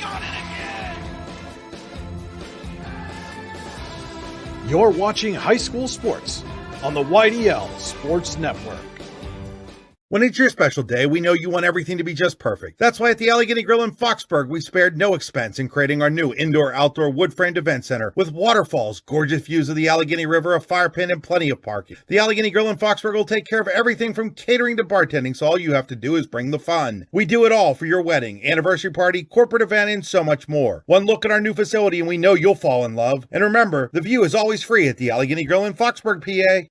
got it again! You're watching high school sports on the YDL Sports Network. When it's your special day, we know you want everything to be just perfect. That's why at the Allegheny Grill in Foxburg, we spared no expense in creating our new indoor-outdoor wood-framed event center with waterfalls, gorgeous views of the Allegheny River, a fire pit, and plenty of parking. The Allegheny Grill in Foxburg will take care of everything from catering to bartending, so all you have to do is bring the fun. We do it all for your wedding, anniversary party, corporate event, and so much more. One look at our new facility and we know you'll fall in love. And remember, the view is always free at the Allegheny Grill in Foxburg, PA.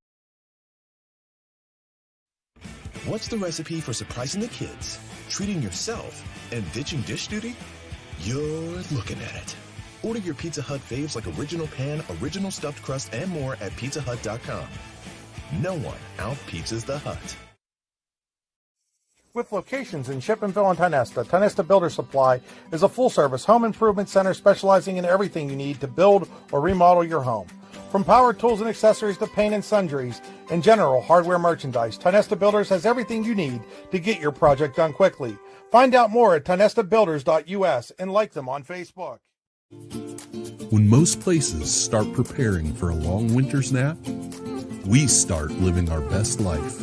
What's the recipe for surprising the kids, treating yourself, and ditching dish duty? You're looking at it. Order your Pizza Hut faves like Original Pan, Original Stuffed Crust, and more at pizzahut.com. No one out-pizzas the Hut. With locations in Shippenville and Tionesta, Tionesta Builder Supply is a full-service home improvement center specializing in everything you need to build or remodel your home. From power tools and accessories to paint and sundries and general hardware merchandise, Tionesta Builders has everything you need to get your project done quickly. Find out more at tionestabuilders.us and like them on Facebook. When most places start preparing for a long winter's nap, we start living our best life.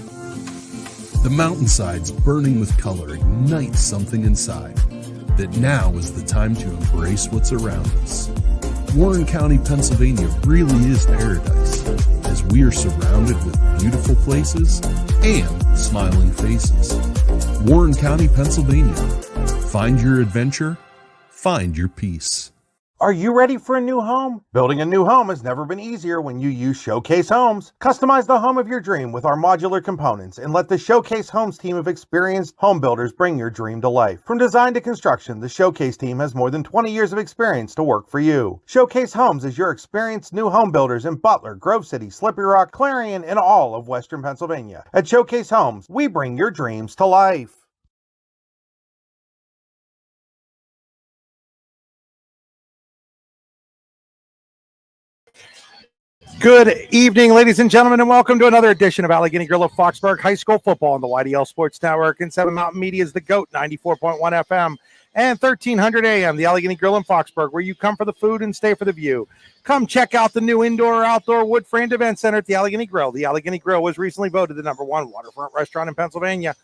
The mountainsides burning with color ignite something inside that now is the time to embrace what's around us. Warren County, Pennsylvania really is paradise, as we are surrounded with beautiful places and smiling faces. Warren County, Pennsylvania. Find your adventure, find your peace. Are you ready for a new home? Building a new home has never been easier when you use Showcase Homes. Customize the home of your dream with our modular components and let the Showcase Homes team of experienced home builders bring your dream to life. From design to construction, the Showcase team has more than 20 years of experience to work for you. Showcase Homes is your experienced new home builders in Butler, Grove City, Slippery Rock, Clarion, and all of Western Pennsylvania. At Showcase Homes, we bring your dreams to life. Good evening, ladies and gentlemen, and welcome to another edition of Allegheny Grill of Foxburg High School Football on the YDL Sports Network and 7 Mountain Media's The GOAT, 94.1 FM and 1300 AM, the Allegheny Grill in Foxburg, where you come for the food and stay for the view. Come check out the new indoor-outdoor wood-framed event center at the Allegheny Grill. The Allegheny Grill was recently voted the #1 waterfront restaurant in Pennsylvania.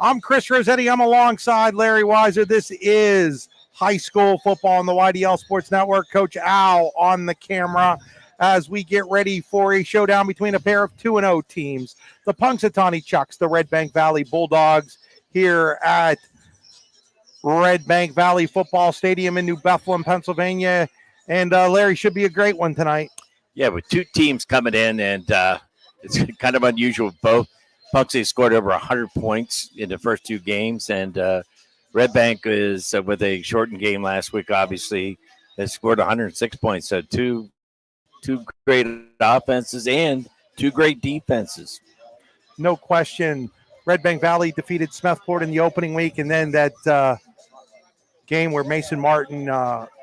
I'm Chris Rossetti. I'm alongside Larry Weiser. This is high school football on the YDL Sports Network. Coach Al on the camera as we get ready for a showdown between a pair of 2-0 teams, the Punxsutawney Chucks, the Redbank Valley Bulldogs, here at Redbank Valley Football Stadium in New Bethlehem, Pennsylvania. And Larry, should be a great one tonight. Yeah, with two teams coming in, and it's kind of unusual. Both Punxsutawney scored over 100 points in the first two games, and Redbank is, with a shortened game last week, obviously, has scored 106 points. So two great offenses and two great defenses. No question. Redbank Valley defeated Smethport in the opening week, and then that game where Mason Martin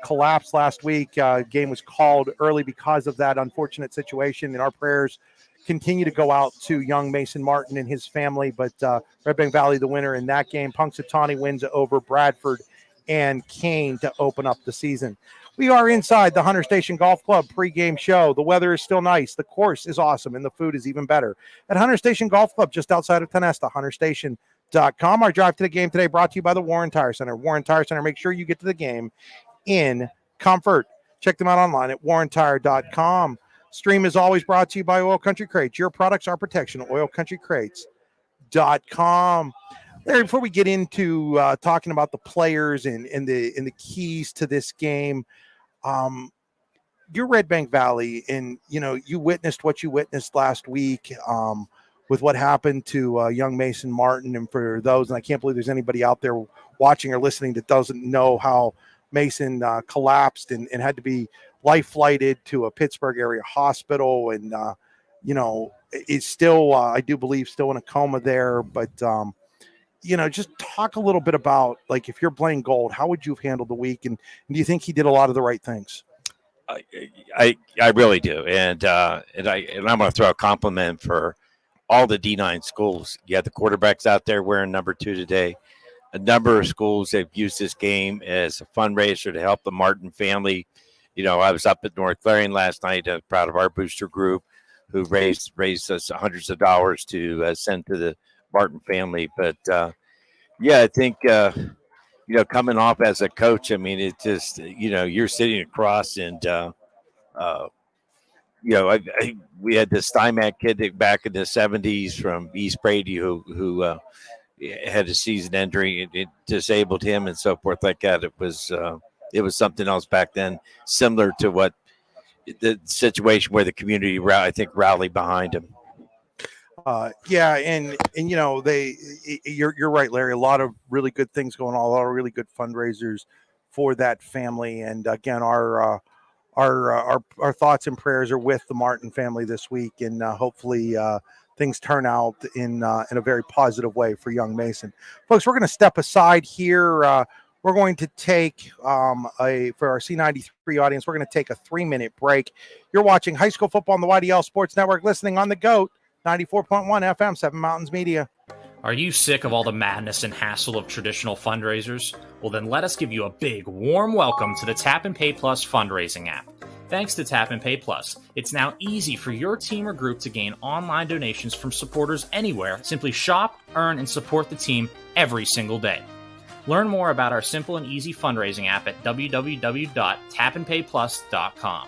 collapsed last week. Game was called early because of that unfortunate situation, and our prayers continue to go out to young Mason Martin and his family. But Redbank Valley, the winner in that game. Punxsutawney wins over Bradford and Kane to open up the season. We are inside the Hunter Station Golf Club pregame show. The weather is still nice. The course is awesome, and the food is even better. At Hunter Station Golf Club, just outside of Tionesta, hunterstation.com. Our drive to the game today brought to you by the Warren Tire Center. Warren Tire Center, make sure you get to the game in comfort. Check them out online at warrentire.com. Stream is always brought to you by Oil Country Crates. Your products, our protection, oilcountrycrates.com. Larry, before we get into talking about the players and the keys to this game, you're Redbank Valley, and you witnessed what you witnessed last week with what happened to young Mason Martin. And for those, and I can't believe there's anybody out there watching or listening that doesn't know how Mason collapsed and had to be life flighted to a Pittsburgh area hospital, and is still I do believe still in a coma there. But just talk a little bit about, like, if you're playing gold, how would you have handled the week? And do you think he did a lot of the right things? I really do. And I'm going to throw a compliment for all the D9 schools. You had the quarterbacks out there wearing number 2 today. a number of schools have used this game as a fundraiser to help the Martin family. I was up at North Clarion last night, proud of our booster group, who raised us hundreds of dollars to send to the Martin family. But I think coming off as a coach, I mean, it just you're sitting across and we had this Steinmack kid back in the '70s from East Brady who had a season injury. It disabled him and so forth like that. It was something else back then, similar to what the situation where the community, I think, rallied behind him. And you're right, Larry. A lot of really good things going on. A lot of really good fundraisers for that family. And again, our thoughts and prayers are with the Martin family this week, and hopefully things turn out in a very positive way for young Mason. Folks, we're going to step aside here. We're going to take for our C93 audience, we're going to take a 3-minute break. You're watching high school football on the YDL Sports Network, listening on the GOAT 94.1 FM, 7 Mountains Media. Are you sick of all the madness and hassle of traditional fundraisers? Well, then let us give you a big, warm welcome to the Tap and Pay Plus fundraising app. Thanks to Tap and Pay Plus, it's now easy for your team or group to gain online donations from supporters anywhere. Simply shop, earn, and support the team every single day. Learn more about our simple and easy fundraising app at www.tapandpayplus.com.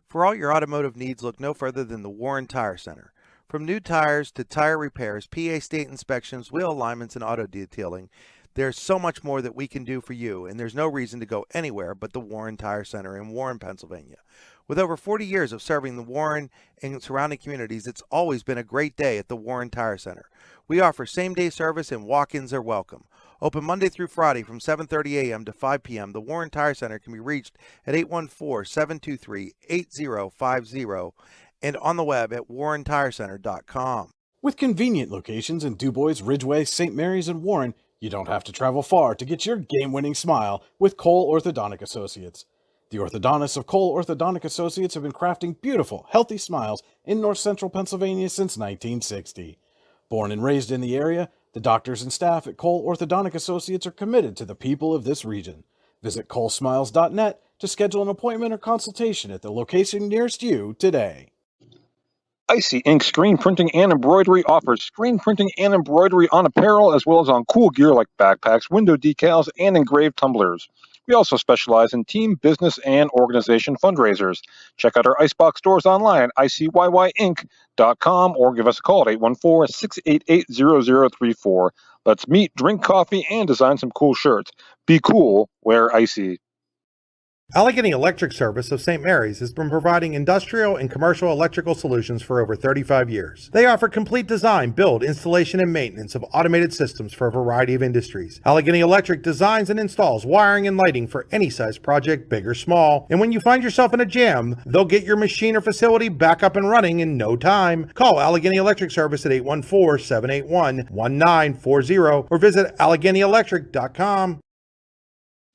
For all your automotive needs, look no further than the Warren Tire Center. From new tires to tire repairs, PA state inspections, wheel alignments, and auto detailing, there's so much more that we can do for you, and there's no reason to go anywhere but the Warren Tire Center in Warren, Pennsylvania. With over 40 years of serving the Warren and surrounding communities, it's always been a great day at the Warren Tire Center. We offer same-day service and walk-ins are welcome. Open Monday through Friday from 7:30 a.m. to 5 p.m., the Warren Tire Center can be reached at 814-723-8050 and on the web at warrentirecenter.com. With convenient locations in DuBois, Ridgeway, St. Mary's, and Warren, you don't have to travel far to get your game-winning smile with Cole Orthodontic Associates. The orthodontists of Cole Orthodontic Associates have been crafting beautiful, healthy smiles in north central Pennsylvania since 1960. Born and raised in the area, the doctors and staff at Cole Orthodontic Associates are committed to the people of this region. Visit colesmiles.net to schedule an appointment or consultation at the location nearest you today. Icy Ink Screen Printing and Embroidery offers screen printing and embroidery on apparel as well as on cool gear like backpacks, window decals, and engraved tumblers. We also specialize in team, business, and organization fundraisers. Check out our Icebox stores online at icyync.com or give us a call at 814-688-0034. Let's meet, drink coffee, and design some cool shirts. Be cool, wear Icy. Allegheny Electric Service of St. Mary's has been providing industrial and commercial electrical solutions for over 35 years. They offer complete design, build, installation, and maintenance of automated systems for a variety of industries. Allegheny Electric designs and installs wiring and lighting for any size project, big or small. And when you find yourself in a jam, they'll get your machine or facility back up and running in no time. Call Allegheny Electric Service at 814-781-1940 or visit AlleghenyElectric.com.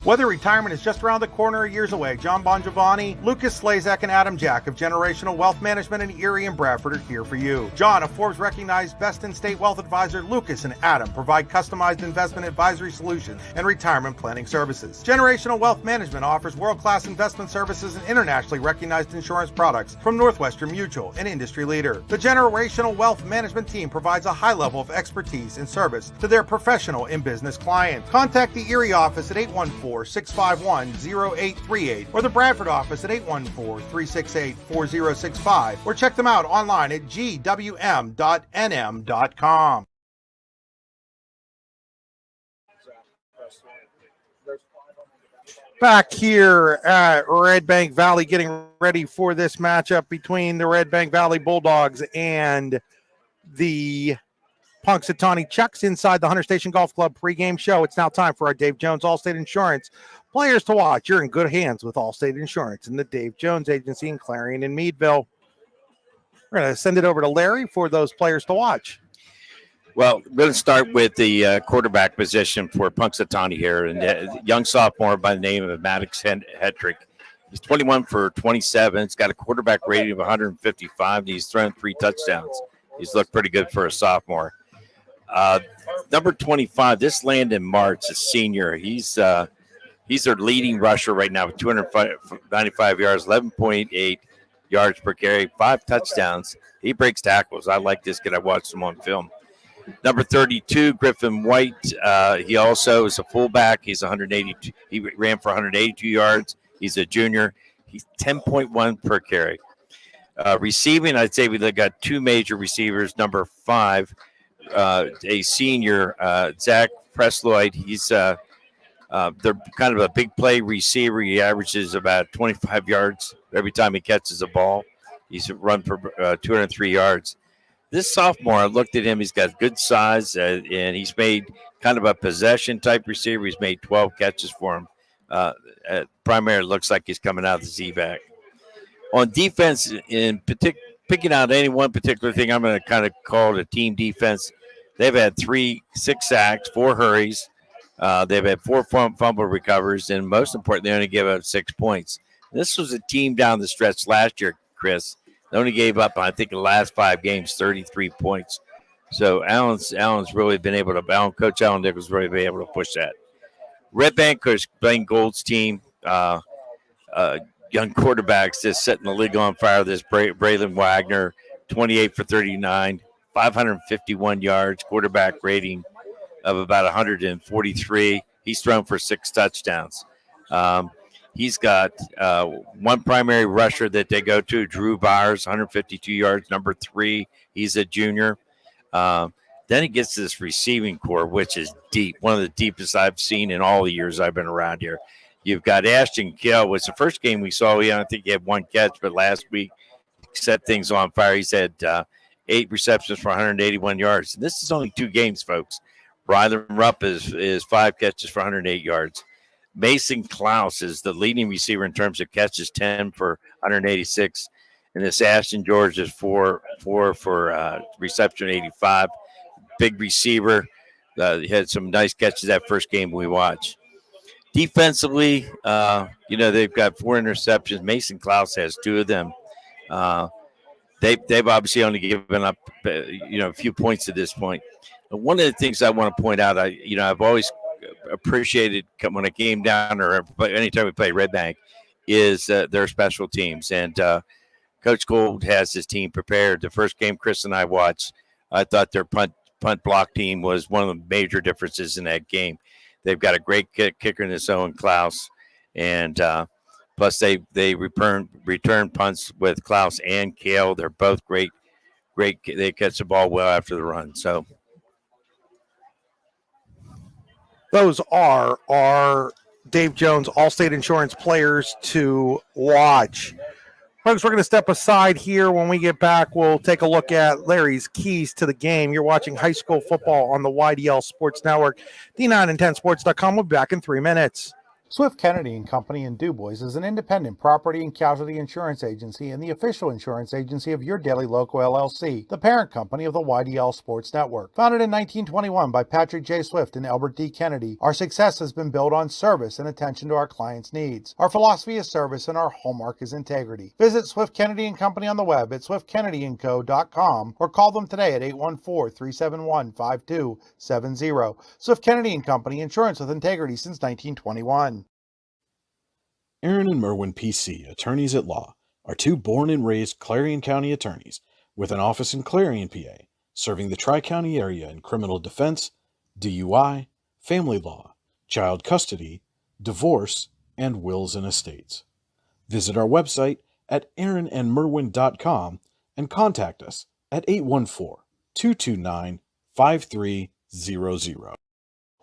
Whether retirement is just around the corner or years away, John Bongiovanni, Lucas Slazak, and Adam Jack of Generational Wealth Management in Erie and Bradford are here for you. John, a Forbes-recognized best-in-state wealth advisor, Lucas and Adam provide customized investment advisory solutions and retirement planning services. Generational Wealth Management offers world-class investment services and internationally recognized insurance products from Northwestern Mutual, an industry leader. The Generational Wealth Management team provides a high level of expertise and service to their professional and business clients. Contact the Erie office at 814-651-0838 or the Bradford office at 814-368-4065 or check them out online at gwm.nm.com. Back here at Redbank Valley, getting ready for this matchup between the Redbank Valley Bulldogs and the Punxsutawney Chucks inside the Hunter Station Golf Club pregame show. It's now time for our Dave Jones Allstate Insurance players to watch. You're in good hands with Allstate Insurance and the Dave Jones Agency in Clarion and Meadville. We're going to send it over to Larry for those players to watch. Well, we're going to start with the quarterback position for Punxsutawney here, and a young sophomore by the name of Maddox Hedrick. He's 21 for 27. He's got a quarterback rating of 155, and he's thrown 3 touchdowns. He's looked pretty good for a sophomore. Number 25, this Landon Martz, a senior. He's their leading rusher right now with 295 yards, 11.8 yards per carry, 5 touchdowns. He breaks tackles. I like this kid. I watched him on film. Number 32, Griffin White. He also is a fullback. He's 182. He ran for 182 yards. He's a junior. He's 10.1 per carry. Receiving, I'd say we got 2 major receivers. Number 5, a senior, Zach Presloyd. He's they're kind of a big play receiver. He averages about 25 yards every time he catches a ball. He's run for 203 yards. This sophomore, I looked at him. He's got good size, and he's made kind of a possession-type receiver. He's made 12 catches for him. Primarily looks like he's coming out of the Z-back. On defense, picking out any one particular thing, I'm going to kind of call it a team defense. They've had 6 sacks, 4 hurries. They've had 4 fumble recovers, and most importantly, they only gave up 6 points. This was a team down the stretch last year, Chris. They only gave up, I think, in the last 5 games, 33 points. So Allen's really been able to, Coach Allen Nichols really been able to push that. Redbank, Coach Blaine Gold's team, young quarterbacks just setting the league on fire. This Braylon Wagner, 28 for 39, 551 yards, quarterback rating of about 143. He's thrown for 6 touchdowns. He's got 1 primary rusher that they go to, Drew Byers, 152 yards, number 3. He's a junior. Then he gets to this receiving core, which is deep, one of the deepest I've seen in all the years I've been around here. You've got Ashton Kell, which the first game we saw, I don't think he had 1 catch, but last week set things on fire. He's had 8 receptions for 181 yards. And this is only 2 games, folks. Rylan Rupp is 5 catches for 108 yards. Mason Klaus is the leading receiver in terms of catches, 10 for 186. And this Ashton George is 4 for reception, 85. Big receiver. He had some nice catches that first game we watched. Defensively, they've got 4 interceptions. Mason Klaus has 2 of them. They've obviously only given up, a few points at this point. But one of the things I want to point out, I've always appreciated when it came down, or anytime we play Redbank, is their special teams. And Coach Gold has his team prepared. The first game Chris and I watched, I thought their punt block team was one of the major differences in that game. They've got a great kicker in his own Klaus, and plus they return punts with Klaus and Kale. They're both great. They catch the ball well after the run. So those are our Dave Jones Allstate Insurance players to watch. Folks, we're going to step aside here. When we get back, we'll take a look at Larry's keys to the game. You're watching high school football on the YDL Sports Network, D9and10sports.com. We'll be back in 3 minutes. Swift Kennedy and Company in DuBois is an independent property and casualty insurance agency and the official insurance agency of Your Daily Local LLC, the parent company of the YDL Sports Network. Founded in 1921 by Patrick J. Swift and Albert D. Kennedy, our success has been built on service and attention to our clients' needs. Our philosophy is service and our hallmark is integrity. Visit Swift Kennedy and Company on the web at swiftkennedyandco.com or call them today at 814-371-5270. Swift Kennedy and Company, insurance with integrity since 1921. Aaron and Merwin PC, attorneys at law, are 2 born and raised Clarion County attorneys with an office in Clarion, PA, serving the Tri-County area in criminal defense, DUI, family law, child custody, divorce, and wills and estates. Visit our website at aaronandmerwin.com and contact us at 814-229-5300.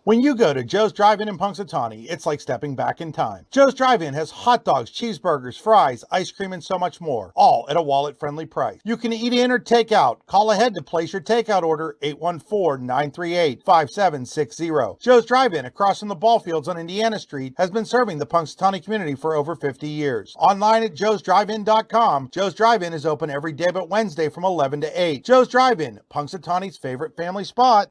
When you go to Joe's Drive-In in Punxsutawney, it's like stepping back in time. Joe's Drive-In has hot dogs, cheeseburgers, fries, ice cream, and so much more, all at a wallet-friendly price. You can eat in or take out. Call ahead to place your takeout order, 814-938-5760. Joe's Drive-In, across from the ball fields on Indiana Street, has been serving the Punxsutawney community for over 50 years. Online at joesdrivein.com, Joe's Drive-In is open every day but Wednesday from 11 to 8. Joe's Drive-In, Punxsutawney's favorite family spot.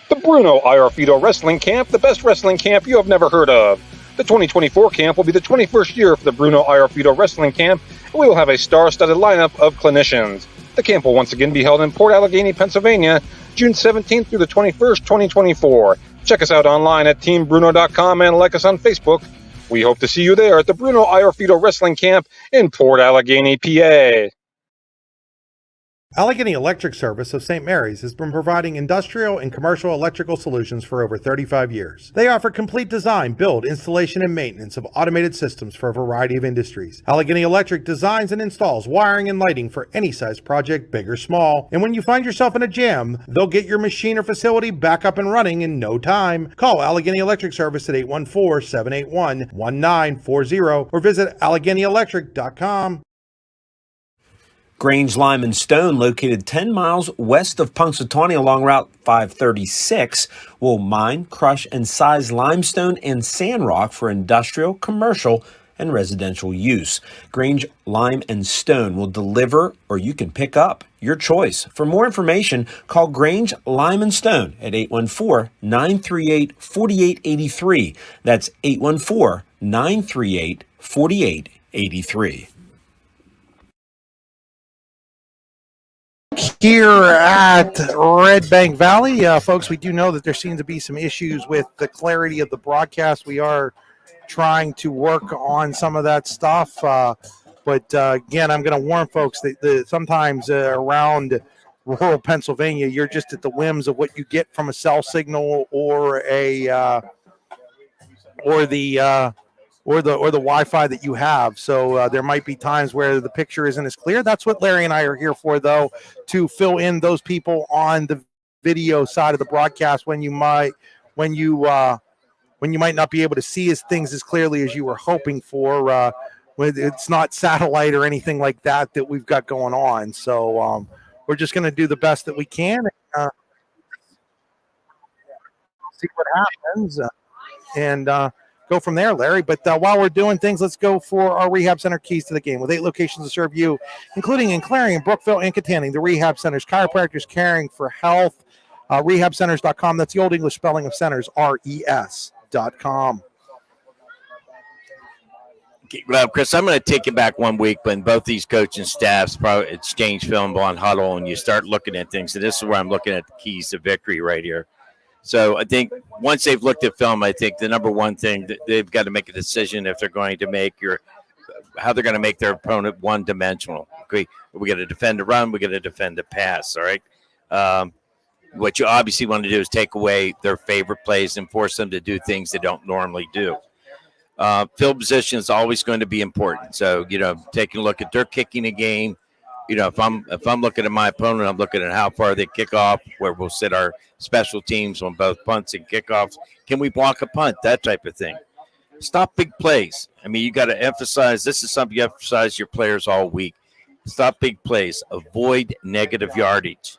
The Bruno IR Wrestling Camp, the best wrestling camp you have never heard of. The 2024 camp will be the 21st year for the Bruno IR Wrestling Camp, and we will have a star-studded lineup of clinicians. The camp will once again be held in Port Allegany, Pennsylvania, June 17th through the 21st, 2024. Check us out online at teambruno.com and like us on Facebook. We hope to see you there at the Bruno Iorfito Wrestling Camp in Port Allegany, PA. Allegheny Electric Service of St. Mary's has been providing industrial and commercial electrical solutions for over 35 years. They offer complete design, build, installation, and maintenance of automated systems for a variety of industries. Allegheny Electric designs and installs wiring and lighting for any size project, big or small. And when you find yourself in a jam, they'll get your machine or facility back up and running in no time. Call Allegheny Electric Service at 814-781-1940 or visit AlleghenyElectric.com. Grange Lime and Stone, located 10 miles west of Punxsutawney along Route 536, will mine, crush, and size limestone and sand rock for industrial, commercial, and residential use. Grange Lime and Stone will deliver, or you can pick up, your choice. For more information, call Grange Lime and Stone at 814-938-4883. That's 814-938-4883. Here at Redbank Valley, folks, we do know that there seems to be some issues with the clarity of the broadcast. We are trying to work on some of that stuff. But again, I'm going to warn folks that sometimes around rural Pennsylvania, you're just at the whims of what you get from a cell signal or the Wi-Fi that you have. So there might be times where the picture isn't as clear. That's what Larry and I are here for, though, to fill in those people on the video side of the broadcast when you might not be able to see things as clearly as you were hoping for. When it's not satellite or anything like that we've got going on. So we're just going to do the best that we can and see what happens and go from there, Larry. But while we're doing things, let's go for our Rehab Center keys to the game. With 8 locations to serve you, including in Clarion, Brookville, and Katanning, the Rehab Centers, chiropractors caring for health, rehabcenters.com. That's the old English spelling of centers, RES.com. Well, Chris, I'm going to take you back 1 week when both these coaching staffs probably exchange film on huddle and you start looking at things. And this is where I'm looking at the keys to victory right here. So I think once they've looked at film, I think the number one thing that they've got to make a decision if they're going to make how they're going to make their opponent one-dimensional. Okay, we got to defend the run, we got to defend the pass. All right. What you obviously want to do is take away their favorite plays and force them to do things they don't normally do. Field position is always going to be important. So taking a look at their kicking a game. If I'm looking at my opponent, I'm looking at how far they kick off, where we'll sit our special teams on both punts and kickoffs. Can we block a punt? That type of thing. Stop big plays. I mean, you got to emphasize. This is something you emphasize your players all week. Stop big plays. Avoid negative yardage.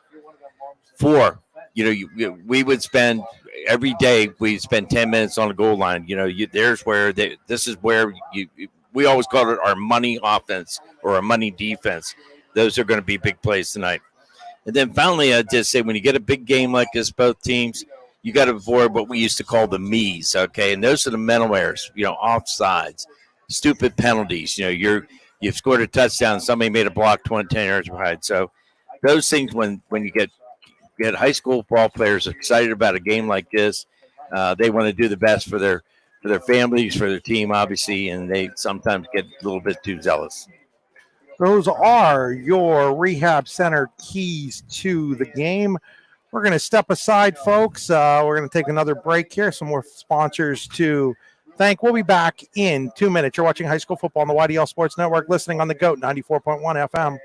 4. We would spend every day. We spend 10 minutes on the goal line. This is where we always call it our money offense or our money defense. Those are going to be big plays tonight. And then finally, I'd just say when you get a big game like this, both teams, you got to avoid what we used to call the me's, okay? And those are the mental errors, offsides, stupid penalties. You've scored a touchdown, somebody made a block 10 yards behind. So those things when you get high school ball players excited about a game like this, they want to do the best for their families, for their team, obviously, and they sometimes get a little bit too zealous. Those are your Rehab Center keys to the game. We're going to step aside, folks. We're going to take another break here. Some more sponsors to thank. We'll be back in 2 minutes. You're watching high school football on the YDL Sports Network, listening on the GOAT 94.1 FM.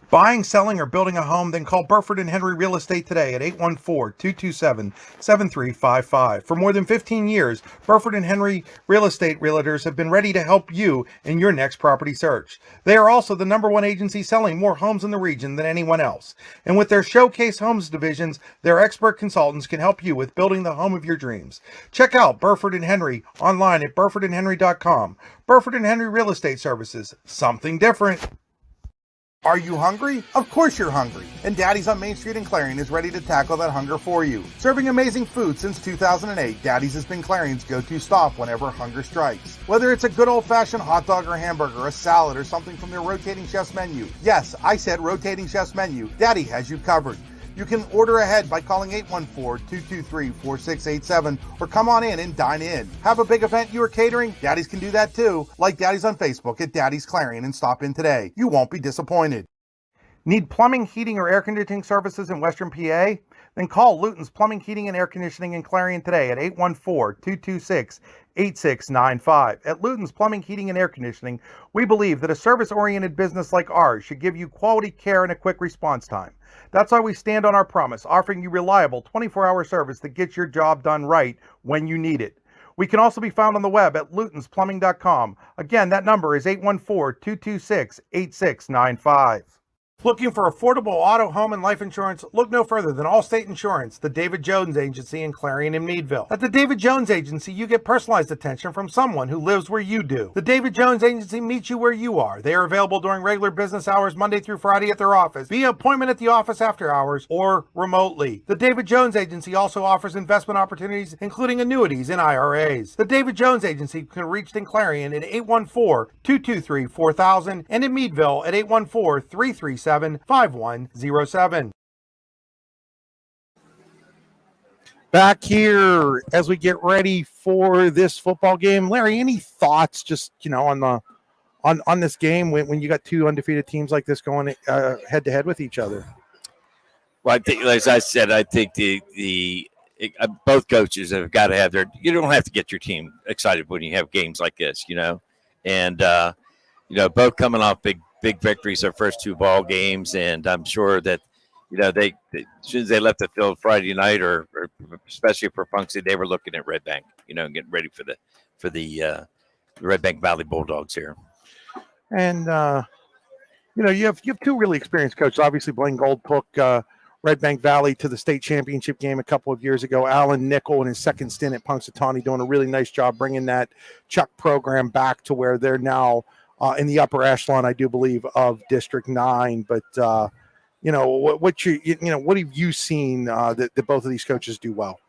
Buying, selling, or building a home? Then call Burford & Henry Real Estate today at 814-227-7355. For more than 15 years, Burford & Henry Real Estate Realtors have been ready to help you in your next property search. They are also the #1 agency selling more homes in the region than anyone else. And with their Showcase Homes divisions, their expert consultants can help you with building the home of your dreams. Check out Burford & Henry online at burfordandhenry.com. Burford & Henry Real Estate Services, something different. Are you hungry? Of course you're hungry. And Daddy's on Main Street in Clarion is ready to tackle that hunger for you. Serving amazing food since 2008, Daddy's has been Clarion's go-to stop whenever hunger strikes. Whether it's a good old-fashioned hot dog or hamburger, a salad, or something from their rotating chef's menu. Yes, I said rotating chef's menu. Daddy has you covered. You can order ahead by calling 814-223-4687 or come on in and dine in. Have a big event you are catering? Daddy's can do that too. Like Daddy's on Facebook at Daddy's Clarion and stop in today. You won't be disappointed. Need plumbing, heating, or air conditioning services in Western PA? Then call Luton's Plumbing, Heating, and Air Conditioning in Clarion today at 814-226-8695. At Luton's Plumbing, Heating, and Air Conditioning, we believe that a service-oriented business like ours should give you quality care and a quick response time. That's why we stand on our promise, offering you reliable 24-hour service that gets your job done right when you need it. We can also be found on the web at lutonsplumbing.com. Again, that number is 814-226-8695. Looking for affordable auto, home, and life insurance? Look no further than Allstate Insurance, the David Jones Agency in Clarion and Meadville. At the David Jones Agency, you get personalized attention from someone who lives where you do. The David Jones Agency meets you where you are. They are available during regular business hours Monday through Friday at their office, via appointment at the office after hours, or remotely. The David Jones Agency also offers investment opportunities, including annuities and IRAs. The David Jones Agency can be reached in Clarion at 814-223-4000 and in Meadville at 814-337-5107. Back here as we get ready for this football game. Larry, any thoughts just, on this game when you got two undefeated teams like this going head to head with each other? Well, I think, as I said, I think both coaches have got to have you don't have to get your team excited when you have games like this, and both coming off big victories their first two ball games, and I'm sure that they as soon as they left the field Friday night, or especially for Punxsutawney, they were looking at Redbank, and getting ready for the Redbank Valley Bulldogs here. And you have two really experienced coaches. Obviously, Blaine Gold took Redbank Valley to the state championship game a couple of years ago. Alan Nickel in his second stint at Punxsutawney doing a really nice job bringing that Chuck program back to where they're now in the upper echelon, I do believe, of District 9. But what have you seen that both of these coaches do well?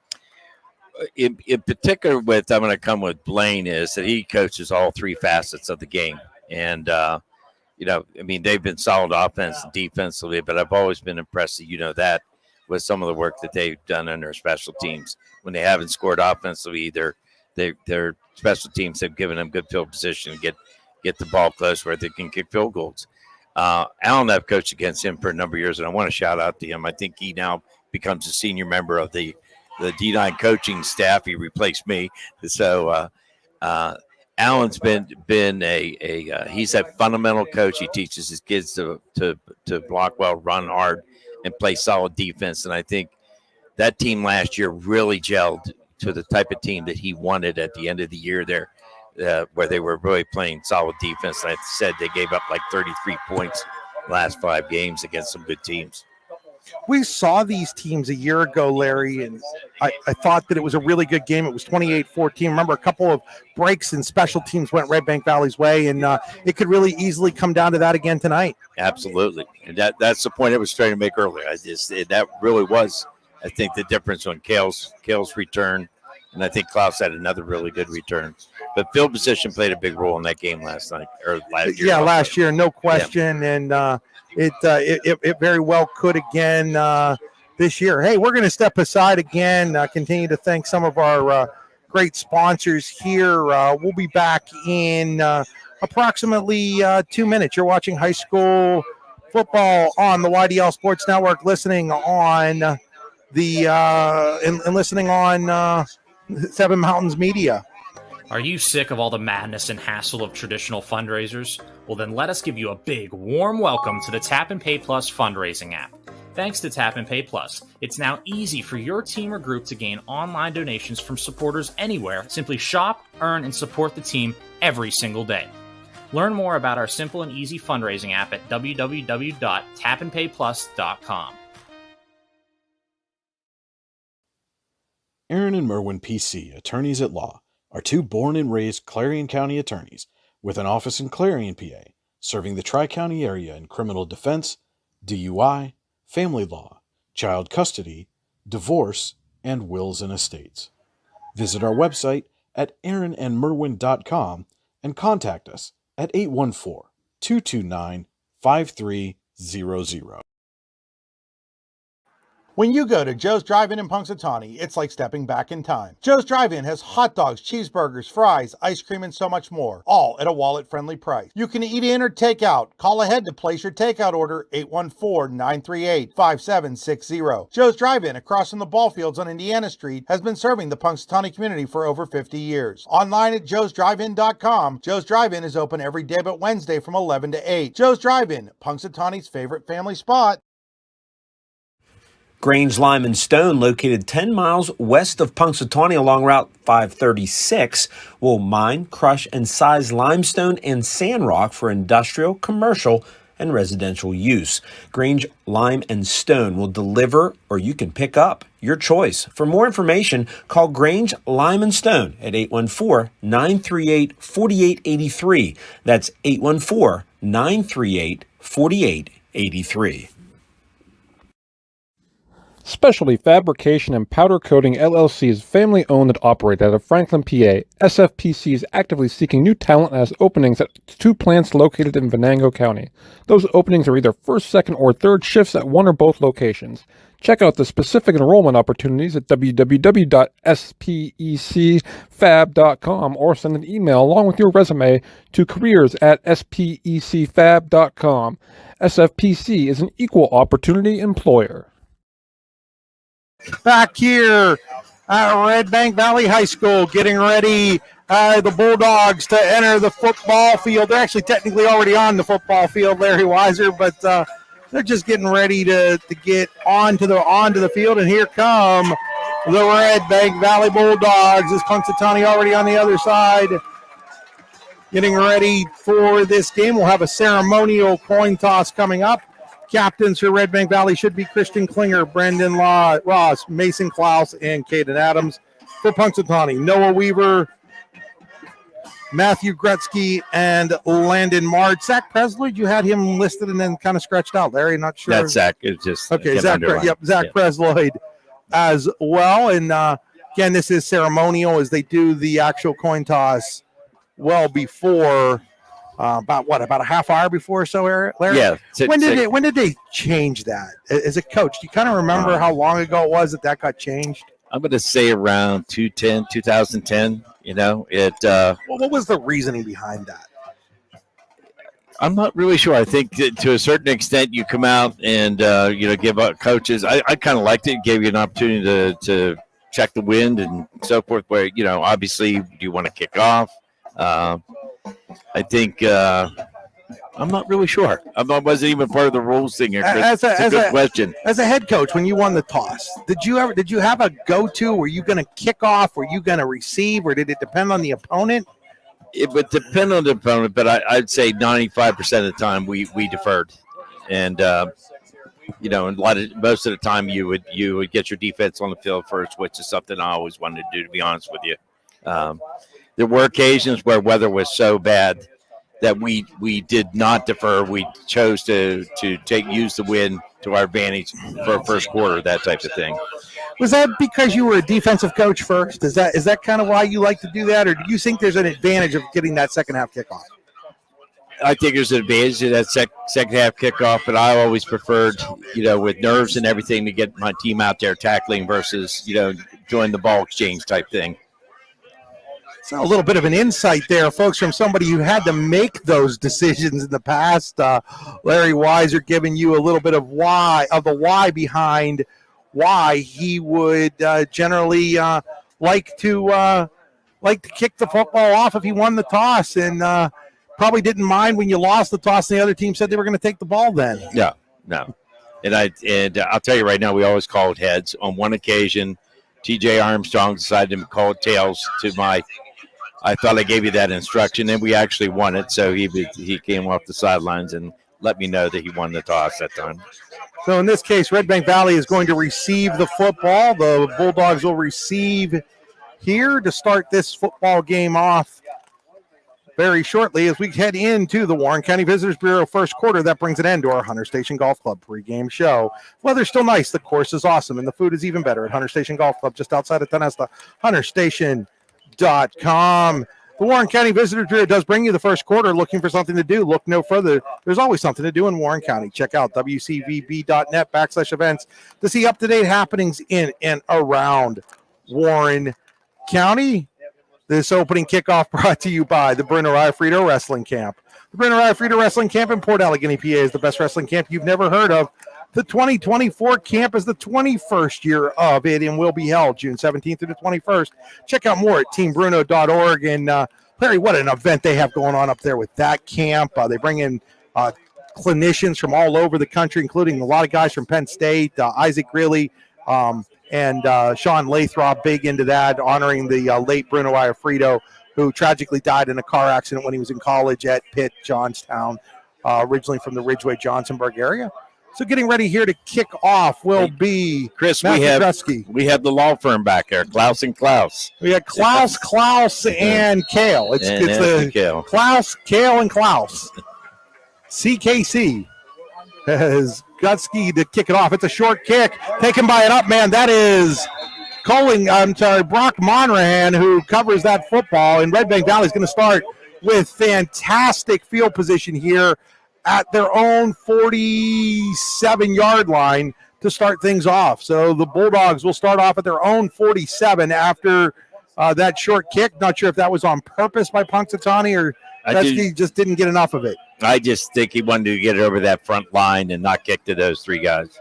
In particular, I'm going to come with Blaine, is that he coaches all three facets of the game, and they've been solid offense and defensively, but I've always been impressed that with some of the work that they've done on their special teams. When they haven't scored offensively, their special teams have given them good field position to get the ball close where they can kick field goals. Alan, I've coached against him for a number of years, and I want to shout out to him. I think he now becomes a senior member of the D9 coaching staff. He replaced me. So Alan's been he's a fundamental coach. He teaches his kids to block well, run hard, and play solid defense. And I think that team last year really gelled to the type of team that he wanted at the end of the year there. Where they were really playing solid defense. I said they gave up like 33 points last 5 games against some good teams. We saw these teams a year ago, Larry, and I thought that it was a really good game. It was 28-14. Remember, a couple of breaks and special teams went Redbank Valley's way, and it could really easily come down to that again tonight. Absolutely. And that's the point I was trying to make earlier. That really was, I think, the difference on Kale's return. And I think Klaus had another really good return. But field position played a big role in that game last night, or last year. Yeah, last year, no question. Yeah. And it very well could again this year. Hey, we're going to step aside again, continue to thank some of our great sponsors here. We'll be back in approximately 2 minutes. You're watching high school football on the YDL Sports Network, listening on listening on Seven Mountains Media. Are you sick of all the madness and hassle of traditional fundraisers? Well, then let us give you a big, warm welcome to the Tap and Pay Plus fundraising app. Thanks to Tap and Pay Plus, it's now easy for your team or group to gain online donations from supporters anywhere. Simply shop, earn, and support the team every single day. Learn more about our simple and easy fundraising app at www.tapandpayplus.com. Aaron and Merwin PC, attorneys at law, are two born and raised Clarion County attorneys with an office in Clarion, PA. serving the Tri-County area in criminal defense, DUI, family law, child custody, divorce, and wills and estates. Visit our website at aaronandmerwin.com and contact us at 814-229-5300. When you go to Joe's Drive-In Punxsutawney, it's like stepping back in time. Joe's Drive-In has hot dogs, cheeseburgers, fries, ice cream, and so much more, all at a wallet-friendly price. You can eat in or take out. Call ahead to place your takeout order, 814-938-5760. Joe's Drive-In, across from the ball fields on Indiana Street, has been serving the Punxsutawney community for over 50 years. Online at joesdrivein.com, Joe's Drive-In is open every day but Wednesday from 11 to 8. Joe's Drive-In, Punxsutawney's favorite family spot. Grange Lime and Stone, located 10 miles west of Punxsutawney along Route 536, will mine, crush, and size limestone and sand rock for industrial, commercial, and residential use. Grange Lime and Stone will deliver, or you can pick up, your choice. For more information, call Grange Lime and Stone at 814-938-4883. That's 814-938-4883. Specialty Fabrication and Powder Coating LLC is family owned and operated out of Franklin, PA. SFPC is actively seeking new talent and has openings at 2 plants located in Venango County. Those openings are either first, second, or third shifts at one or both locations. Check out the specific enrollment opportunities at www.specfab.com or send an email along with your resume to careers@specfab.com. SFPC is an equal opportunity employer. Back here at Redbank Valley High School, getting ready, the Bulldogs to enter the football field. They're actually technically already on the football field, Larry Weiser, but they're just getting ready to get onto the field. And here come the Redbank Valley Bulldogs. Is Punxsutawney already on the other side, getting ready for this game. We'll have a ceremonial coin toss coming up. Captains for Redbank Valley should be Christian Klinger, Brendan Ross, Mason Klaus, and Caden Adams. For Punxsutawney, Noah Weaver, Matthew Gretzky, and Landon March. Zach Presley, you had him listed and then kind of scratched out. Larry, not sure. That's Zach. It's just okay. Zach Presley as well. And again, this is ceremonial as they do the actual coin toss well before. About a half hour before or so, Larry? Yeah. When did they change that? As a coach, do you kind of remember how long ago it was that got changed? I'm going to say around 2010. You know, what was the reasoning behind that? I'm not really sure. I think to a certain extent, you come out and give out coaches. I kind of liked it. It gave you an opportunity to check the wind and so forth. Where obviously, you want to kick off. I think I'm not really sure. I wasn't even part of the rules thing here. It's a good question. As a head coach, when you won the toss, did you have a go-to? Were you going to kick off? Were you going to receive? Or did it depend on the opponent? It would depend on the opponent, but I'd say 95% of the time we deferred, and most of the time you would get your defense on the field first, which is something I always wanted to do. To be honest with you. There were occasions where weather was so bad that we did not defer. We chose to use the wind to our advantage for a first quarter, that type of thing. Was that because you were a defensive coach first? Is that kind of why you like to do that, or do you think there's an advantage of getting that second half kickoff? I think there's an advantage to that second half kickoff, but I always preferred, with nerves and everything, to get my team out there tackling versus, doing the ball exchange type thing. So a little bit of an insight there, folks, from somebody who had to make those decisions in the past. Larry Weiser giving you a little bit of the why behind why he would generally like to kick the football off if he won the toss, and probably didn't mind when you lost the toss and the other team said they were going to take the ball then. No. And I'll tell you right now, we always called heads. On one occasion, TJ Armstrong decided to call tails to my – I thought I gave you that instruction, and we actually won it. So he came off the sidelines and let me know that he won the toss that time. So in this case, Redbank Valley is going to receive the football. The Bulldogs will receive here to start this football game off. very shortly as we head into the Warren County Visitors Bureau first quarter. That brings an end to our Hunter Station Golf Club pregame show. Weather's still nice, the course is awesome, and the food is even better at Hunter Station Golf Club just outside of Tonesta. HunterStation.com. The Warren County Visitors Bureau does bring you the first quarter. Looking for something to do? Look no further. There's always something to do in Warren County. Check out wcvb.net/events to see up-to-date happenings in and around Warren County. This opening kickoff brought to you by the Bruno Iafrito Wrestling Camp. The Bruno Iafrito Wrestling Camp in Port Allegany, PA is the best wrestling camp you've never heard of. The 2024 camp is the 21st year of it and will be held June 17th through the 21st. Check out more at teambruno.org. And Larry, what an event they have going on up there with that camp. They bring in clinicians from all over the country, including a lot of guys from Penn State, Isaac Greeley, and Sean Lathrop, big into that, honoring the late Bruno Iafrito, who tragically died in a car accident when he was in college at Pitt, Johnstown, originally from the Ridgeway-Johnsonburg area. So getting ready here to kick off will be Chris. Matt We have the law firm back there, Klaus and Klaus. We have Klaus, and Kale. It's the Kale. Klaus, Kale, and Klaus. CKC has Gutsky to kick it off. It's a short kick taken by an up man. That is Brock Monrahan, who covers that football. And Redbank Valley is going to start with fantastic field position here at their own 47-yard line to start things off. So the Bulldogs will start off at their own 47 after that short kick. Not sure if that was on purpose by Punxsutawney or Gutsky just didn't get enough of it. I just think he wanted to get it over that front line and not kick to those three guys.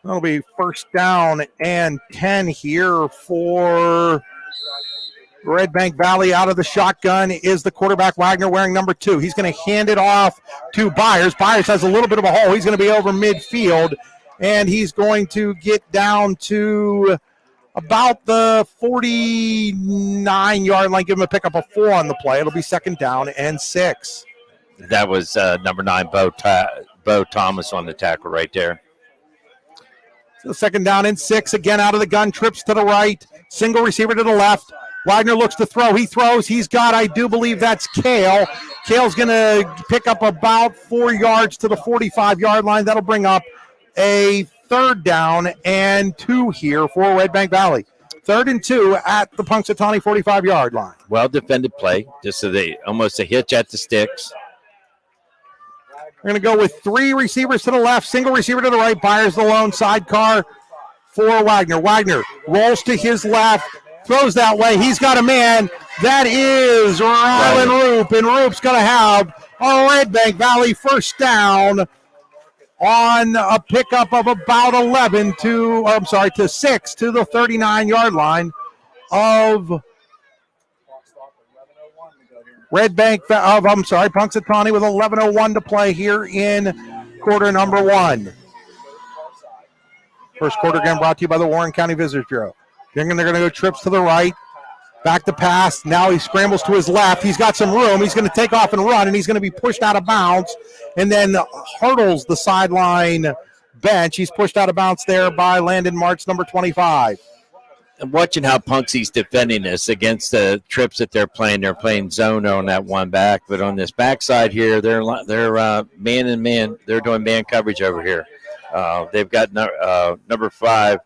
That'll be first down and 10 here for Redbank Valley. Out of the shotgun is the quarterback, Wagner, wearing number 2. He's going to hand it off to Byers. Byers has a little bit of a hole. He's going to be over midfield, and he's going to get down to about the 49-yard line. Give him a pickup of 4 on the play. It'll be second down and 6. That was number 9, Bo Thomas on the tackle right there. So second down and 6. Again, out of the gun, trips to the right. Single receiver to the left. Wagner looks to throw. He throws. He's got, I do believe that's Kale. Kale's going to pick up about 4 yards to the 45-yard line. That'll bring up a third down and 2 here for Redbank Valley. 3rd and 2 at the Punxsutawney 45-yard line. Well defended play. Just so they almost a hitch at the sticks. We're going to go with 3 receivers to the left, single receiver to the right. Byers the lone sidecar for Wagner. Wagner rolls to his left, throws that way. He's got a man. That is Rylan Roop, and Roop's going to have a Redbank Valley first down on a pickup of about to 6 to the 39-yard line of Punxsutawney with 11:01 to play here in quarter number 1. First quarter again brought to you by the Warren County Visitors Bureau. They're going to go trips to the right, back to pass. Now he scrambles to his left. He's got some room. He's going to take off and run, and he's going to be pushed out of bounds and then hurdles the sideline bench. He's pushed out of bounds there by Landon Martz, number 25. I'm watching how Punxsy's defending this against the trips that they're playing. They're playing zone on that one back, but on this backside here, they're man and man. They're doing man coverage over here. They've got number 5,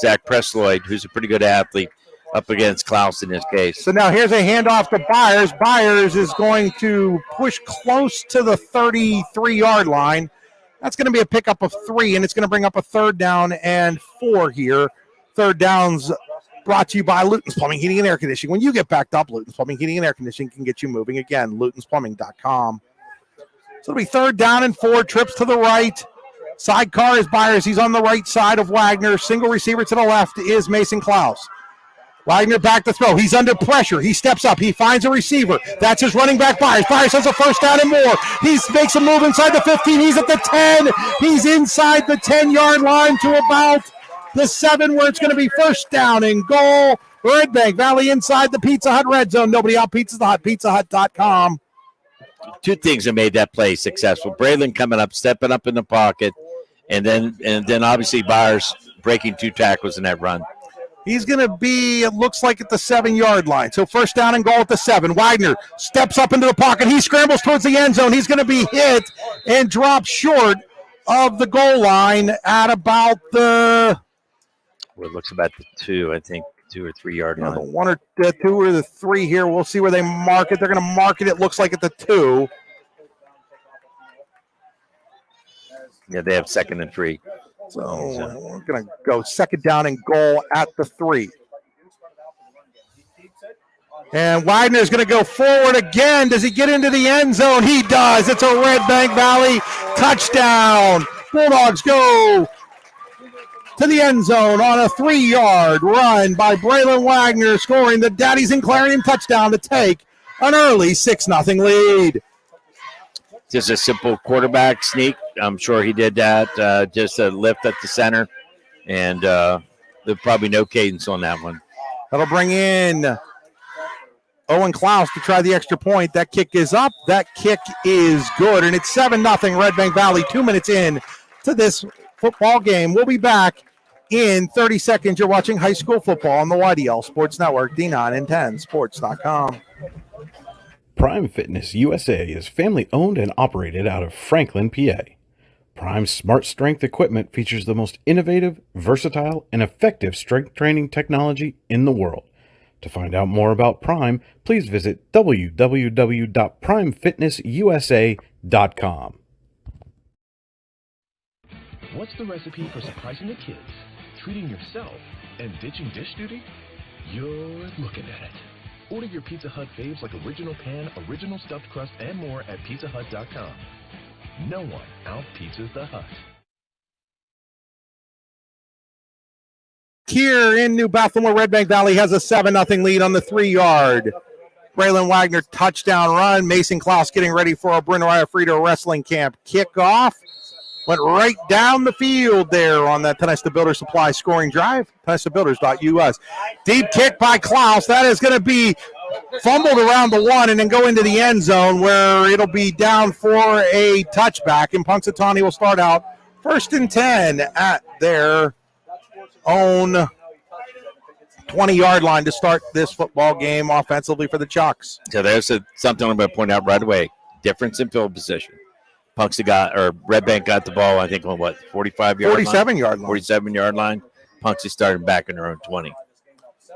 Zach Presloyd, who's a pretty good athlete, up against Klaus in this case. So now here's a handoff to Byers. Byers is going to push close to the 33-yard line. That's going to be a pickup of 3, and it's going to bring up a third down and 4 here. Third downs brought to you by Luton's Plumbing, Heating, and Air Conditioning. When you get backed up, Luton's Plumbing, Heating, and Air Conditioning can get you moving. Again, lutonsplumbing.com. So it'll be third down and 4, trips to the right. Sidecar is Byers. He's on the right side of Wagner. Single receiver to the left is Mason Klaus. Wagner back to throw. He's under pressure. He steps up. He finds a receiver. That's his running back, Byers. Byers has a first down and more. He makes a move inside the 15. He's at the 10. He's inside the 10-yard line to about the 7, where it's going to be first down and goal. Redbank Valley inside the Pizza Hut red zone. Nobody out Pizza Hut, pizzahut.com. 2 things that made that play successful. Braylon coming up, stepping up in the pocket, and then obviously Byers breaking 2 tackles in that run. He's going to be, it looks like, at the 7-yard line. So first down and goal at the 7. Wagner steps up into the pocket. He scrambles towards the end zone. He's going to be hit and drop short of the goal line at about the... Well, it looks about the 2, I think, 2 or 3 yard line. The 1 or the 2 or the 3 here. We'll see where they mark it. They're going to mark it, it looks like, at the 2. Yeah, they have 2nd and 3. So we're going to go second down and goal at the 3. And Wagner's going to go forward again. Does he get into the end zone? He does. It's a Redbank Valley touchdown. Bulldogs go to the end zone on a 3-yard run by Braylon Wagner, scoring the Daddies and Clarion touchdown to take an early 6-0 lead. Just a simple quarterback sneak. I'm sure he did that. Just a lift at the center. And there's probably no cadence on that one. That'll bring in Owen Klaus to try the extra point. That kick is up. That kick is good. And it's 7-0 Redbank Valley, 2 minutes in to this football game. We'll be back in 30 seconds. You're watching high school football on the YDL Sports Network, D9 and 10 Sports.com. Prime Fitness USA is family owned and operated out of Franklin, PA. Prime's Smart Strength equipment features the most innovative, versatile, and effective strength training technology in the world. To find out more about Prime, please visit www.primefitnessusa.com. What's the recipe for surprising the kids, treating yourself, and ditching dish duty? You're looking at it. Order your Pizza Hut faves like original pan, original stuffed crust, and more at pizzahut.com. No one out-pizzas the Hut. Here in New Bethel, where Redbank Valley has a 7-0 lead on the 3-yard. Braylon Wagner touchdown run. Mason Klaus getting ready for a Bryn Frito wrestling camp kickoff. Went right down the field there on that Tenesta Builder Supply scoring drive. TenestaBuilders.us. Deep kick by Klaus. That is going to be fumbled around the 1 and then go into the end zone where it'll be down for a touchback. And Punxsutawney will start out 1st and 10 at their own 20-yard line to start this football game offensively for the Chucks. So there's something I'm going to point out right away. Difference in field position. Redbank got the ball, I think, on 47-yard line? 47-yard line. Punxsutawney started back in their own 20.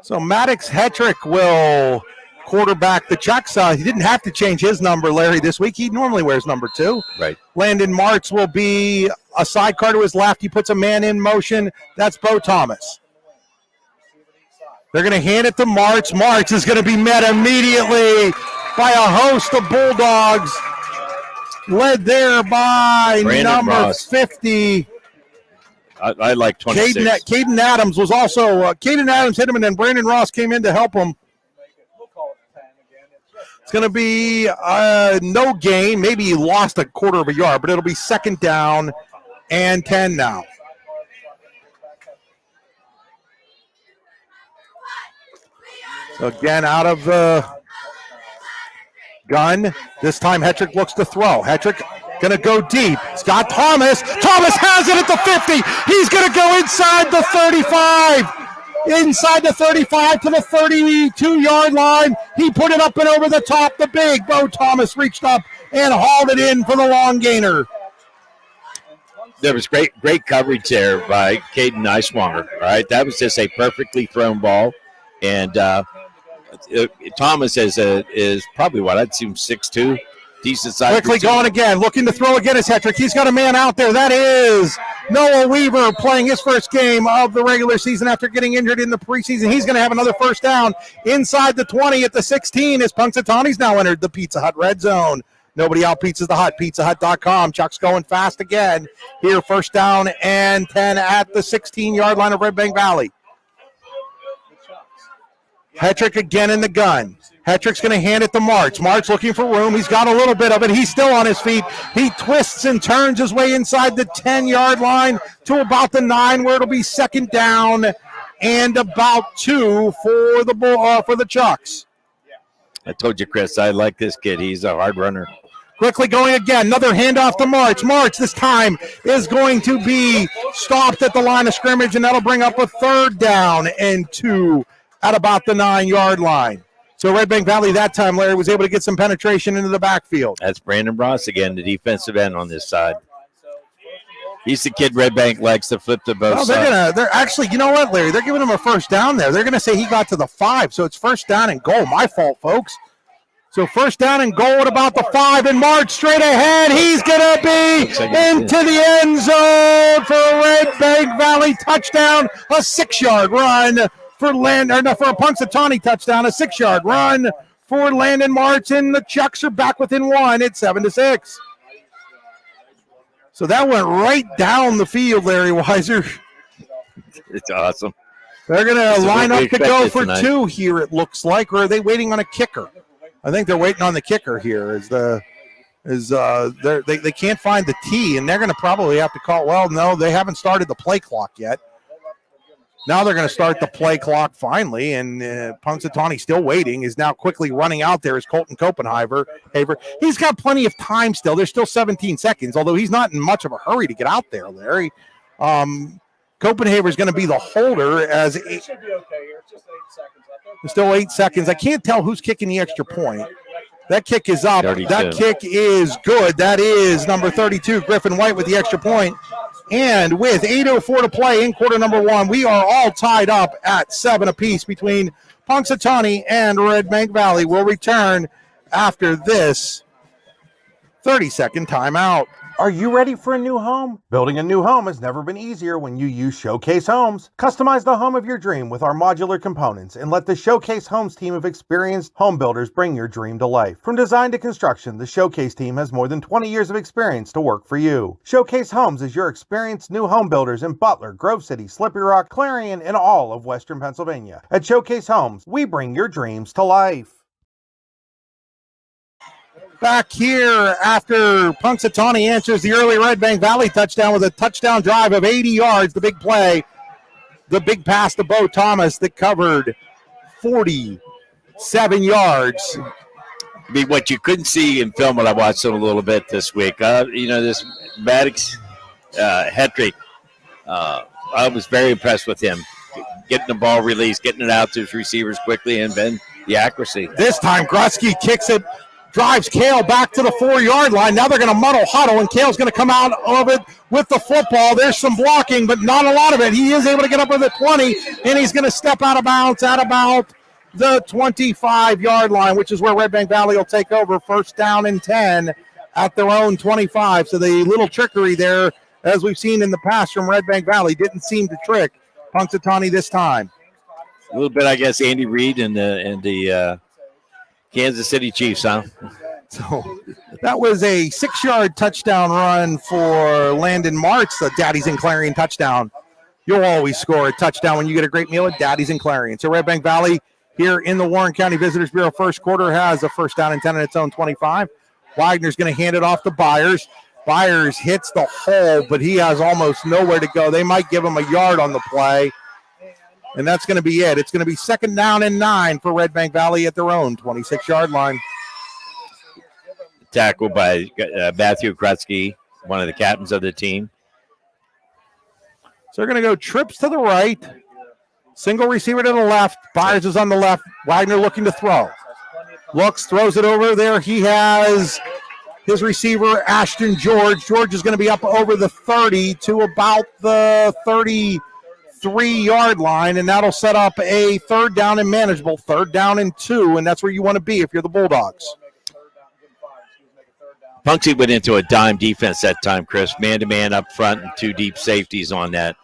So Maddox Hetrick will quarterback the Chucks. He didn't have to change his number, Larry, this week. He normally wears number 2. Right. Landon Martz will be a sidecar to his left. He puts a man in motion. That's Bo Thomas. They're going to hand it to Martz. Martz is going to be met immediately by a host of Bulldogs, led there by Brandon number Ross. 50. I like 26. Caden Adams was also, Caden Adams hit him, and then Brandon Ross came in to help him. It's going to be no gain. Maybe he lost a quarter of a yard, but it'll be 2nd down and 10 now. So again, out of the gun. This time Hetrick looks to throw. Hetrick going to go deep. Scott Thomas. Thomas has it at the 50. He's going to go inside the 35. Inside the 35 to the 32-yard line. He put it up and over the top. The big Bo Thomas reached up and hauled it in for the long gainer. There was great coverage there by Caden Eiswanger. All right, that was just a perfectly thrown ball. And Thomas is probably what I'd assume 6'2", decent size. Quickly going again, looking to throw again is Hetrick. He's got a man out there. That is Noah Weaver playing his first game of the regular season after getting injured in the preseason. He's going to have another first down inside the 20 at the 16 as Punxsutawney's now entered the Pizza Hut red zone. Nobody out pizzas the Hut. PizzaHut.com. Chuck's going fast again. Here, 1st down and 10 at the 16-yard line of Redbank Valley. Hetrick again in the gun. Hetrick's going to hand it to March. March looking for room. He's got a little bit of it. He's still on his feet. He twists and turns his way inside the 10-yard line to about the 9, where it'll be 2nd down and about 2 for the Chucks. I told you, Chris, I like this kid. He's a hard runner. Quickly going again. Another handoff to March. March this time is going to be stopped at the line of scrimmage, and that'll bring up a 3rd down and 2 at about the 9-yard line. So Redbank Valley that time, Larry, was able to get some penetration into the backfield. That's Brandon Ross again, the defensive end on this side. He's the kid Redbank likes to flip to both sides. They're actually, you know what, Larry? They're giving him a 1st down there. They're going to say he got to the 5, so it's 1st down and goal. My fault, folks. So 1st down and goal at about the 5, and March straight ahead. He's going to be into the end zone for a Redbank Valley touchdown, a 6-yard run for a Punxsutawney touchdown, a 6-yard run for Landon March, and the Chucks are back within 1. It's 7-6. So that went right down the field, Larry Weiser. It's awesome. They're going to line up to go for 2 here, it looks like, or are they waiting on a kicker? I think they're waiting on the kicker here. They can't find the T, and they're going to probably have to call. Well, no, they haven't started the play clock yet. Now they're going to start the play clock finally, and Punxsutawney still waiting, is now quickly running out there is Colton Copenhaver. He's got plenty of time still. There's still 17 seconds, although he's not in much of a hurry to get out there, Larry. Copenhaver is going to be the holder as it should be okay here. It's just 8 seconds. There's still 8 seconds. I can't tell who's kicking the extra point. That kick is up. 32. That kick is good. That is number 32, Griffin White, with the extra point. And with 8:04 to play in quarter number 1, we are all tied up at 7 apiece between Punxsutawney and Redbank Valley. We'll return after this 30-second timeout. Are you ready for a new home? Building a new home has never been easier when you use Showcase Homes. Customize the home of your dream with our modular components and let the Showcase Homes team of experienced home builders bring your dream to life. From design to construction, the Showcase team has more than 20 years of experience to work for you. Showcase Homes is your experienced new home builders in Butler, Grove City, Slippery Rock, Clarion, and all of Western Pennsylvania. At Showcase Homes, we bring your dreams to life. Back here after Punxsutawney answers the early Redbank Valley touchdown with a touchdown drive of 80 yards. The big play, the big pass to Bo Thomas that covered 47 yards. I mean, what you couldn't see in film when I watched it a little bit this week, this Maddox Hetrick, I was very impressed with him. Getting the ball released, getting it out to his receivers quickly, and then the accuracy. This time, Grutsky kicks it. Drives Kale back to the 4-yard line. Now they're going to muddle huddle, and Kale's going to come out of it with the football. There's some blocking, but not a lot of it. He is able to get up with the 20, and he's going to step out of bounds at about the 25-yard line, which is where Redbank Valley will take over. 1st down and 10 at their own 25. So the little trickery there, as we've seen in the past from Redbank Valley, didn't seem to trick Punxsutawney this time. A little bit, I guess, Andy Reid and the Kansas City Chiefs, huh? So that was a 6-yard touchdown run for Landon March, the Daddy's in Clarion touchdown. You'll always score a touchdown when you get a great meal at Daddy's in Clarion. So Redbank Valley here in the Warren County Visitors Bureau first quarter has a 1st down and 10 at its own 25. Wagner's going to hand it off to Byers. Byers hits the hole, but he has almost nowhere to go. They might give him a yard on the play. And that's going to be it. It's going to be 2nd down and 9 for Redbank Valley at their own 26-yard line. Tackled by Matthew Krutsky, one of the captains of the team. So they're going to go trips to the right. Single receiver to the left. Byers is on the left. Wagner looking to throw. Looks, throws it over there. He has his receiver, Ashton George. George is going to be up over the 30 to about the 33-yard line, and that'll set up a 3rd down and manageable, 3rd down and 2, and that's where you want to be if you're the Bulldogs. Punxsutawney went into a dime defense that time, Chris. Man-to-man up front and 2 deep safeties on that.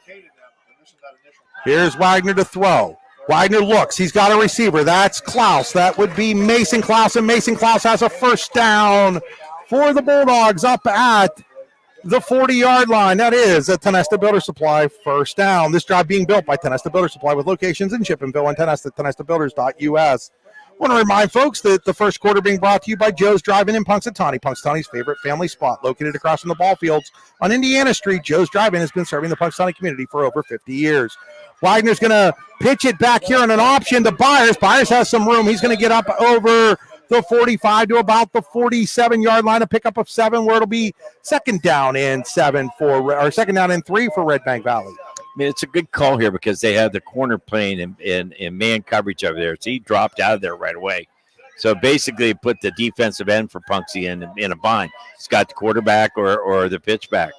Here's Wagner to throw. Wagner looks. He's got a receiver. That's Klaus. That would be Mason Klaus, and Mason Klaus has a 1st down for the Bulldogs up at the 40-yard line. That is a Tenesta Builder Supply 1st down. This drive being built by Tenesta Builder Supply with locations in Chippenville and Tenesta, tenestabuilders.us. I want to remind folks that the first quarter being brought to you by Joe's Drive-In in Punxsutawney, Punxsutawney's favorite family spot, located across from the ball fields on Indiana Street. Joe's Drive-In has been serving the Punxsutawney community for over 50 years. Wagner's going to pitch it back here on an option to Byers. Byers has some room. He's going to get up over the 45 to about the 47-yard line, a pickup of 7, where it'll be second down and 3 for Redbank Valley. I mean, it's a good call here because they have the corner playing in man coverage over there. So he dropped out of there right away. So basically put the defensive end for Punxsy in a bind. He's got the quarterback or the pitchback.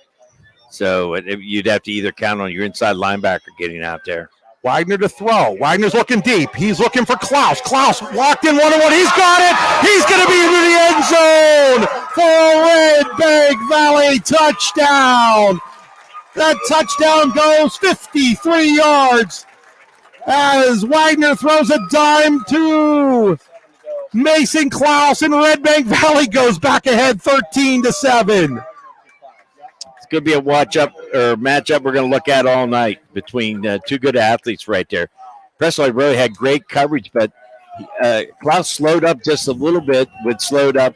So you'd have to either count on your inside linebacker getting out there. Wagner to throw. Wagner's looking deep. He's looking for Klaus. Klaus locked in 1-on-1. He's got it. He's going to be into the end zone for Redbank Valley. Touchdown. That touchdown goes 53 yards as Wagner throws a dime to Mason Klaus, and Redbank Valley goes back ahead 13-7. It's going to be a matchup we're going to look at all night between two good athletes right there. Presley really had great coverage, but Klaus slowed up just a little bit,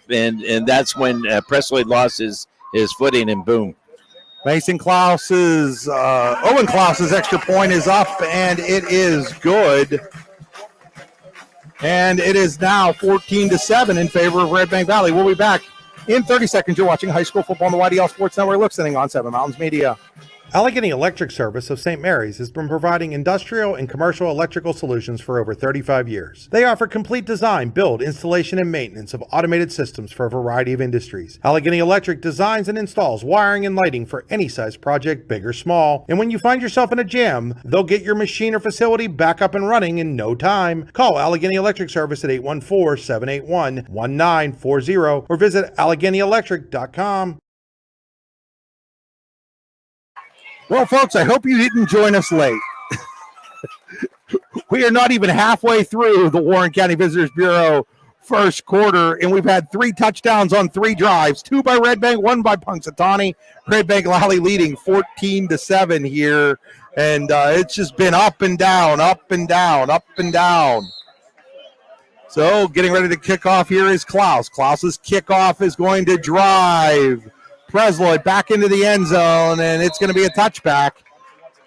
and that's when Presley lost his footing, and boom. Owen Klaus's extra point is up, and it is good. And it is now 14-7 in favor of Redbank Valley. We'll be back in 30 seconds. You're watching high school football on the YDL Sports Network, listening on 7 Mountains Media. Allegheny Electric Service of St. Mary's has been providing industrial and commercial electrical solutions for over 35 years. They offer complete design, build, installation, and maintenance of automated systems for a variety of industries. Allegheny Electric designs and installs wiring and lighting for any size project, big or small. And when you find yourself in a jam, they'll get your machine or facility back up and running in no time. Call Allegheny Electric Service at 814-781-1940 or visit AlleghenyElectric.com. Well, folks, I hope you didn't join us late. We are not even halfway through the Warren County Visitors Bureau first quarter, and we've had 3 touchdowns on 3 drives, 2 by Redbank, 1 by Punxsutawney. Redbank Valley leading 14-7 here, and it's just been up and down, up and down, up and down. So getting ready to kick off here is Klaus. Klaus's kickoff is going to drive Presley back into the end zone, and it's going to be a touchback.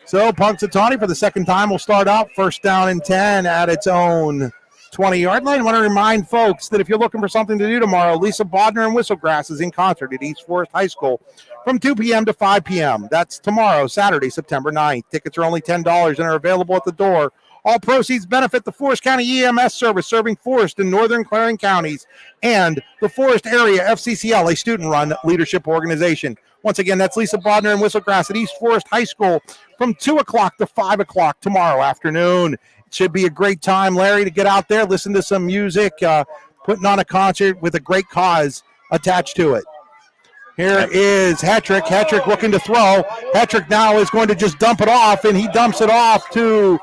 So Punxsutawney for the second time will start out first down and 10 at its own 20-yard line. I want to remind folks that if you're looking for something to do tomorrow, Lisa Bodner and Whistlegrass is in concert at East Forest High School from 2 p.m. to 5 p.m. That's tomorrow, Saturday, September 9th. Tickets are only $10 and are available at the door. All proceeds benefit the Forest County EMS service serving Forest and Northern Clarion counties and the Forest Area FCCL, a student-run leadership organization. Once again, that's Lisa Bodner and Whistlegrass at East Forest High School from 2 o'clock to 5 o'clock tomorrow afternoon. It should be a great time, Larry, to get out there, listen to some music, putting on a concert with a great cause attached to it. Here is Hetrick. Hetrick looking to throw. Hetrick now is going to just dump it off, and he dumps it off to...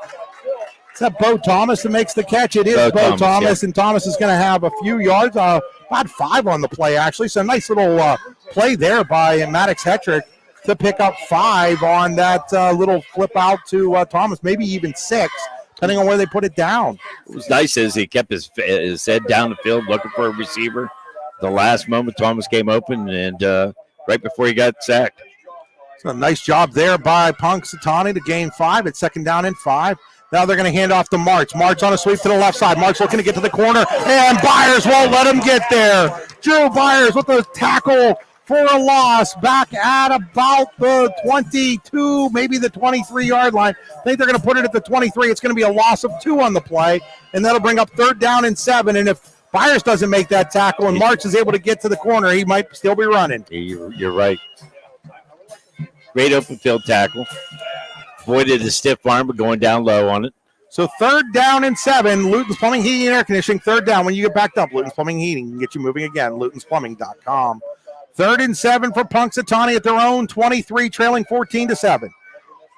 Is that Bo Thomas that makes the catch? It is Bo Thomas, yeah. And Thomas is going to have a few yards, about 5 on the play, actually. So a nice little play there by Maddox Hetrick to pick up 5 on that little flip out to Thomas, maybe even 6, depending on where they put it down. What was nice is he kept his head down the field looking for a receiver. The last moment, Thomas came open, and right before he got sacked. So a nice job there by Punxsutawney to gain 5. It's second down and 5. Now they're going to hand off to March. March on a sweep to the left side. March looking to get to the corner, and Byers won't let him get there. Drew Byers with a tackle for a loss back at about the 22, maybe the 23-yard line. I think they're going to put it at the 23. It's going to be a loss of 2 on the play, and that'll bring up third down and 7. And if Byers doesn't make that tackle and March is able to get to the corner, he might still be running. You're right. Great open field tackle. Avoided a stiff arm, but going down low on it. So third down and 7. Luton's Plumbing, Heating, and Air Conditioning. Third down when you get backed up. Luton's Plumbing, Heating can get you moving again. LutonsPlumbing.com. Third and 7 for Punxsutawney at their own 23, trailing 14-7.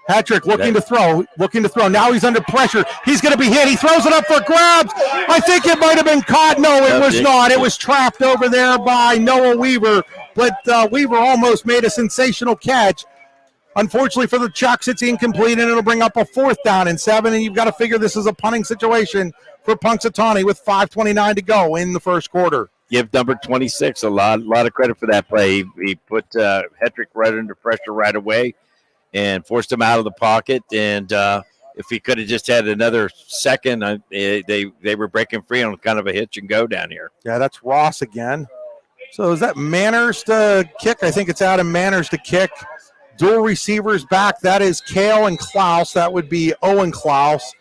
Hetrick looking to throw. Now he's under pressure. He's going to be hit. He throws it up for grabs. I think it might have been caught. No, it was not. It was trapped over there by Noah Weaver, but Weaver almost made a sensational catch. Unfortunately for the Chucks, it's incomplete, and it'll bring up a fourth down and 7, and you've got to figure this is a punting situation for Punxsutawney with 5:29 to go in the first quarter. Give number 26 a lot of credit for that play. He put Hetrick right under pressure right away and forced him out of the pocket, and if he could have just had another second, they were breaking free on kind of a hitch and go down here. Yeah, that's Ross again. So is that Manners to kick? I think it's Adam Manners to kick. Dual receivers back. That is Kale and Klaus. That would be Owen Klaus.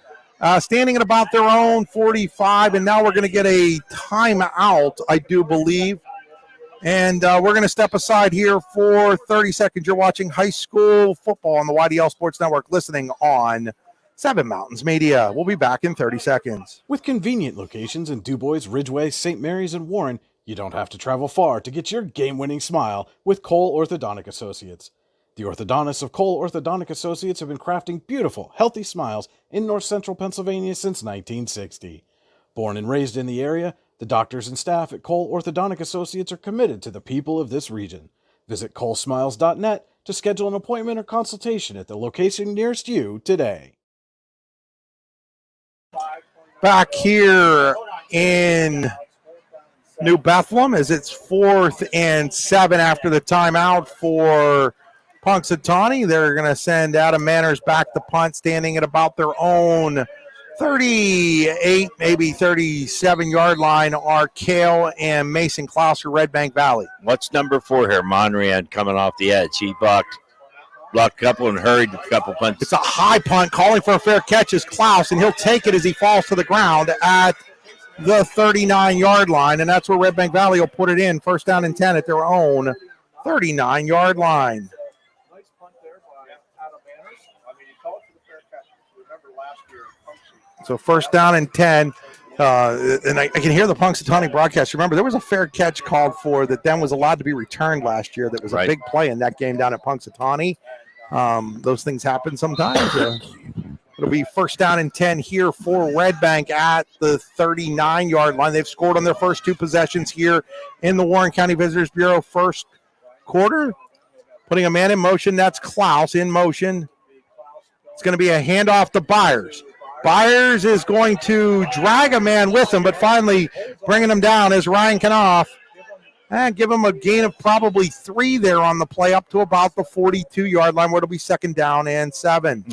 Standing at about their own 45, and now we're going to get a timeout, I do believe. And we're going to step aside here for 30 seconds. You're watching high school football on the YDL Sports Network, listening on Seven Mountains Media. We'll be back in 30 seconds. With convenient locations in DuBois, Ridgeway, St. Mary's, and Warren, you don't have to travel far to get your game-winning smile with Cole Orthodontic Associates. The orthodontists of Cole Orthodontic Associates have been crafting beautiful, healthy smiles in north central Pennsylvania since 1960. Born and raised in the area, the doctors and staff at Cole Orthodontic Associates are committed to the people of this region. Visit colesmiles.net to schedule an appointment or consultation at the location nearest you today. Back here in New Bethlehem as it's 4th and 7 after the timeout for Punxsutawney. They're going to send Adam Manners back to punt, standing at about their own 38, maybe 37-yard line are Kale and Mason Klaus for Redbank Valley. What's number 4 here? Monrian coming off the edge. He blocked a couple and hurried a couple punts. It's a high punt. Calling for a fair catch is Klaus, and he'll take it as he falls to the ground at the 39-yard line, and that's where Redbank Valley will put it in. First down and 10 at their own 39-yard line. So first down and 10. And I can hear the Punxsutawney broadcast. Remember, there was a fair catch called for that then was allowed to be returned last year. That was a big play in that game down at Punxsutawney. Those things happen sometimes. It'll be first down and 10 here for Redbank at the 39-yard line. They've scored on their first 2 possessions here in the Warren County Visitors Bureau first quarter. Putting a man in motion. That's Klaus in motion. It's going to be a handoff to Byers. Byers is going to drag a man with him, but finally bringing him down is Ryan Knopf. And give him a gain of probably 3 there on the play up to about the 42-yard line where it'll be second down and 7.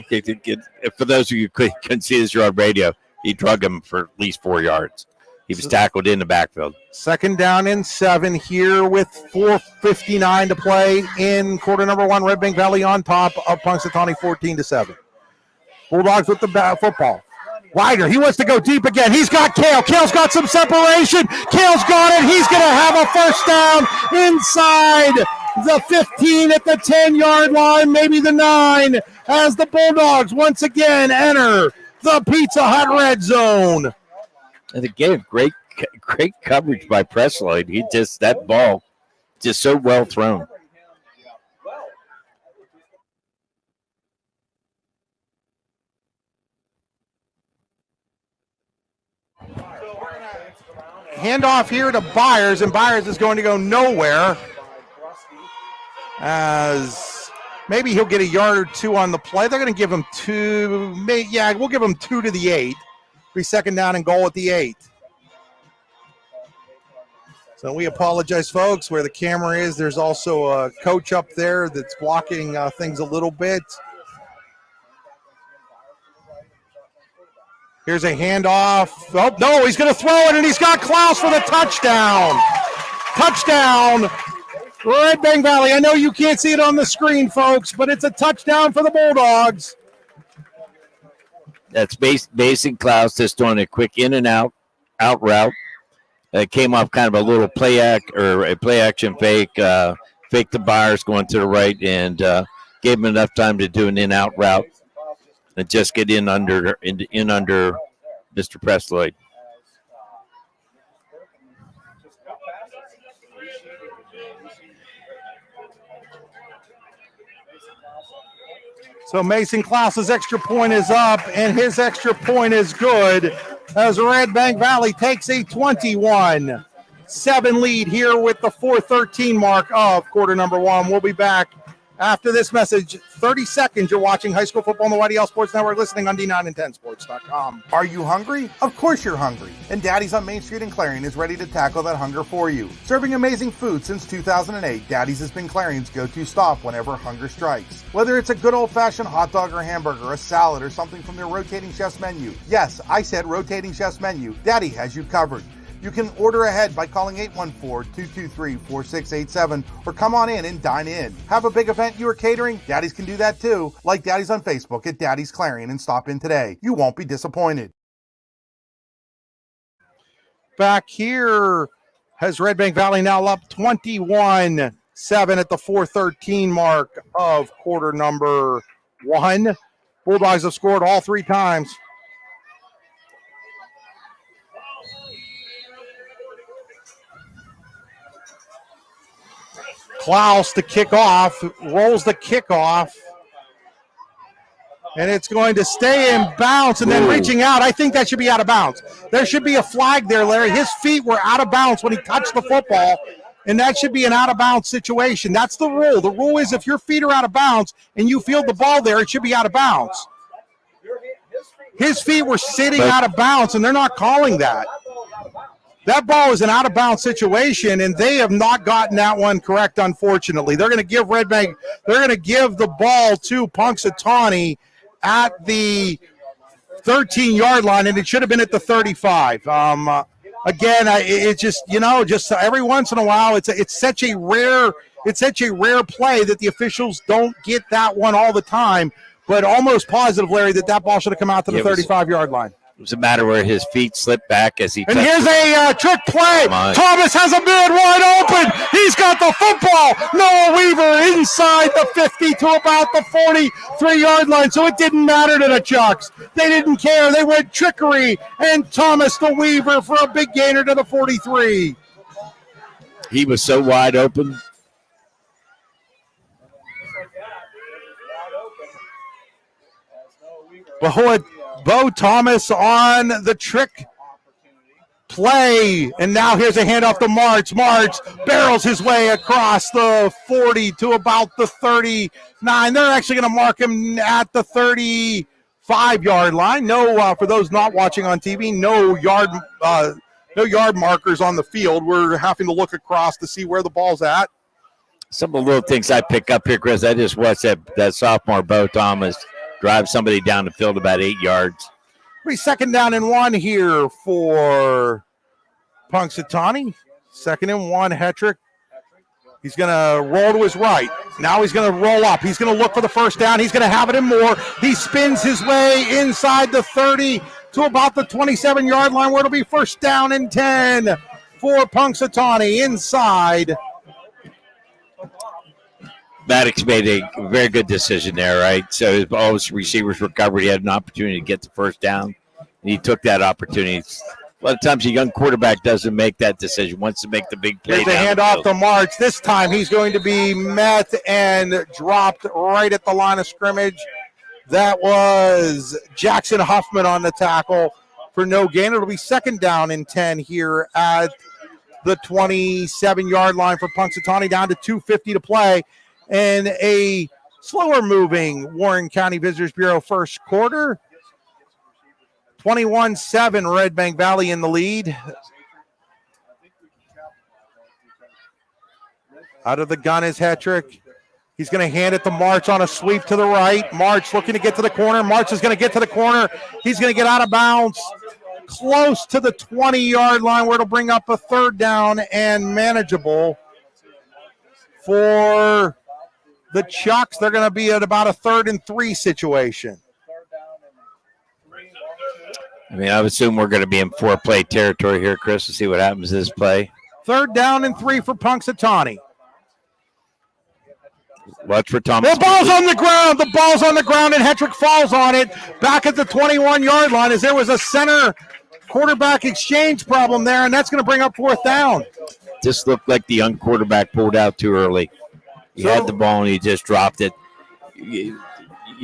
For those of you who couldn't see this on radio, he drug him for at least 4 yards. He was tackled in the backfield. Second down and 7 here with 4:59 to play in quarter number 1. Redbank Valley on top of Punxsutawney 14-7. Bulldogs with the football. Wider, he wants to go deep again. He's got Kale. Kale's got some separation. Kale's got it. He's going to have a first down inside the 15 at the 10-yard line, maybe the 9, as the Bulldogs once again enter the Pizza Hut red zone. And again, great coverage by Presley. That ball just so well thrown. Handoff here to Byers, and Byers is going to go nowhere. As maybe he'll get a yard or 2 on the play. They're going to give him 2. Yeah, we'll give him 2 to the 8. Be second down and goal at the 8. So we apologize, folks. Where the camera is, there's also a coach up there that's blocking things a little bit. Here's a handoff. Oh, no, he's going to throw it, and he's got Klaus for the touchdown. Touchdown, Redbank Valley. I know you can't see it on the screen, folks, but it's a touchdown for the Bulldogs. That's Mason Klaus just doing a quick in and out route. It came off kind of a little play action fake. Fake the Byers going to the right and gave him enough time to do an in-out route. And just get in under Mr. Presley. So Mason Klaus's extra point is up, and his extra point is good as Redbank Valley takes a 21-7 lead here with the 4:13 mark of quarter number 1. We'll be back After this message, 30 seconds, you're watching high school football on the YDL Sports Network, listening on D9and10sports.com. Are you hungry? Of course you're hungry. And Daddy's on Main Street in Clarion is ready to tackle that hunger for you. Serving amazing food since 2008, Daddy's has been Clarion's go-to stop whenever hunger strikes. Whether it's a good old-fashioned hot dog or hamburger, a salad, or something from their rotating chef's menu. Yes, I said rotating chef's menu. Daddy has you covered. You can order ahead by calling 814-223-4687 or come on in and dine in. Have a big event you are catering? Daddy's can do that too. Like Daddy's on Facebook at Daddy's Clarion and stop in today. You won't be disappointed. Back here has Redbank Valley now up 21-7 at the 4:13 mark of quarter number 1. Bulldogs have scored all 3 times. Klaus to kick off, rolls the kickoff, and it's going to stay in bounds and then reaching out. I think that should be out of bounds. There should be a flag there, Larry. His feet were out of bounds when he touched the football, and that should be an out of bounds situation. That's the rule. The rule is if your feet are out of bounds and you field the ball there, it should be out of bounds. His feet were sitting out of bounds, and they're not calling that. That ball is an out-of-bounds situation, and they have not gotten that one correct, unfortunately. They're going to give Redbank – they're going to give the ball to Punxsutawney at the 13-yard line, and it should have been at the 35. Again, it just, just every once in a while, it's such a rare play that the officials don't get that one all the time, but almost positive, Larry, that ball should have come out to the 35-yard line. It was a matter where his feet slipped back as he. And here's a trick play. Thomas has a man wide open. He's got the football. Noah Weaver inside the 50 to about the 43-yard line. So it didn't matter to the Chucks. They didn't care. They went trickery. And Thomas to Weaver for a big gainer to the 43. He was so wide open. Bo Thomas on the trick play, and now here's a handoff to March. March barrels his way across the 40 to about the 39. They're actually going to mark him at the 35-yard line. No, for those not watching on TV, no yard markers on the field. We're having to look across to see where the ball's at. Some of the little things I pick up here, Chris, I just watched that sophomore Bo Thomas drive somebody down the field about 8 yards. 2nd down and 1 here for Punxsutawney. 2nd and 1, Hetrick. He's going to roll to his right. Now he's going to roll up. He's going to look for the first down. He's going to have it in more. He spins his way inside the 30 to about the 27-yard line where it'll be 1st down and 10 for Punxsutawney inside. Maddox made a very good decision there, right? So all his receivers recovered. He had an opportunity to get the 1st down, and he took that opportunity. A lot of times a young quarterback doesn't make that decision, wants to make the big play. Here's a handoff to March. This time he's going to be met and dropped right at the line of scrimmage. That was Jackson Huffman on the tackle for no gain. It'll be 2nd down and 10 here at the 27-yard line for Punxsutawney, down to 2:50 to play. And a slower-moving Warren County Visitors Bureau first quarter. 21-7, Redbank Valley in the lead. Out of the gun is Hetrick. He's going to hand it to March on a sweep to the right. March looking to get to the corner. March is going to get to the corner. He's going to get out of bounds close to the 20-yard line where it'll bring up a 3rd down and manageable for the Chucks. They're going to be at about a 3rd and 3 situation. I mean, I would assume we're going to be in 4-play territory here, Chris, to see what happens this play. 3rd down and 3 for Punxsutawney. Watch for Thomas. The ball's on the ground. The ball's on the ground, and Hetrick falls on it back at the 21-yard line as there was a center quarterback exchange problem there, and that's going to bring up 4th down. Just looked like the young quarterback pulled out too early. He had the ball, and he just dropped it. You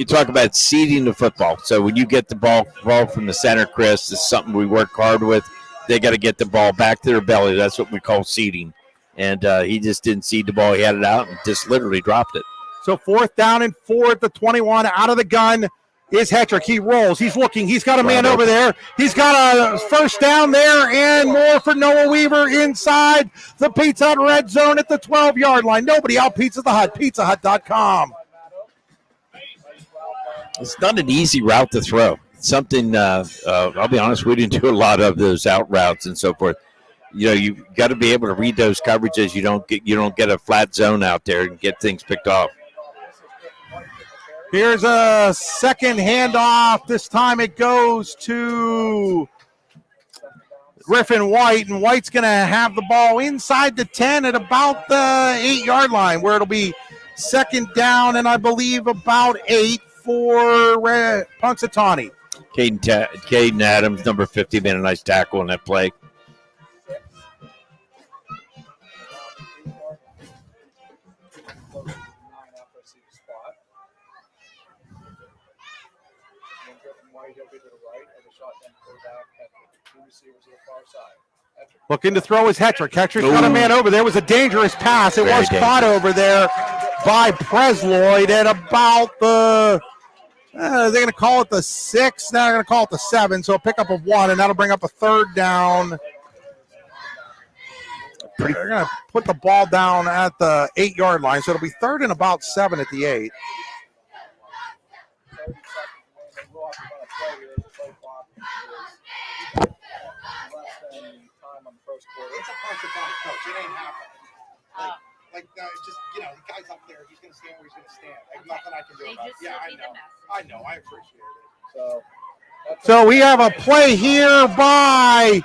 talk about seeding the football. So when you get the ball from the center, Chris, it's something we work hard with. They got to get the ball back to their belly. That's what we call seeding. And he just didn't seed the ball. He had it out and just literally dropped it. So 4th down and 4 at the 21. Out of the gun is Hetrick. He rolls. He's looking. He's got a man over there. He's got a first down there and more for Noah Weaver inside the Pizza Hut red zone at the 12-yard line. Nobody out Pizza the Hut. PizzaHut.com. It's not an easy route to throw. Something, I'll be honest, we didn't do a lot of those out routes and so forth. You know, you got to be able to read those coverages. You don't get a flat zone out there and get things picked off. Here's a second handoff. This time it goes to Griffin White, and White's going to have the ball inside the 10 at about the 8-yard line, where it'll be second down and I believe about 8 for Punxsutawney. Caden Adams, number 50, made a nice tackle on that play. Looking to throw his Hetrick. Hetrick's got a man over there. It was a dangerous pass. It was caught over there by Presloyd at about the, they're going to call it the 6. Now they're going to call it the 7. So a pickup of 1, and that'll bring up a third down. They're going to put the ball down at the 8-yard line. So it'll be third and about 7 at the 8. It's a Punxsutawney coach. It ain't happening. Just, the guy's up there. He's going to stand where he's going to stand. Like, nothing I can do about it. Yeah, I know. I appreciate it. So we have a play here by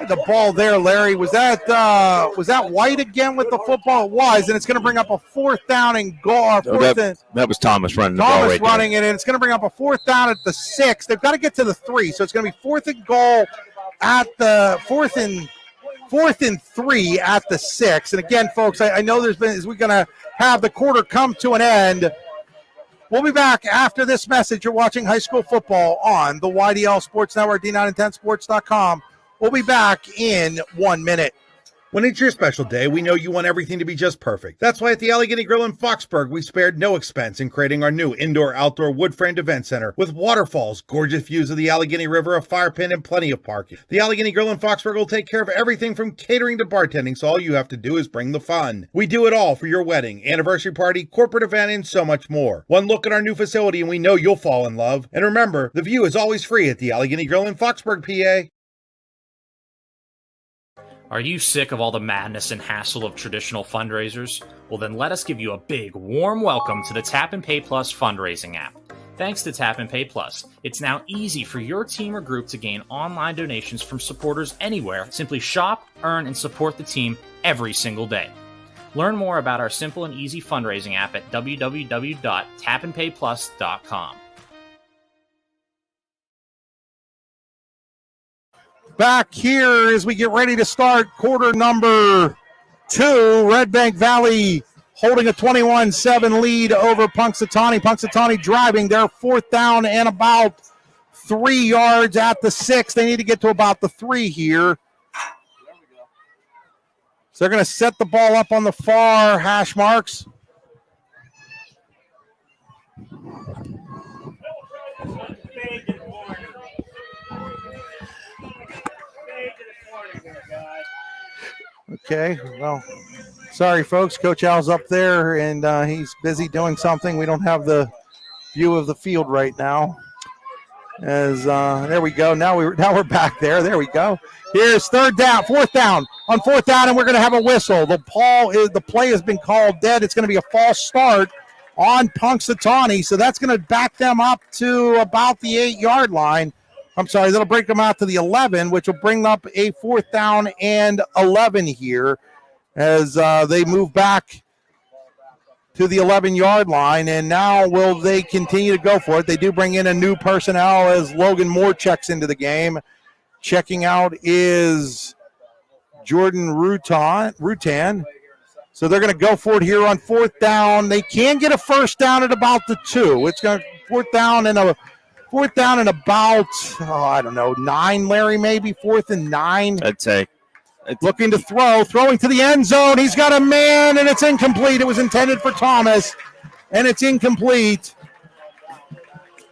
the ball there, Larry. Was that White again with the football? It was, and it's going to bring up a 4th down and goal. That was Thomas running the ball Thomas right running it, and it's going to bring up a 4th down at the 6. They've got to get to the 3, so it's going to be 4th and goal at the 4th and 3 at the 6. And again, folks, I know we're going to have the quarter come to an end. We'll be back after this message. You're watching high school football on the YDL Sports Network, D910sports.com. We'll be back in 1 minute. When it's your special day, we know you want everything to be just perfect. That's why at the Allegheny Grill in Foxburg, we spared no expense in creating our new indoor-outdoor wood-framed event center with waterfalls, gorgeous views of the Allegheny River, a fire pit, and plenty of parking. The Allegheny Grill in Foxburg will take care of everything from catering to bartending, so all you have to do is bring the fun. We do it all for your wedding, anniversary party, corporate event, and so much more. One look at our new facility and we know you'll fall in love. And remember, the view is always free at the Allegheny Grill in Foxburg, PA. Are you sick of all the madness and hassle of traditional fundraisers? Well, then let us give you a big, warm welcome to the Tap and Pay Plus fundraising app. Thanks to Tap and Pay Plus, it's now easy for your team or group to gain online donations from supporters anywhere. Simply shop, earn, and support the team every single day. Learn more about our simple and easy fundraising app at www.tapandpayplus.com. Back here as we get ready to start quarter number 2. Redbank Valley holding a 21-7 lead over Punxsutawney. Punxsutawney driving their 4th down and about 3 yards at the 6. They need to get to about the 3 here. So they're going to set the ball up on the far hash marks. Okay, well, sorry, folks. Coach Al's up there, and he's busy doing something. We don't have the view of the field right now. As there we go. Now we're back there. There we go. Here's 4th down. On 4th down, and we're going to have a whistle. The play has been called dead. It's going to be a false start on Punxsutawney, so that's going to back them up to about the 8-yard line. I'm sorry, that'll break them out to the 11, which will bring up a 4th down and 11 here as they move back to the 11-yard line. And now will they continue to go for it? They do bring in a new personnel as Logan Moore checks into the game. Checking out is Jordan Rutan. So they're going to go for it here on 4th down. They can get a first down at about the 2. It's going to 4th down and about, 9, Larry, maybe 4th and 9. I'd say. Looking to throwing to the end zone. He's got a man, and it's incomplete. It was intended for Thomas, and it's incomplete.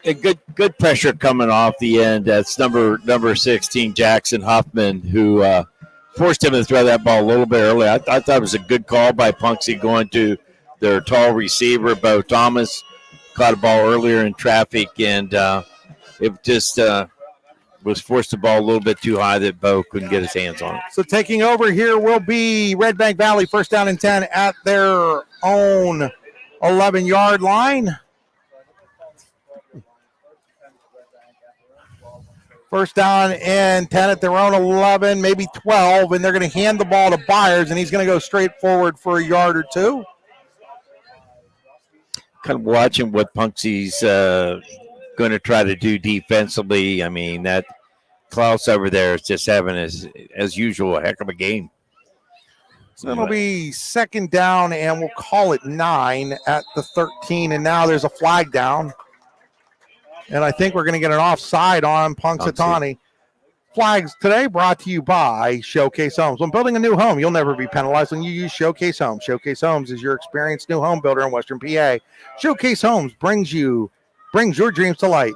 A good pressure coming off the end. That's number 16, Jackson Huffman, who forced him to throw that ball a little bit early. I thought it was a good call by Punxsutawney going to their tall receiver, Bo Thomas. Caught a ball earlier in traffic, and it just was forced the ball a little bit too high that Bo couldn't get his hands on it. So taking over here will be Redbank Valley, first down and 10 at their own 11-yard line. First down and 10 at their own 11, maybe 12, and they're going to hand the ball to Byers, and he's going to go straight forward for a yard or two. Kind of watching what Punxsutawney's going to try to do defensively. I mean, that Klaus over there is just having, as usual, a heck of a game. So it'll be second down, and we'll call it 9 at the 13, and now there's a flag down. And I think we're going to get an offside on Punxsutawney. Flags today brought to you by Showcase Homes. When building a new home, you'll never be penalized when you use Showcase Homes. Showcase Homes is your experienced new home builder in Western PA. Showcase Homes brings your dreams to light.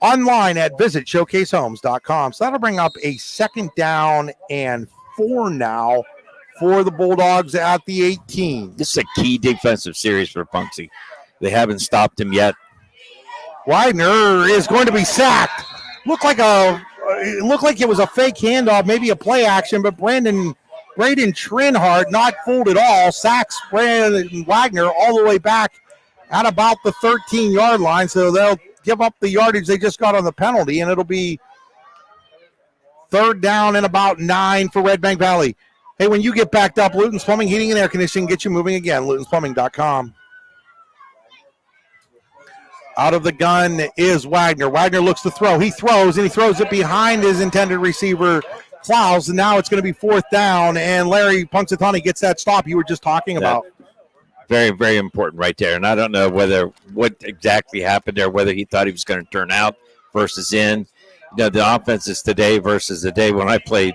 Online at visitshowcasehomes.com. So that'll bring up a second down and 4 now for the Bulldogs at the 18. This is a key defensive series for Punxsutawney. They haven't stopped him yet. Widener is going to be sacked. It looked like it was a fake handoff, maybe a play action, but Braden Trinhart not fooled at all. Sacks Brandon Wagner all the way back at about the 13-yard line, so they'll give up the yardage they just got on the penalty, and it'll be third down and about 9 for Redbank Valley. Hey, when you get backed up, Luton's Plumbing, Heating, and Air Conditioning get you moving again. LutonsPlumbing.com. Out of the gun is Wagner. Wagner looks to throw. He throws, and he throws it behind his intended receiver, Klaus, and now it's going to be fourth down, and Larry Punxsutawney gets that stop you were just talking about. Very, very important right there. And I don't know what exactly happened there, whether he thought he was going to turn out versus in. The offenses today versus the day when I played,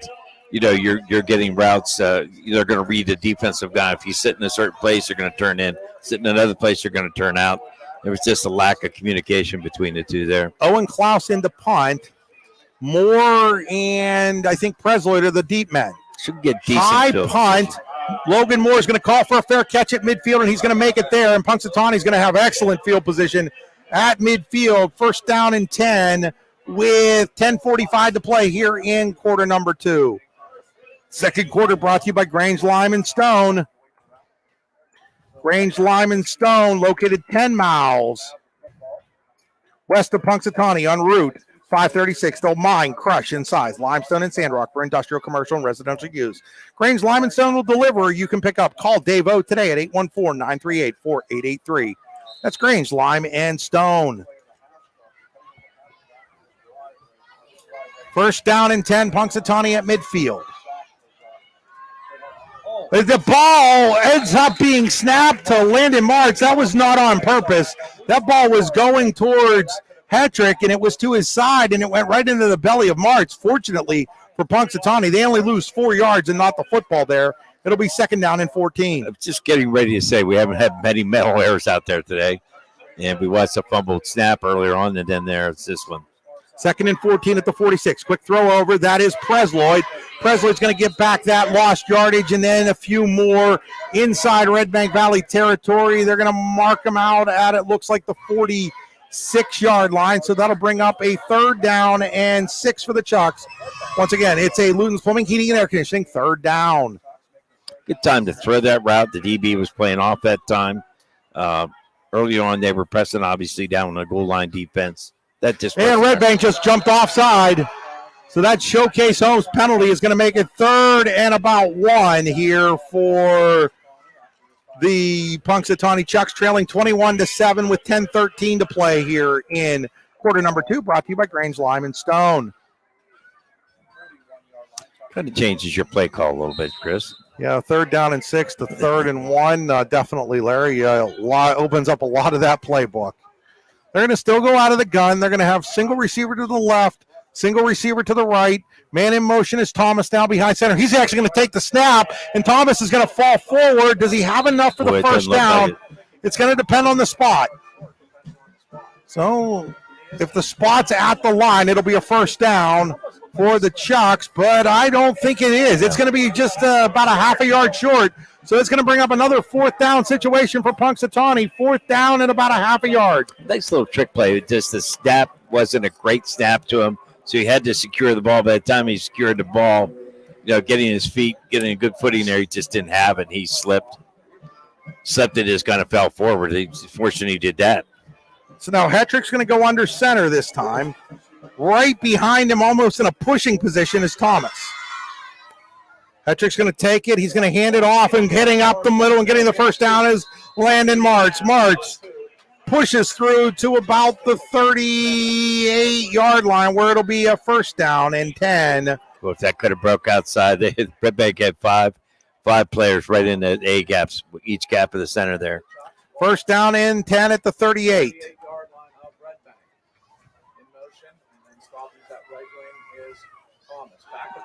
you're getting routes. They're going to read the defensive guy. If you sit in a certain place, you're going to turn in. Sit in another place, you're going to turn out. There was just a lack of communication between the two there. Owen Klaus in the punt. Moore and I think Presloyd are the deep men. Should get decent. High punt. Logan Moore is going to call for a fair catch at midfield, and he's going to make it there. And Punxsutawney is going to have excellent field position at midfield. First down and 10 with 10:45 to play here in quarter number 2. Second quarter brought to you by Grange Lime and Stone. Grange Lime and Stone, located 10 miles west of Punxsutawney on Route 536. They'll mine, crush, and size limestone and sand rock for industrial, commercial, and residential use. Grange Lime and Stone will deliver, or you can pick up. Call Dave O today at 814-938-4883. That's Grange Lime and Stone. First down and 10, Punxsutawney at midfield. The ball ends up being snapped to Landon Marks. That was not on purpose. That ball was going towards Hetrick, and it was to his side, and it went right into the belly of Marks. Fortunately for Punxsutawney, they only lose 4 yards and not the football there. It'll be second down and 14. I'm just getting ready to say we haven't had many mental errors out there today, and we watched a fumbled snap earlier on, and then there's this one. Second and 14 at the 46. Quick throw over. That is Presloyd. Presloyd's going to get back that lost yardage and then a few more inside Redbank Valley territory. They're going to mark them out at, it looks like, the 46-yard line. So that'll bring up a third down and 6 for the Chucks. Once again, it's a Luton's Plumbing, Heating, and Air Conditioning third down. Good time to throw that route. The DB was playing off that time. Early on, they were pressing, obviously, down on the goal line defense. And Redbank just jumped offside. So that Showcase Homes penalty is going to make it third and about 1 here for the Punxsutawney Chucks, trailing 21-7 with 10:13 to play here in quarter number 2, brought to you by Grange Lime and Stone. Kind of changes your play call a little bit, Chris. Yeah, third down and 6 to third and 1. Definitely, Larry, opens up a lot of that playbook. They're going to still go out of the gun. They're going to have single receiver to the left, Single receiver to the right. Man in motion is Thomas now behind center. He's actually going to take the snap, and Thomas is going to fall forward. Does he have enough for the first down? It's going to depend on the spot. So if the spot's at the line, it'll be a first down for the Chucks, but I don't think it is. It's going to be just about a half a yard short. So it's going to bring up another fourth down situation for Punxsutawney. Fourth down and about a half a yard. Nice little trick play. Just the snap wasn't a great snap to him, so he had to secure the ball. By the time he secured the ball, getting his feet, getting a good footing there, he just didn't have it. He slipped and just kind of fell forward. He's fortunate he did that. So now Hetrick's going to go under center this time. Right behind him, almost in a pushing position, is Thomas. Hetrick's going to take it. He's going to hand it off, and heading up the middle and getting the first down is Landon Martz. Martz pushes through to about the 38-yard line, where it'll be a first down and 10. Well, if that could have broke outside, Redbank had five players right in the A gaps, each gap of the center there. First down and 10 at the 38.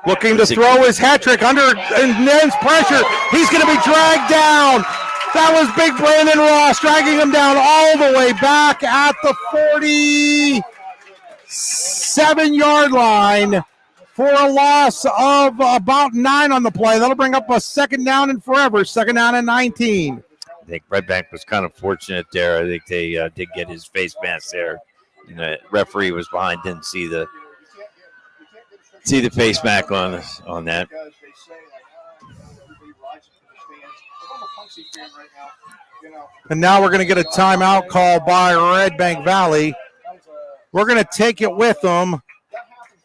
Looking to throw his Hetrick under immense pressure. He's going to be dragged down. That was big Brandon Ross dragging him down all the way back at the 47-yard line for a loss of about 9 on the play. That'll bring up a second down and forever, second down and 19. I think Redbank was kind of fortunate there. I think they did get his face mask there. The referee was behind, didn't see the face mask on that. And now we're going to get a timeout call by Redbank Valley. We're going to take it with them.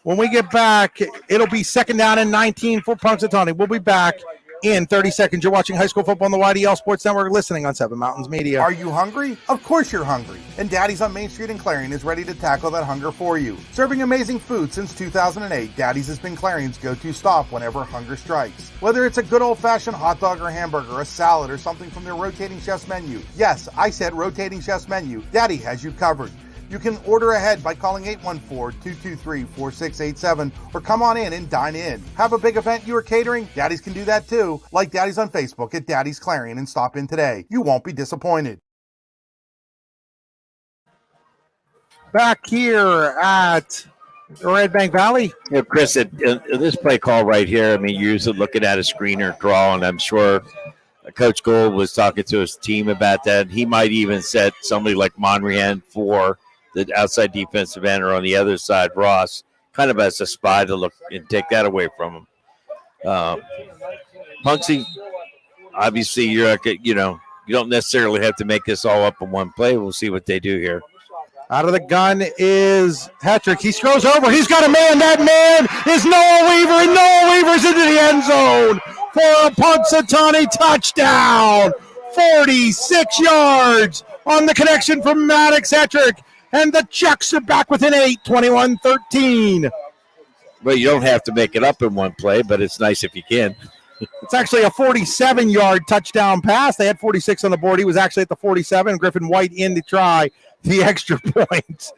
When we get back, it'll be second down and 19 for Punxsutawney. We'll be back in 30 seconds. You're watching high school football on the YDL Sports Network, listening on Seven Mountains Media. Are you hungry? Of course you're hungry. And Daddy's on Main Street in Clarion is ready to tackle that hunger for you. Serving amazing food since 2008, Daddy's has been Clarion's go-to stop whenever hunger strikes. Whether it's a good old-fashioned hot dog or hamburger, a salad, or something from their rotating chef's menu. Yes, I said rotating chef's menu. Daddy has you covered. You can order ahead by calling 814-223-4687 or come on in and dine in. Have a big event you are catering? Daddy's can do that too. Like Daddy's on Facebook at Daddy's Clarion and stop in today. You won't be disappointed. Back here at Redbank Valley. Chris, this play call right here, you're usually looking at a screener draw, and I'm sure Coach Gould was talking to his team about that. He might even set somebody like Monrian for the outside defensive end, or on the other side, Ross, kind of as a spy to look and take that away from him. Punxsy, obviously, you don't necessarily have to make this all up in one play. We'll see what they do here. Out of the gun is Hetrick. He throws over. He's got a man. That man is Noah Weaver, and Noah Weaver's into the end zone for a Punxsutawney touchdown. 46 yards on the connection from Maddox Hetrick. And the Chucks are back within 8, 21-13. Well, you don't have to make it up in one play, but it's nice if you can. It's actually a 47-yard touchdown pass. They had 46 on the board. He was actually at the 47. Griffin White in to try the extra point.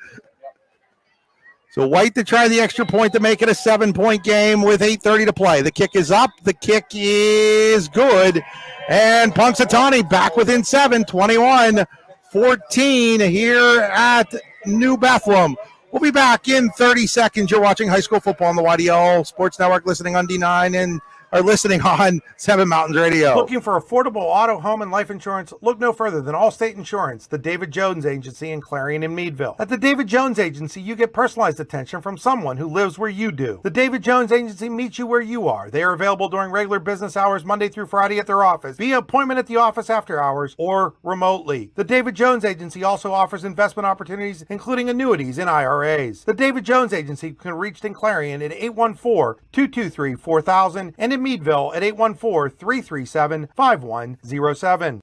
So White to try the extra point to make it a 7-point game with 8:30 to play. The kick is up. The kick is good. And Punxsutawney back within 7, 21-14 here at New Bethlehem. We'll be back in 30 seconds. You're watching high school football on the YDL Sports Network, listening on D9 and are listening on Seven Mountains Radio. Looking for affordable auto, home, and life insurance? Look no further than Allstate Insurance, the David Jones Agency in Clarion and Meadville. At the David Jones Agency, you get personalized attention from someone who lives where you do. The David Jones Agency meets you where you are. They are available during regular business hours, Monday through Friday at their office, via appointment at the office after hours, or remotely. The David Jones Agency also offers investment opportunities, including annuities and IRAs. The David Jones Agency can be reached in Clarion at 814-223-4000 and in Meadville at 814-337-5107.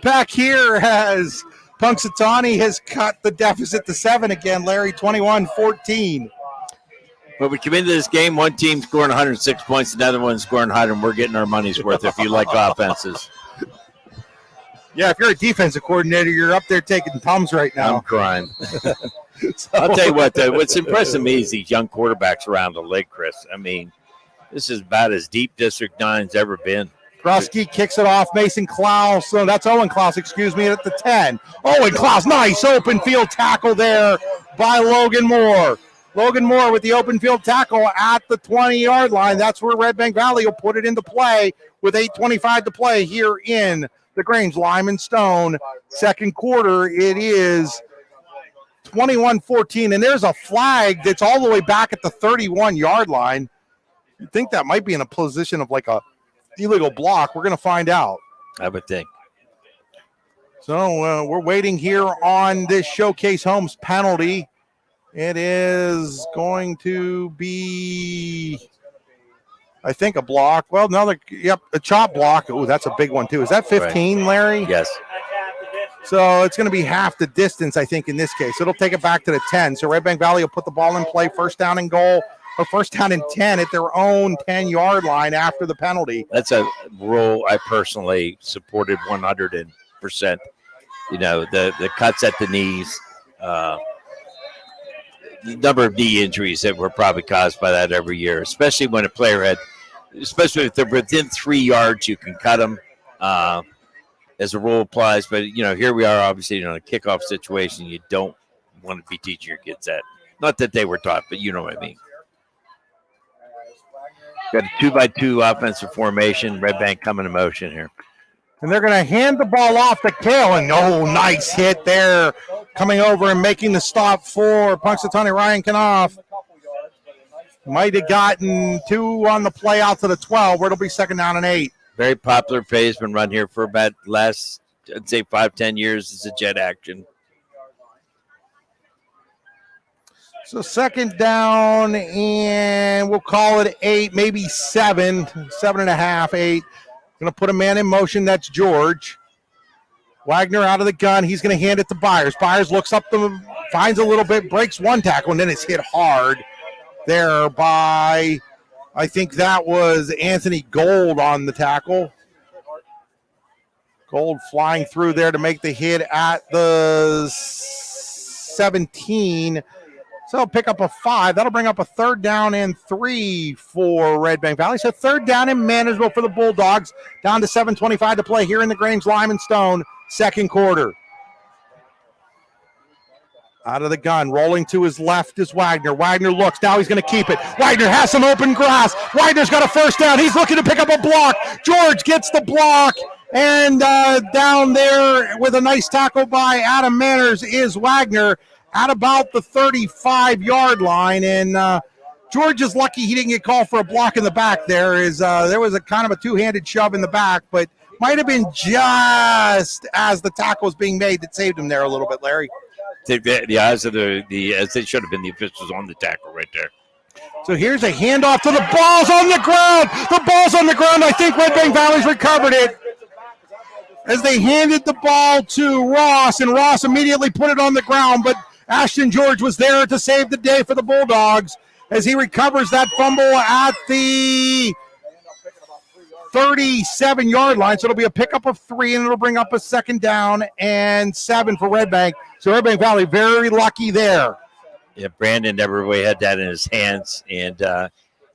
Back here as Punxsutawney has cut the deficit to 7 again, Larry, 21-14. But we come into this game, one team scoring 106 points, another one scoring 100, and we're getting our money's worth if you like offenses. Yeah, if you're a defensive coordinator, you're up there taking thumbs right now. I'm crying. I'll tell you what, though, what's impressing me is these young quarterbacks around the league, Chris. I mean, this is about as deep District 9's ever been. Grusky kicks it off. Mason Klaus. So that's Owen Klaus, excuse me, at the 10. Owen Klaus, nice open field tackle there by Logan Moore. Logan Moore with the open field tackle at the 20-yard line. That's where Redbank Valley will put it into play with 8:25 to play here in the Grange Lyman Stone. Second quarter, it is 21-14, and there's a flag that's all the way back at the 31-yard line. You'd think that might be in a position of like a illegal block. We're going to find out. I would think. So we're waiting here on this Showcase Homes penalty. It is going to be, I think, a block. Well, no, a chop block. Oh, that's a big one, too. Is that 15, right, Larry? Yes. So it's going to be half the distance, I think, in this case. It'll take it back to the 10. So Redbank Valley will put the ball in play, first down and goal, or first down and 10 at their own 10-yard line after the penalty. That's a rule I personally supported 100%. You know, the cuts at the knees, the number of knee injuries that were probably caused by that every year, especially when a player had, especially if they're within 3 yards, you can cut them as the rule applies. But, you know, here we are, obviously, in a kickoff situation you don't want to be teaching your kids that. Not that they were taught, but you know what I mean. Got a 2-by-2 offensive formation. Redbank coming in motion here. And they're going to hand the ball off to Kalen. Oh, nice hit there. Coming over and making the stop for Punxsutawney, Ryan Knopf. Might have gotten 2 on the play out to the 12, where it'll be second down and 8. Very popular play. Has been run here for about last, I'd say, 5-10 years. It's a jet action. So second down, and we'll call it 8, maybe 7.5, 8. Going to put a man in motion. That's George. Wagner out of the gun. He's going to hand it to Byers. Byers looks up, finds a little bit, breaks one tackle, and then it's hit hard there by, I think that was Anthony Gold on the tackle. Gold flying through there to make the hit at the 17. So pick up a 5. That'll bring up a third down and 3 for Redbank Valley. So third down and manageable for the Bulldogs. Down to 7:25 to play here in the Grange Lyman Stone. Second quarter. Out of the gun, rolling to his left is Wagner. Wagner looks, now he's going to keep it. Wagner has some open grass. Wagner's got a first down. He's looking to pick up a block. George gets the block. And down there with a nice tackle by Adam Manners is Wagner at about the 35-yard line. And George is lucky he didn't get called for a block in the back there. There was a kind of a two-handed shove in the back, but might have been just as the tackle was being made that saved him there a little bit, Larry. The eyes of as they should have been the officials on the tackle right there. So here's a handoff to the ball's on the ground. The ball's on the ground. I think Redbank Valley's recovered it as they handed the ball to Ross, and Ross immediately put it on the ground, but Ashton George was there to save the day for the Bulldogs as he recovers that fumble at the 37-yard line. So it'll be a pickup of 3, and it'll bring up a second down and 7 for Redbank. So Redbank Valley very lucky there. Yeah, Brandon never really had that in his hands. And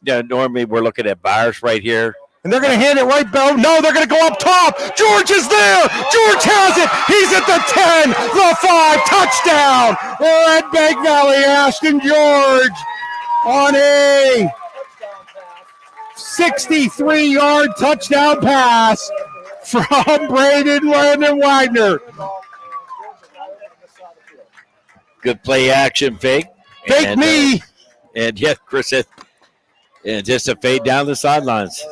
normally we're looking at Byers right here. And they're going to hand it right, Bill. No, they're going to go up top. George is there. George has it. He's at the 10, the 5, touchdown. Redbank Valley, Ashton George on a 63-yard touchdown pass from Braden Wagner. Good play action fake. Fake me. And yeah, Chris, and just a fade down the sidelines.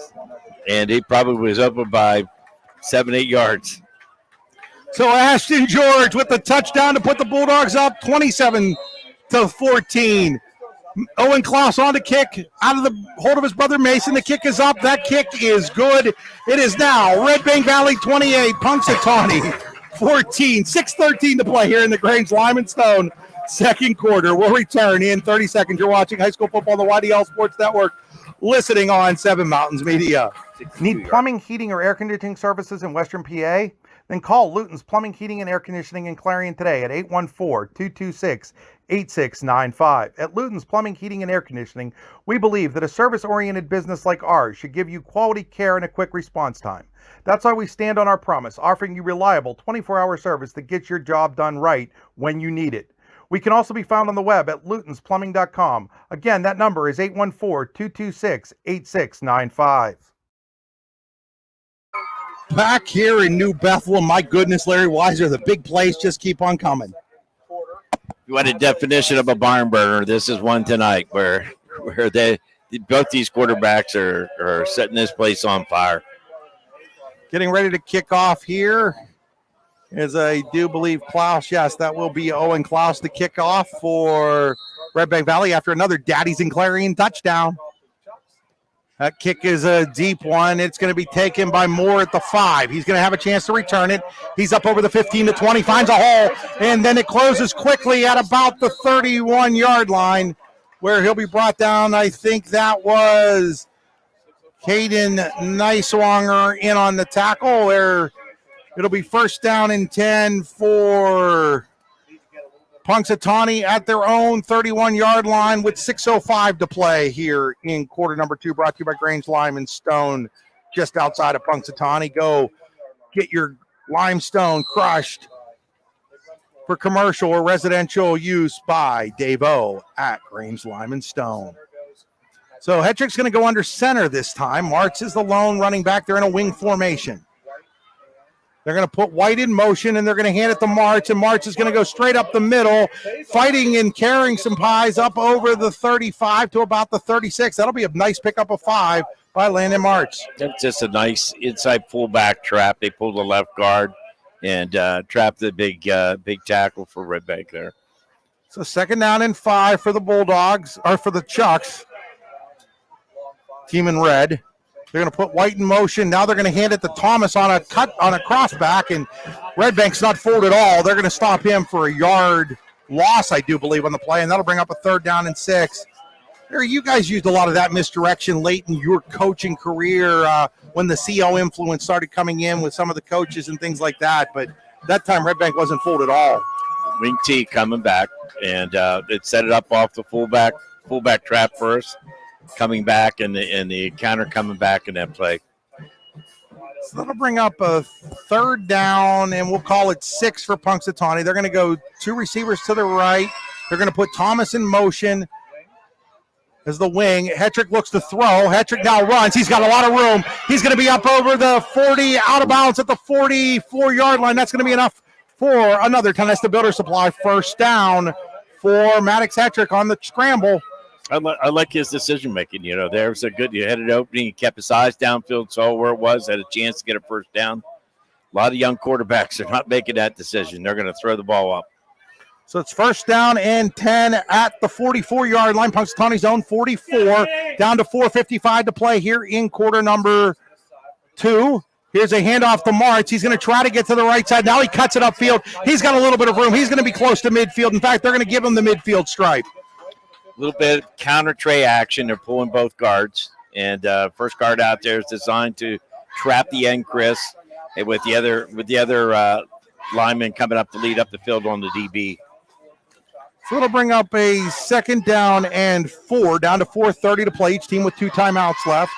And he probably was open by 7-8 yards. So Ashton George with the touchdown to put the Bulldogs up 27-14. Owen Klaus on the kick, out of the hold of his brother Mason. The kick is up. That kick is good. It is now Redbank Valley 28, Punxsutawney 14. 6:13 to play here in the Grange Lyman Stone. Second quarter. We'll return in 30 seconds. You're watching high school football on the YDL Sports Network, listening on 7 Mountains Media. Need plumbing, heating, or air conditioning services in Western PA? Then call Luton's Plumbing, Heating, and Air Conditioning in Clarion today at 814-226-8695. At Luton's Plumbing, Heating, and Air Conditioning, we believe that a service-oriented business like ours should give you quality care and a quick response time. That's why we stand on our promise, offering you reliable 24-hour service that gets your job done right when you need it. We can also be found on the web at lutonsplumbing.com. Again, that number is 814-226-8695. Back here in New Bethlehem, my goodness, Larry Weiser, the big plays just keep on coming. You want a definition of a barn burner? This is one tonight where both these quarterbacks are setting this place on fire. Getting ready to kick off here is I do believe Klaus. Yes, that will be Owen Klaus to kick off for Redbank Valley after another Daddies and Clarion touchdown. That kick is a deep one. It's going to be taken by Moore at the 5. He's going to have a chance to return it. He's up over the 15 to 20, finds a hole, and then it closes quickly at about the 31-yard line where he'll be brought down. I think that was Caden Neiswanger in on the tackle. There, it'll be first down and 10 for Punxsutawney at their own 31-yard line with 6:05 to play here in quarter number 2, brought to you by Grange Lime and Stone, just outside of Punxsutawney. Go get your limestone crushed for commercial or residential use by Dave O at Grange Lime and Stone. So Hetrick's going to go under center this time. Martz is the lone running back. They're in a wing formation. They're going to put White in motion, and they're going to hand it to Martz, and Martz is going to go straight up the middle, fighting and carrying some pies up over the 35 to about the 36. That'll be a nice pickup of 5 by Landon Martz. That's just a nice inside fullback trap. They pulled the left guard and trapped the big tackle for Redbank there. So second down and 5 for the Bulldogs, or for the Chucks. Team in red. They're going to put White in motion. Now they're going to hand it to Thomas on a crossback, and Redbank's not fooled at all. They're going to stop him for a yard loss, I do believe, on the play, and that'll bring up a third down and 6. There, you guys used a lot of that misdirection late in your coaching career when the CO influence started coming in with some of the coaches and things like that, but that time Redbank wasn't fooled at all. Wing T coming back, and it set it up off the fullback trap first. Coming back and the counter coming back in that play. So that'll bring up a third down, and we'll call it 6 for Punxsutawney. They're going to go 2 receivers to the right. They're going to put Thomas in motion as the wing. Hetrick looks to throw. Hetrick now runs. He's got a lot of room. He's going to be up over the 40, out of bounds at the 44-yard line. That's going to be enough for another Tonesta Builder Supply first down for Maddox Hetrick on the scramble. I like his decision making. You know, there was a good. You had an opening. He kept his eyes downfield, saw where it was, had a chance to get a first down. A lot of young quarterbacks are not making that decision. They're going to throw the ball up. So it's first down and 10 at the 44-yard line. Punxsutawney's own 44, down to 4:55 to play here in quarter number 2. Here's a handoff to Martz. He's going to try to get to the right side. Now he cuts it upfield. He's got a little bit of room. He's going to be close to midfield. In fact, they're going to give him the midfield stripe. A little bit of counter tray action. They're pulling both guards, and first guard out there is designed to trap the end Chris, and with the other lineman coming up to lead up the field on the DB. So it'll bring up a second down and 4, down to 4:30 to play. Each team with 2 timeouts left.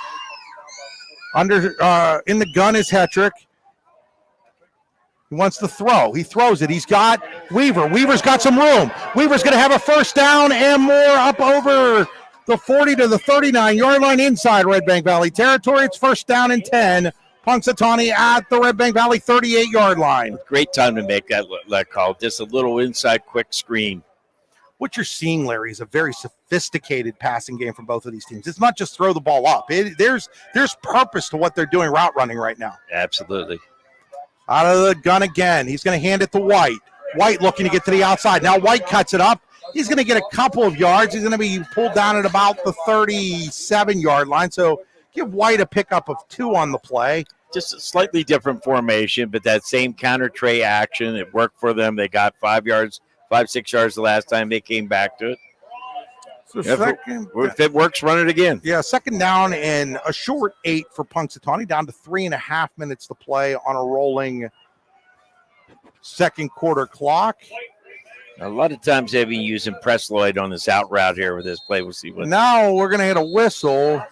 In the gun is Hetrick. He wants to throw. He throws it. He's got Weaver. Weaver's got some room. Weaver's going to have a first down and more up over the 40 to the 39-yard line inside Redbank Valley territory. It's first down and 10. Punxsutawney at the Redbank Valley 38-yard line. Great time to make that call. Just a little inside quick screen. What you're seeing, Larry, is a very sophisticated passing game from both of these teams. It's not just throw the ball up. There's purpose to what they're doing route running right now. Absolutely. Out of the gun again. He's going to hand it to White. White looking to get to the outside. Now White cuts it up. He's going to get a couple of yards. He's going to be pulled down at about the 37-yard line. So give White a pickup of 2 on the play. Just a slightly different formation, but that same counter tray action, it worked for them. They got 5 yards, 5-6 yards the last time they came back to it. So if it works, run it again. Yeah, second down and a short 8 for Punxsutawney, down to 3.5 minutes to play on a rolling second quarter clock. A lot of times they've been using Presloyd on this out route here with this play. We'll see what. Now we're going to hit a whistle,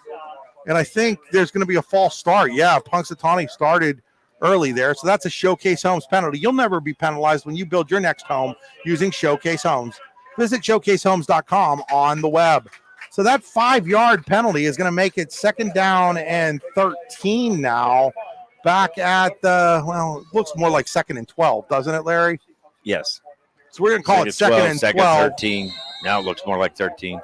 and I think there's going to be a false start. Yeah, Punxsutawney started early there, so that's a Showcase Homes penalty. You'll never be penalized when you build your next home using Showcase Homes. Visit showcasehomes.com on the web. So that 5-yard penalty is going to make it 2nd down and 13 now. Back at the, well, it looks more like 2nd and 12, doesn't it, Larry? Yes. So we're going to call it 2nd and 12. 13. Now it looks more like 13.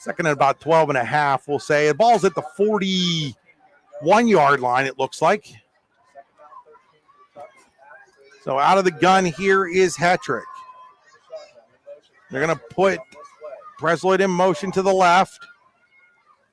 2nd and about 12 and a half, we'll say. The ball's at the 41-yard line, it looks like. So out of the gun here is Hetrick. They're going to put Presloyd in motion to the left.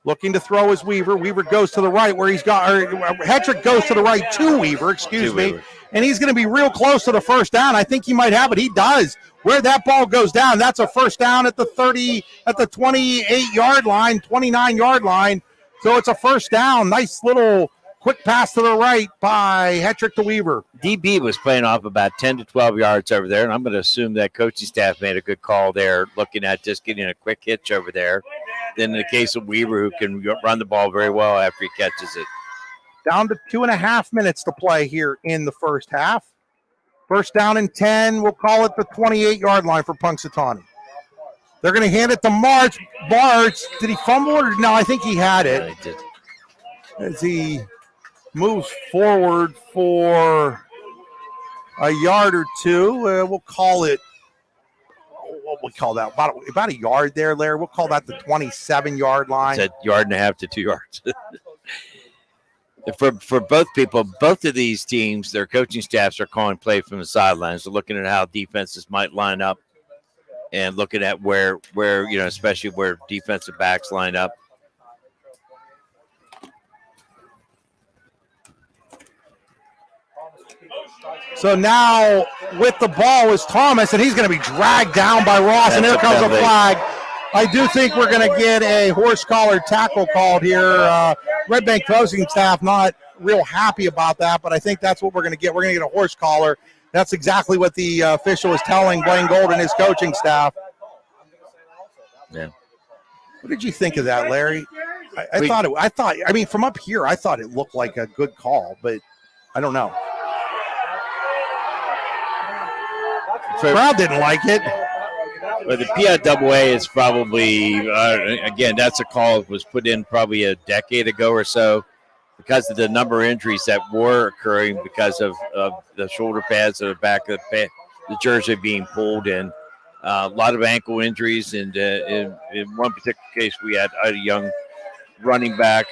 Looking to throw is Weaver. Weaver goes to the right where he's got, or Hetrick goes to the right to Weaver, excuse me. Weaver. And he's going to be real close to the first down. I think he might have it. He does. Where that ball goes down, that's a first down at the 28-yard line, 29-yard line. So it's a first down. Nice little quick pass to the right by Hetrick to Weaver. DB was playing off about 10 to 12 yards over there, and I'm going to assume that coaching staff made a good call there, looking at just getting a quick hitch over there. Then in the case of Weaver, who can run the ball very well after he catches it. Down to 2.5 minutes to play here in the first half. First down and 10. We'll call it the 28-yard line for Punxsutawney. They're going to hand it to March. March, did he fumble or no? I think he had it. Yeah, he did. As he moves forward for a yard or two. We'll call it, what we'll call that, about a yard there, Larry. We'll call that the 27-yard line. It's a yard and a half to 2 yards. For both people, both of these teams, their coaching staffs are calling play from the sidelines. They're looking at how defenses might line up and looking at where especially where defensive backs line up. So now with the ball is Thomas, and he's going to be dragged down by Ross, and there comes a flag. I do think we're going to get a horse collar tackle called here. Redbank coaching staff not real happy about that, but I think that's what we're going to get. We're going to get a horse collar. That's exactly what the official was telling Blaine Gold and his coaching staff. Yeah. What did you think of that, Larry? I thought, from up here, I thought it looked like a good call, but I don't know. Crowd didn't like it. Well, the PIAA is probably, again, that's a call that was put in probably a decade ago or so because of the number of injuries that were occurring because of the shoulder pads at the back of the jersey being pulled in. A lot of ankle injuries, and in one particular case, we had a young running back,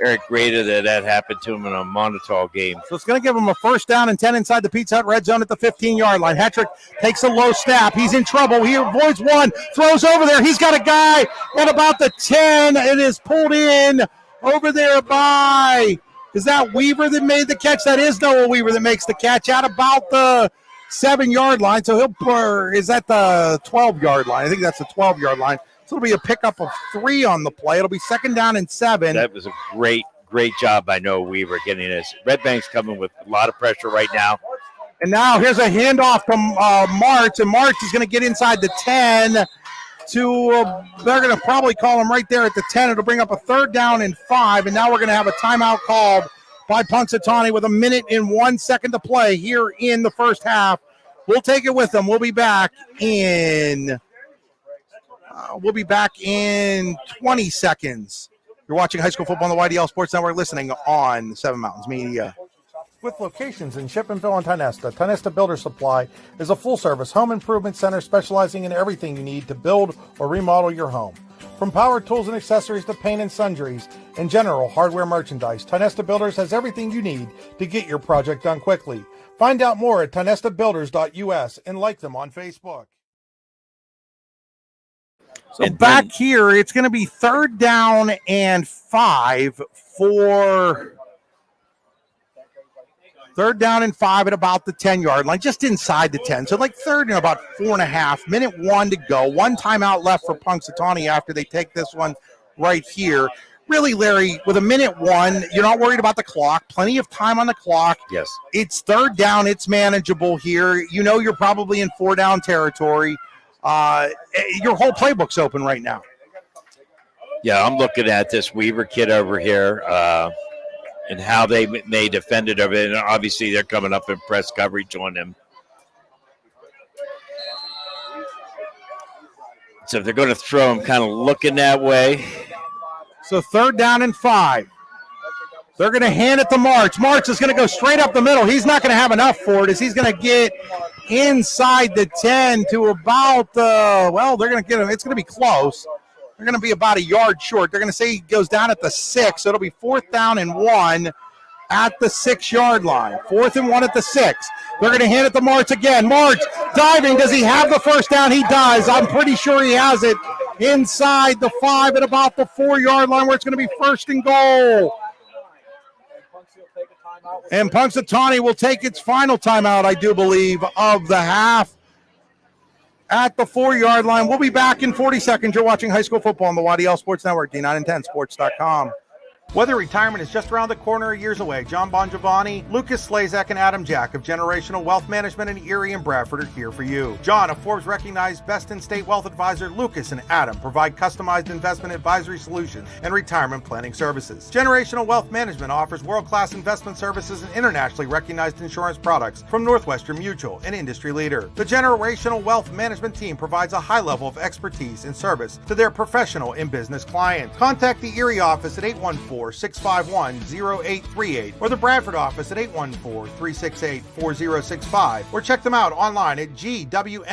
Eric Grada, that happened to him in a Montauk game. So it's going to give him a first down and 10 inside the Pizza Hut red zone at the 15-yard line. Hetrick takes a low snap. He's in trouble. He avoids one, throws over there. He's got a guy at about the 10. It is pulled in over there by, is that Weaver that made the catch? That is Noah Weaver that makes the catch at about the 7-yard line. So is that the 12-yard line? I think that's the 12-yard line. So it'll be a pickup of 3 on the play. It'll be 2nd down and 7. That was a great job by Noah Weaver getting this. Redbank's coming with a lot of pressure right now. And now here's a handoff to March, and March is going to get inside the 10 they're going to probably call him right there at the 10. It'll bring up a 3rd down and 5, and now we're going to have a timeout called by Punxsutawney with 1 minute and 1 second to play here in the first half. We'll take it with them. We'll be back in 20 seconds. You're watching high school football on the YDL Sports Network, listening on Seven Mountains Media. With locations in Shippenville and Tionesta, Tionesta Builder Supply is a full-service home improvement center specializing in everything you need to build or remodel your home. From power tools and accessories to paint and sundries and general hardware merchandise, Tionesta Builders has everything you need to get your project done quickly. Find out more at tionestabuilders.us and like them on Facebook. So back here, it's going to be 3rd down and 5 for 3rd down and 5 at about the 10-yard line, just inside the 10. So like 3rd and about 4.5, minute 1 to go. 1 timeout left for Punxsutawney after they take this one right here. really, Larry, with a minute one, you're not worried about the clock. Plenty of time on the clock. Yes. It's third down. It's manageable here. You know you're probably in 4-down territory. Your whole playbook's open right now. Yeah, I'm looking at this Weaver kid over here and how they defended of it. And obviously, they're coming up in press coverage on him. So if they're going to throw him, kind of looking that way. So 3rd down and 5. They're going to hand it to March. March is going to go straight up the middle. He's not going to have enough for it as he's going to get inside the 10 to about, they're going to get him. It's going to be close. They're going to be about a yard short. They're going to say he goes down at the 6. So it'll be 4th down and 1 at the 6-yard line. 4th and 1 at the 6. They're going to hand it to March again. March diving. Does he have the first down? He does. I'm pretty sure he has it inside the 5 at about the 4-yard line where it's going to be 1st and goal. And Punxsutawney will take its final timeout, I do believe, of the half at the 4-yard line. We'll be back in 40 seconds. You're watching high school football on the YDL Sports Network, D9 and 10 Sports.com. Whether retirement is just around the corner or years away, John Bongiovanni, Lucas Slazak, and Adam Jack of Generational Wealth Management in Erie and Bradford are here for you. John, a Forbes-recognized best-in-state wealth advisor, Lucas and Adam provide customized investment advisory solutions and retirement planning services. Generational Wealth Management offers world-class investment services and internationally recognized insurance products from Northwestern Mutual, an industry leader. The Generational Wealth Management team provides a high level of expertise and service to their professional and business clients. Contact the Erie office at 814-651-0838 or the Bradford office at 814-368-4065 or check them out online at gwm.nm.com.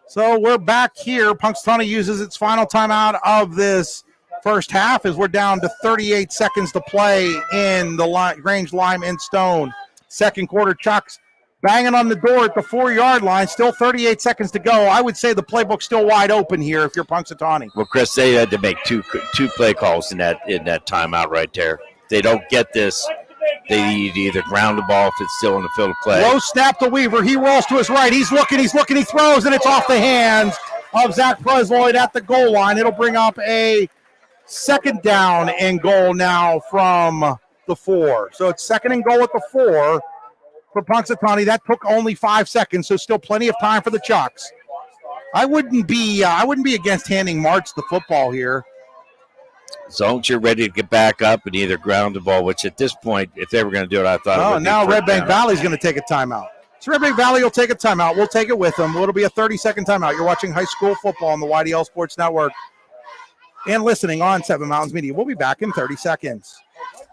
So we're back here. Punxsutawney uses its final timeout of this first half as we're down to 38 seconds to play in the Grange Lime and Stone. Second quarter, Chuck's banging on the door at the 4-yard line. Still 38 seconds to go. I would say the playbook's still wide open here if you're Punxsutawney. Well, Chris, they had to make two play calls in that timeout right there. If they don't get this, they need to either ground the ball if it's still in the field of play. Low snap to Weaver. He rolls to his right. He's looking, he throws, and it's off the hands of Zach Presloyd at the goal line. It'll bring up a 2nd down and goal now from the 4. So it's 2nd and goal at the 4. For Punxsutawney, that took only 5 seconds, so still plenty of time for the Chucks. I wouldn't be against handing March the football here. As long as you're ready to get back up and either ground the ball, which at this point, if they were going to do it, I thought. Oh, now Redbank Valley's going to take a timeout. So Redbank Valley will take a timeout. We'll take it with them. It'll be a 30-second timeout. You're watching high school football on the YDL Sports Network and listening on 7 Mountains Media. We'll be back in 30 seconds.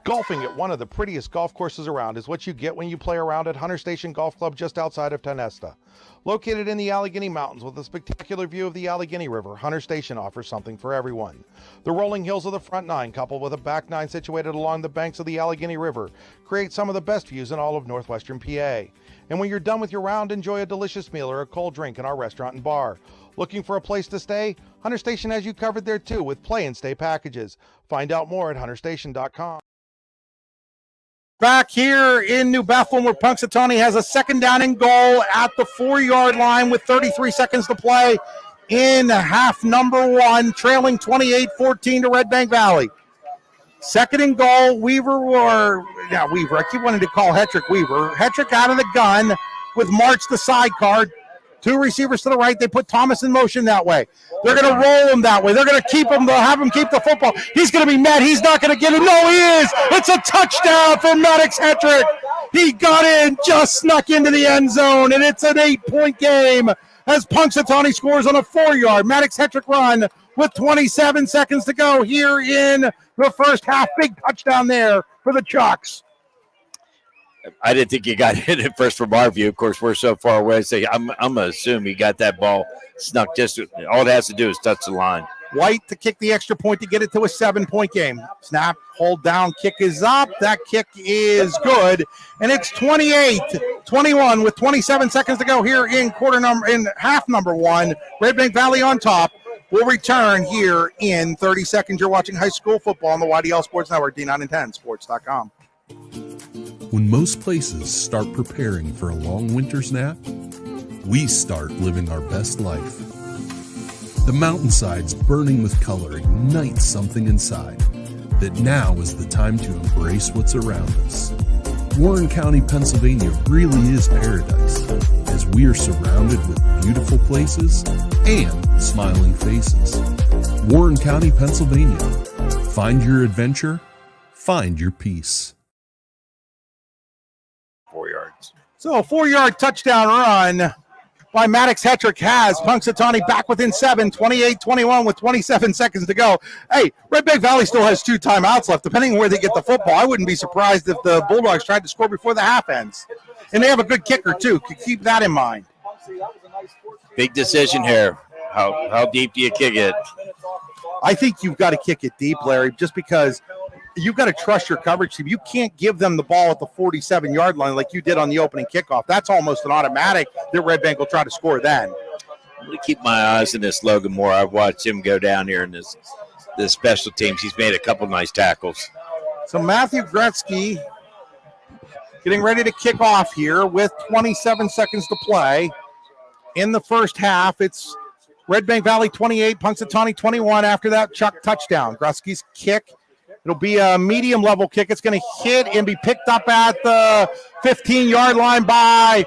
Golfing at one of the prettiest golf courses around is what you get when you play around at Hunter Station Golf Club just outside of Tonesta. Located in the Allegheny Mountains with a spectacular view of the Allegheny River, Hunter Station offers something for everyone. The rolling hills of the front 9, coupled with a back 9 situated along the banks of the Allegheny River, create some of the best views in all of northwestern PA. And when you're done with your round, enjoy a delicious meal or a cold drink in our restaurant and bar. Looking for a place to stay? Hunter Station has you covered there too with play and stay packages. Find out more at hunterstation.com. Back here in New Bethlehem where Punxsutawney has a 2nd down and goal at the 4-yard line with 33 seconds to play in half number 1, trailing 28-14 to Redbank Valley. 2nd and goal, Weaver. I keep wanting to call Hetrick Weaver. Hetrick out of the gun with March the sidecar. 2 receivers to the right. They put Thomas in motion that way. They're going to roll him that way. They're going to keep him. They'll have him keep the football. He's going to be met. He's not going to get it. No, he is. It's a touchdown for Maddox Hetrick. He got in, just snuck into the end zone, and it's an 8-point game as Punxsutawney scores on a 4-yard Maddox Hetrick run with 27 seconds to go here in the first half. Big touchdown there for the Chucks. I didn't think he got hit at first from our view. Of course, we're so far away. So I'm going to assume he got that ball snuck. Just all it has to do is touch the line. White to kick the extra point to get it to a 7-point game. Snap, hold down, kick is up. That kick is good. And it's 28-21 with 27 seconds to go here in half number 1. Redbank Valley on top. We'll return here in 30 seconds. You're watching high school football on the YDL Sports Network, D9 and 10 Sports.com. When most places start preparing for a long winter's nap, we start living our best life. The mountainsides burning with color ignite something inside, that now is the time to embrace what's around us. Warren County, Pennsylvania really is paradise, as we are surrounded with beautiful places and smiling faces. Warren County, Pennsylvania. Find your adventure, find your peace. 4 yards. So a 4-yard touchdown run by Maddox Hetrick has Punxsutawney back within 7, 28-21 with 27 seconds to go. Hey, Redbank Valley still has 2 timeouts left. Depending on where they get the football, I wouldn't be surprised if the Bulldogs tried to score before the half ends. And they have a good kicker, too. Keep that in mind. Big decision here. How deep do you kick it? I think you've got to kick it deep, Larry, just because you've got to trust your coverage team. You can't give them the ball at the 47-yard line like you did on the opening kickoff. That's almost an automatic that Redbank will try to score then. I'm going to keep my eyes on this Logan Moore. I've watched him go down here in this special teams. He's made a couple nice tackles. So Matthew Gretzky getting ready to kick off here with 27 seconds to play. In the first half, it's Redbank Valley 28, Punxsutawney 21 after that Chuck touchdown. Gretzky's kick. It'll be a medium-level kick. It's going to hit and be picked up at the 15-yard line by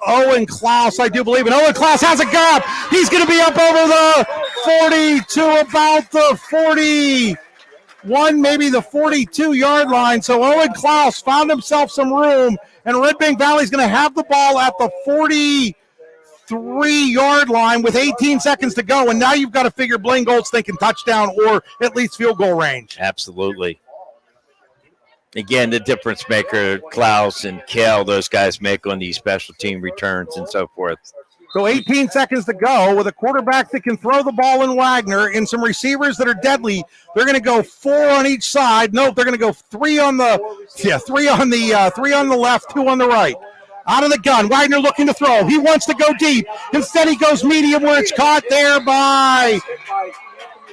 Owen Klaus, I do believe. And Owen Klaus has a gap. He's going to be up over the 40 to about the 41, maybe the 42-yard line. So Owen Klaus found himself some room, and Redbank Valley's going to have the ball at the 43-yard line with 18 seconds to go, and now you've got to figure Blaine Gold's thinking touchdown or at least field goal range. Absolutely. Again, the difference maker, Klaus and Kale, those guys make on these special team returns and so forth. So 18 seconds to go with a quarterback that can throw the ball in Wagner and some receivers that are deadly. They're going to go 4 on each side. Nope, they're going to go 3 on the left, 2 on the right. Out of the gun, Wagner looking to throw. He wants to go deep. Instead, he goes medium where it's caught there by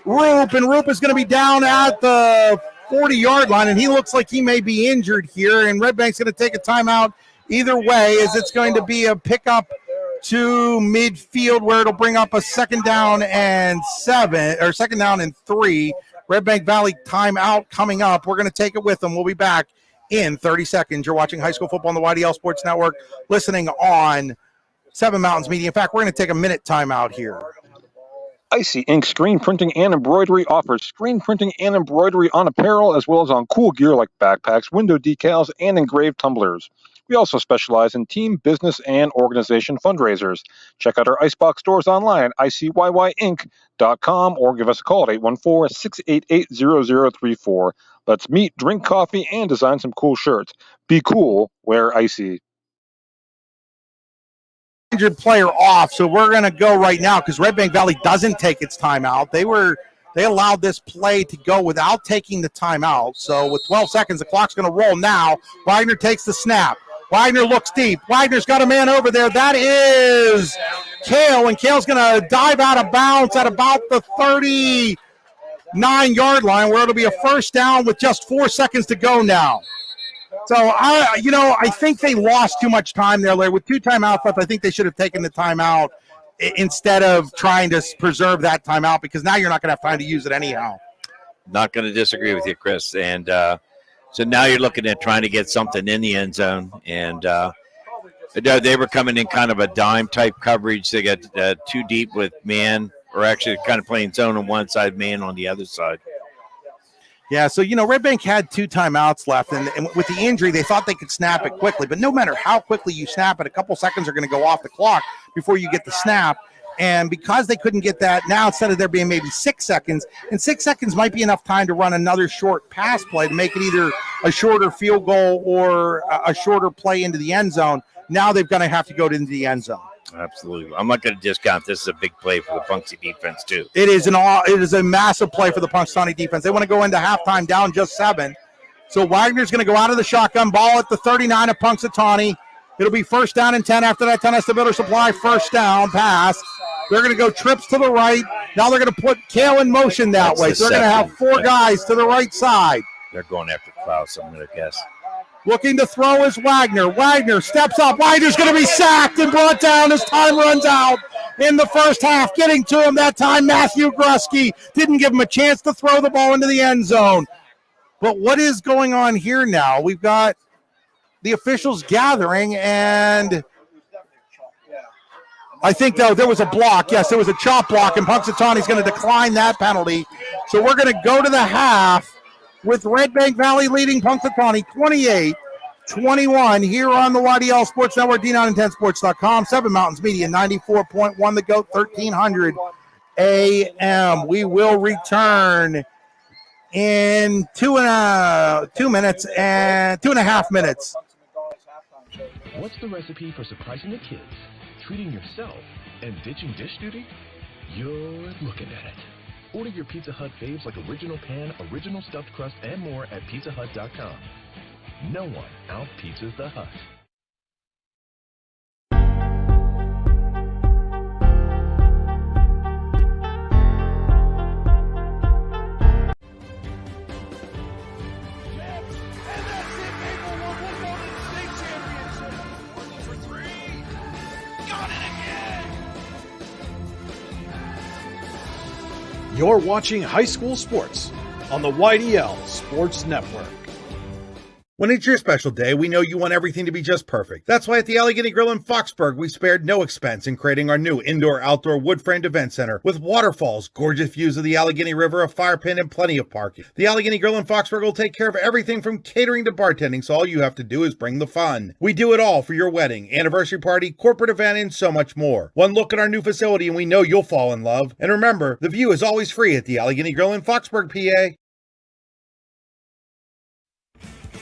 Roop, and Roop is going to be down at the 40-yard line, and he looks like he may be injured here, and Redbank's going to take a timeout either way, as it's going to be a pickup to midfield where it'll bring up a second down and 3. Redbank Valley timeout coming up. We're going to take it with them. We'll be back in 30 seconds. You're watching high school football on the YDL Sports Network, listening on 7 Mountains Media. In fact, we're going to take a minute timeout here. Icy Ink Screen Printing and Embroidery offers screen printing and embroidery on apparel as well as on cool gear like backpacks, window decals, and engraved tumblers. We also specialize in team, business, and organization fundraisers. Check out our Icebox stores online at icyyyinc.com or give us a call at 814-688-0034. Let's meet, drink coffee, and design some cool shirts. Be cool, wear Icy. Injured player off, so we're going to go right now because Redbank Valley doesn't take its timeout. They allowed this play to go without taking the timeout. So with 12 seconds, the clock's going to roll now. Wagner takes the snap. Wagner looks deep. Wagner's got a man over there. That is Kale, and Kale's going to dive out of bounds at about the 39-yard line, where it'll be a first down with just 4 seconds to go now. So, I think they lost too much time there, Larry. With 2 timeouts left, I think they should have taken the timeout instead of trying to preserve that timeout, because now you're not going to have time to use it anyhow. Not going to disagree with you, Chris. And so now you're looking at trying to get something in the end zone. And they were coming in kind of a dime-type coverage. They got too deep with man, or actually kind of playing zone on one side, man on the other side. Yeah, so, Redbank had 2 timeouts left, and with the injury, they thought they could snap it quickly. But no matter how quickly you snap it, a couple seconds are going to go off the clock before you get the snap. And because they couldn't get that, now instead of there being maybe 6 seconds, and 6 seconds might be enough time to run another short pass play to make it either a shorter field goal or a shorter play into the end zone. Now they're going to have to go into the end zone. Absolutely. I'm not going to discount this is a big play for the Punxsutawney defense, too. It is a massive play for the Punxsutawney defense. They want to go into halftime down just 7. So Wagner's going to go out of the shotgun, ball at the 39 of Punxsutawney. It'll be first down and 10 after that 10 has to Builder Supply first down pass. They're going to go trips to the right. Now they're going to put Kale in motion that way. So they're going to have 4 guys to the right side. They're going after Klaus, I'm going to guess. Looking to throw is Wagner. Wagner steps up. Wagner's going to be sacked and brought down as time runs out. in the first half. Getting to him that time, Matthew Grusky didn't give him a chance to throw the ball into the end zone. But what is going on here now? We've got the officials gathering, and I think there was a block. Yes, there was a chop block, and Punxsutawney's going to decline that penalty. So we're going to go to the half with Redbank Valley leading Punxsutawney 28-21 here on the YDL Sports Network, D910sports.com, 7 Mountains Media, 94.1 The GOAT, 1300 AM. We will return in 2 minutes and 2.5 minutes. What's the recipe for surprising the kids, treating yourself, and ditching dish duty? You're looking at it. Order your Pizza Hut faves like original pan, original stuffed crust, and more at pizzahut.com. No one out-pizzas the Hut. You're watching high school sports on the YDL Sports Network. When it's your special day, we know you want everything to be just perfect. That's why at the Allegheny Grill in Foxburg, we spared no expense in creating our new indoor-outdoor wood-framed event center with waterfalls, gorgeous views of the Allegheny River, a fire pit, and plenty of parking. The Allegheny Grill in Foxburg will take care of everything from catering to bartending, so all you have to do is bring the fun. We do it all for your wedding, anniversary party, corporate event, and so much more. One look at our new facility and we know you'll fall in love. And remember, the view is always free at the Allegheny Grill in Foxburg, PA.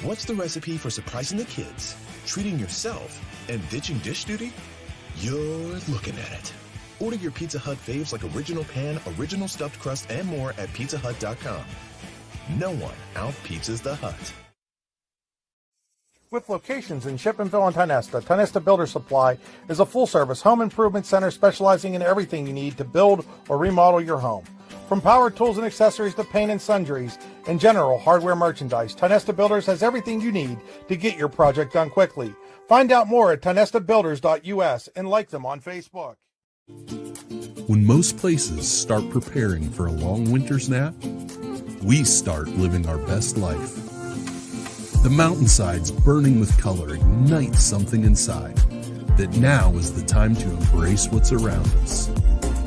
What's the recipe for surprising the kids, treating yourself, and ditching dish duty? You're looking at it. Order your Pizza Hut faves like original pan, original stuffed crust, and more at pizzahut.com. No one out-pizzas the Hut. With locations in Shippenville and Tionesta, Tionesta Builder Supply is a full-service home improvement center specializing in everything you need to build or remodel your home. From power tools and accessories to paint and sundries and general hardware merchandise, Tionesta Builders has everything you need to get your project done quickly. Find out more at tionestabuilders.us and like them on Facebook. When most places start preparing for a long winter's nap, we start living our best life. The mountainsides burning with color ignite something inside that now is the time to embrace what's around us.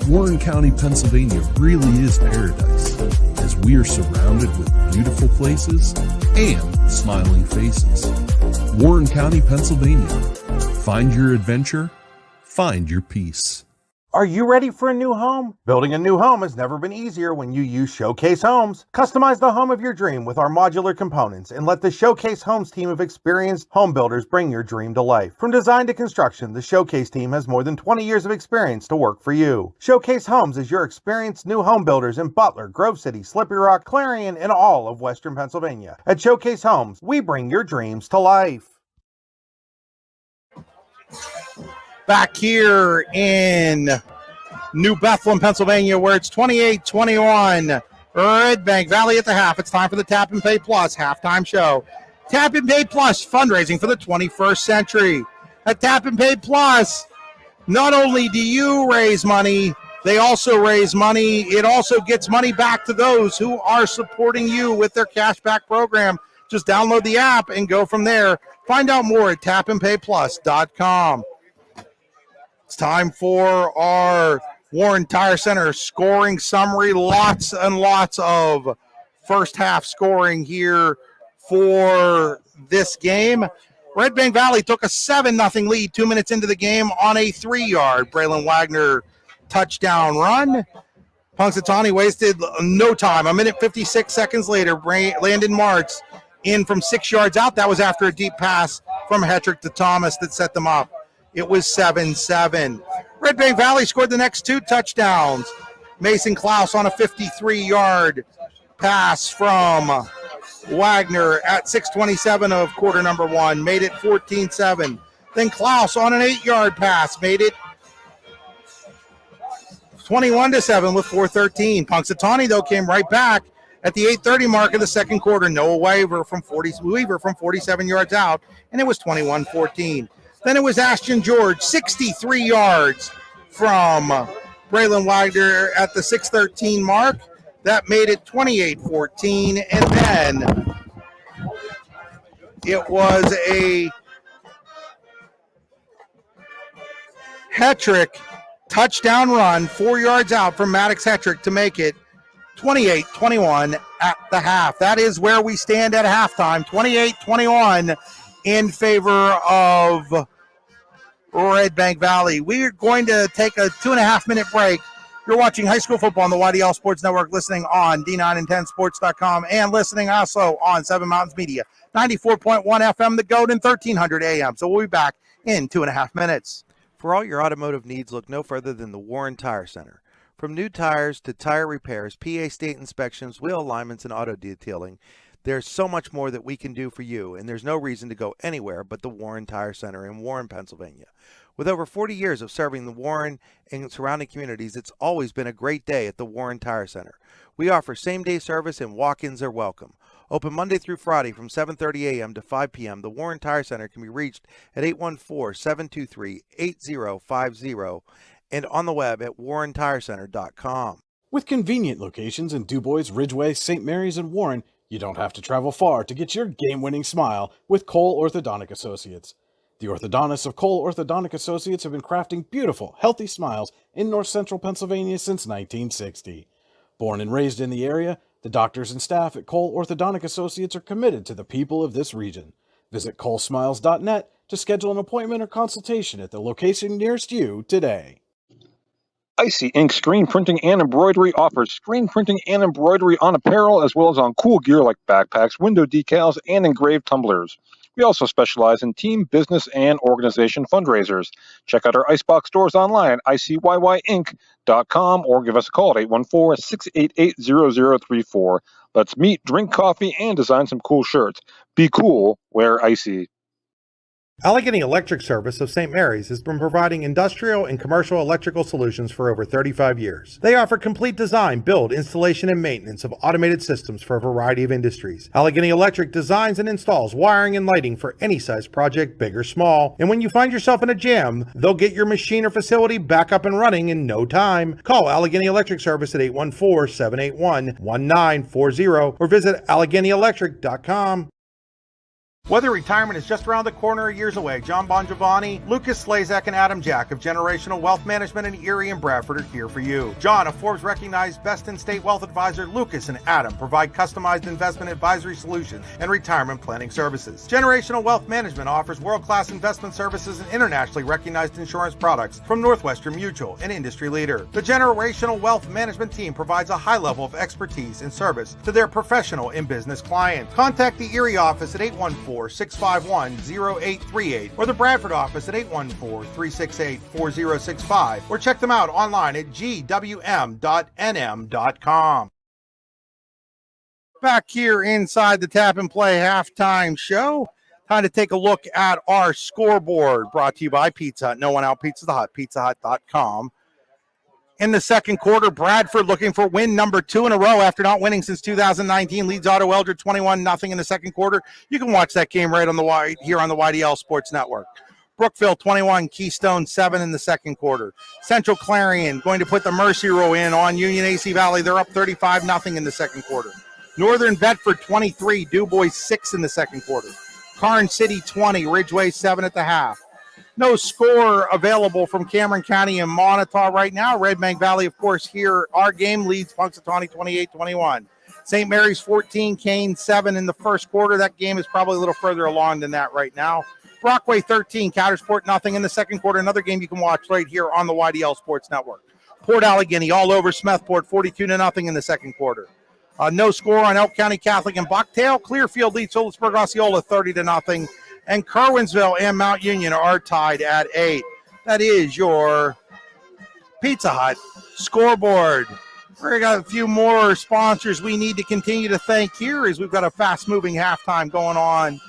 Warren County, Pennsylvania really is paradise, as we are surrounded with beautiful places and smiling faces. Warren County, Pennsylvania. Find your adventure, find your peace. Are you ready for a new home? Building a new home has never been easier when you use Showcase Homes. Customize the home of your dream with our modular components and let the Showcase Homes team of experienced home builders bring your dream to life. From design to construction, the Showcase team has more than 20 years of experience to work for you. Showcase Homes is your experienced new home builders in Butler, Grove City, Slippery Rock, Clarion, and all of Western Pennsylvania. At Showcase Homes, we bring your dreams to life. Back here in New Bethlehem, Pennsylvania, where it's 28-21. Redbank Valley at the half. It's time for the Tap and Pay Plus halftime show. Tap and Pay Plus, fundraising for the 21st century. At Tap and Pay Plus, not only do you raise money, they also raise money. It also gets money back to those who are supporting you with their cashback program. Just download the app and go from there. Find out more at tapandpayplus.com. It's time for our Warren Tire Center scoring summary. Lots and lots of first half scoring here for this game. Redbank Valley took a 7-0 lead 2 minutes into the game on a 3-yard Braylon Wagner touchdown run. Punxsutawney wasted no time. 1:56 seconds later, Landon Martz in from 6 yards out. That was after a deep pass from Hetrick to Thomas that set them up. It was 7-7. Redbank Valley scored the next 2 touchdowns. Mason Klaus on a 53-yard pass from Wagner at 6:27 of quarter number 1, made it 14-7. Then Klaus on an 8-yard pass, made it 21-7 with 4:13. Punxsutawney, though, came right back at the 8:30 mark of the second quarter. Noah Weaver from 47 yards out, and it was 21-14. Then it was Ashton George, 63 yards from Braylon Wagner at the 6:13 mark. That made it 28-14, and then it was a Hetrick touchdown run, 4 yards out from Maddox Hetrick to make it 28-21 at the half. That is where we stand at halftime, 28-21 in favor of Redbank Valley. We are going to take a 2.5-minute break. You're watching high school football on the YDL Sports Network, listening on D9and10sports.com, and listening also on Seven Mountains Media, 94.1 FM, The Goat, and 1300 AM. So we'll be back in 2.5 minutes. For all your automotive needs, look no further than the Warren Tire Center. From new tires to tire repairs, PA state inspections, wheel alignments, and auto detailing, there's so much more that we can do for you, and there's no reason to go anywhere but the Warren Tire Center in Warren, Pennsylvania. With over 40 years of serving the Warren and surrounding communities, it's always been a great day at the Warren Tire Center. We offer same-day service and walk-ins are welcome. Open Monday through Friday from 7:30 a.m. to 5 p.m., the Warren Tire Center can be reached at 814-723-8050 and on the web at warrentirecenter.com. With convenient locations in DuBois, Ridgeway, St. Mary's, and Warren, you don't have to travel far to get your game-winning smile with Cole Orthodontic Associates. The orthodontists of Cole Orthodontic Associates have been crafting beautiful, healthy smiles in north central Pennsylvania since 1960. Born and raised in the area, the doctors and staff at Cole Orthodontic Associates are committed to the people of this region. Visit colesmiles.net to schedule an appointment or consultation at the location nearest you today. Icy Ink Screen Printing and Embroidery offers screen printing and embroidery on apparel as well as on cool gear like backpacks, window decals, and engraved tumblers. We also specialize in team, business, and organization fundraisers. Check out our Icebox stores online at ICYYInc.com or give us a call at 814-688-0034. Let's meet, drink coffee, and design some cool shirts. Be cool, wear Icy. Allegheny Electric Service of St. Mary's has been providing industrial and commercial electrical solutions for over 35 years. They offer complete design, build, installation, and maintenance of automated systems for a variety of industries. Allegheny Electric designs and installs wiring and lighting for any size project, big or small. And when you find yourself in a jam, they'll get your machine or facility back up and running in no time. Call Allegheny Electric Service at 814-781-1940 or visit AlleghenyElectric.com. Whether retirement is just around the corner or years away, John Bongiovanni, Lucas Slazak, and Adam Jack of Generational Wealth Management in Erie and Bradford are here for you. John, a Forbes-recognized best-in-state wealth advisor, Lucas and Adam provide customized investment advisory solutions and retirement planning services. Generational Wealth Management offers world-class investment services and internationally recognized insurance products from Northwestern Mutual, an industry leader. The Generational Wealth Management team provides a high level of expertise and service to their professional and business clients. Contact the Erie office at 814-651-0838 or the Bradford office at 814-368-4065 or check them out online at gwm.nm.com. Back here inside the Tap and Play halftime show, time to take a look at our scoreboard brought to you by Pizza Hut. No one out, Pizza Hut, pizzahut.com. In the second quarter, Bradford looking for win number 2 in a row after not winning since 2019. Leads Otto Eldred 21-0 in the second quarter. You can watch that game right on the here on the YDL Sports Network. Brookville 21, Keystone 7 in the second quarter. Central Clarion going to put the Mercy Row in on Union AC Valley. They're up 35-0 in the second quarter. Northern Bedford 23, DuBois 6 in the second quarter. Karn City 20, Ridgeway 7 at the half. No score available from Cameron County and Montauk right now. Redbank Valley, of course, here. Our game leads Punxsutawney 28-21. St. Mary's 14, Kane 7 in the first quarter. That game is probably a little further along than that right now. Brockway 13, Coudersport 0 in the second quarter. Another game you can watch right here on the YDL Sports Network. Port Allegheny all over Smethport 42-0 in the second quarter. No score on Elk County Catholic and Bucktail. Clearfield leads Phillipsburg Osceola 30-0. And Kerwinsville and Mount Union are tied at 8. That is your Pizza Hut scoreboard. We got a few more sponsors we need to continue to thank here as we've got a fast-moving halftime going on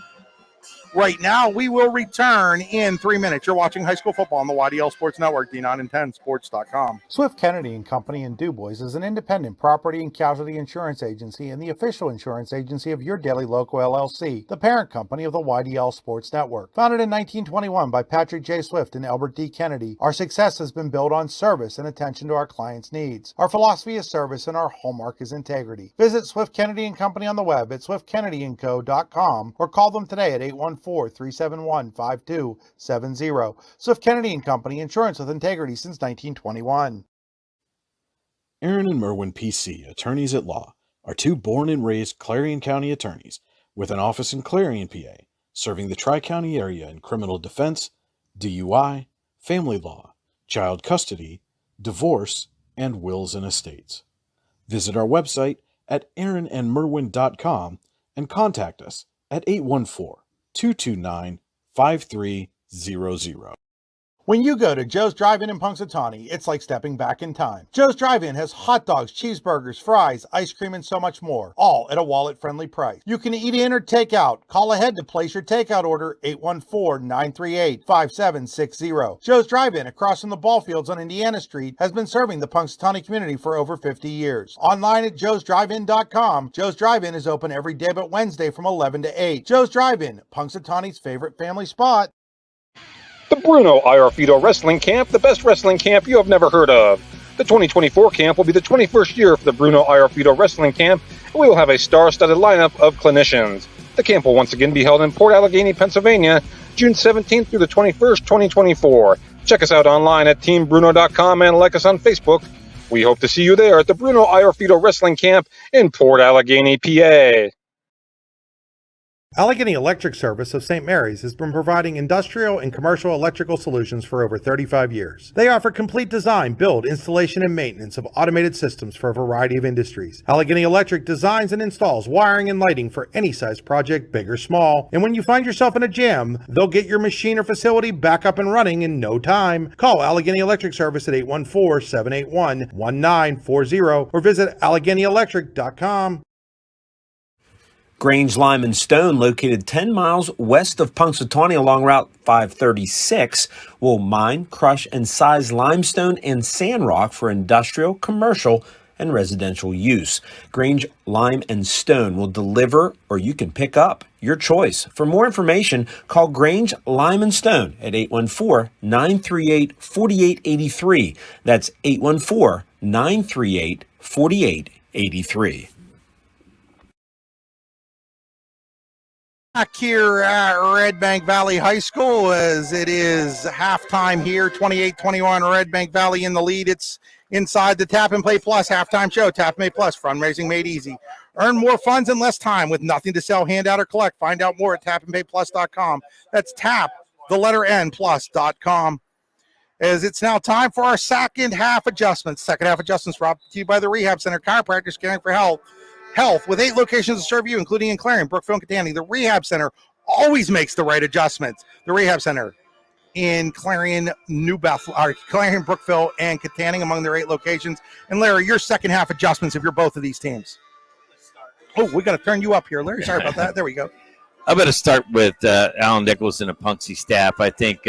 right now. We will return in 3 minutes. You're watching high school football on the YDL Sports Network, D9and10sports.com. Swift Kennedy and Company in DuBois is an independent property and casualty insurance agency and the official insurance agency of Your Daily Local LLC, the parent company of the YDL Sports Network. Founded in 1921 by Patrick J. Swift and Albert D. Kennedy, our success has been built on service and attention to our clients' needs. Our philosophy is service and our hallmark is integrity. Visit Swift Kennedy and Company on the web at swiftkennedyandco.com or call them today at 814-371-5270. Swift Kennedy and Company, insurance with integrity since 1921. Aaron and Merwin PC, attorneys at law, are two born and raised Clarion County attorneys with an office in Clarion, PA, serving the Tri-County area in criminal defense, DUI, family law, child custody, divorce, and wills and estates. Visit our website at aaronandmerwin.com and contact us at 814-229-5300. When you go to Joe's Drive-In in Punxsutawney, it's like stepping back in time. Joe's Drive-In has hot dogs, cheeseburgers, fries, ice cream, and so much more, all at a wallet-friendly price. You can eat in or take out. Call ahead to place your takeout order, 814-938-5760. Joe's Drive-In, across from the ball fields on Indiana Street, has been serving the Punxsutawney community for over 50 years. Online at joesdrivein.com, Joe's Drive-In is open every day but Wednesday from 11 to 8. Joe's Drive-In, Punxsutawney's favorite family spot. The Bruno Iarfido Wrestling Camp, the best wrestling camp you have never heard of. The 2024 camp will be the 21st year for the Bruno Iarfido Wrestling Camp, and we will have a star-studded lineup of clinicians. The camp will once again be held in Port Allegheny, Pennsylvania, June 17th through the 21st, 2024. Check us out online at teambruno.com and like us on Facebook. We hope to see you there at the Bruno Iarfido Wrestling Camp in Port Allegheny, PA. Allegheny Electric Service of St. Mary's has been providing industrial and commercial electrical solutions for over 35 years. They offer complete design, build, installation, and maintenance of automated systems for a variety of industries. Allegheny Electric designs and installs wiring and lighting for any size project, big or small. And when you find yourself in a jam, they'll get your machine or facility back up and running in no time. Call Allegheny Electric Service at 814-781-1940 or visit AlleghenyElectric.com. Grange Lime and Stone, located 10 miles west of Punxsutawney along Route 536, will mine, crush, and size limestone and sand rock for industrial, commercial, and residential use. Grange Lime and Stone will deliver, or you can pick up, your choice. For more information, call Grange Lime and Stone at 814-938-4883. That's 814-938-4883. Back here at Redbank Valley High School as it is halftime here, 28-21, Redbank Valley in the lead. It's inside the Tap and Pay Plus halftime show. Tap and Pay Plus, fundraising made easy. Earn more funds in less time with nothing to sell, hand out, or collect. Find out more at tapandpayplus.com. That's tap, the letter N, plus.com. As it's now time for our second half adjustments. Second half adjustments brought to you by the Rehab Center, chiropractors caring for health with 8 locations to serve you, including in Clarion, Brookville, and Katanning. The Rehab Center always makes the right adjustments. The Rehab Center in Clarion, Clarion, Brookville, and Katanning among their 8 locations. And Larry, your second half adjustments if you're both of these teams. Oh, we got to turn you up here, Larry. Sorry about that. There we go. I'm going to start with Alan Nichols and the Punxsutawney staff. I think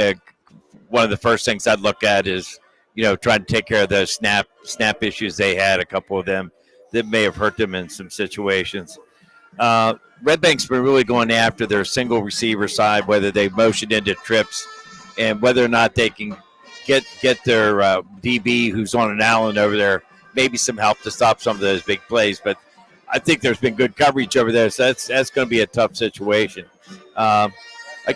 one of the first things I'd look at is, trying to take care of the snap issues they had, a couple of them that may have hurt them in some situations. Redbank's been really going after their single receiver side, whether they motion into trips and whether or not they can get their DB who's on an Allen over there, maybe some help to stop some of those big plays. But I think there's been good coverage over there, so that's going to be a tough situation. I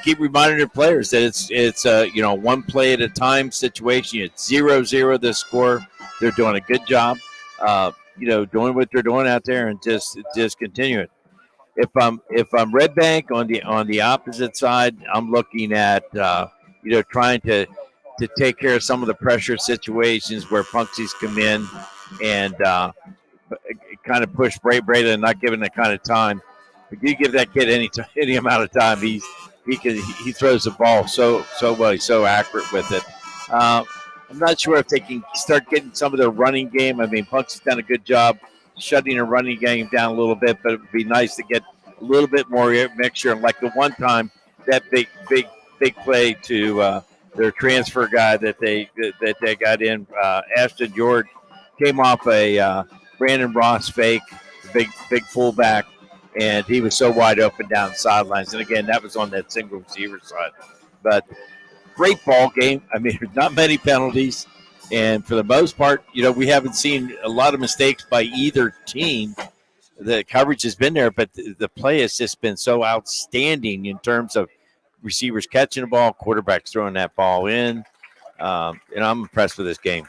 keep reminding the players that it's one play at a time situation. It's 0-0 the score. They're doing a good job. Doing what they're doing out there and just continue it. If I'm Redbank on the opposite side, I'm looking at trying to take care of some of the pressure situations where Punxies come in and kind of push Brayden and not giving the kind of time. If you give that kid any amount of time, he throws the ball so well. He's so accurate with it. I'm not sure if they can start getting some of their running game. I mean, Punk's done a good job shutting their running game down a little bit, but it would be nice to get a little bit more mixture. And like the one time that big play to their transfer guy that they got in. Ashton George came off a Brandon Ross fake, big fullback, and he was so wide open down the sidelines. And again, that was on that single receiver side. But great ball game. I mean, there's not many penalties, and for the most part, we haven't seen a lot of mistakes by either team. The coverage has been there, but the play has just been so outstanding in terms of receivers catching the ball, quarterbacks throwing that ball in. I'm impressed with this game.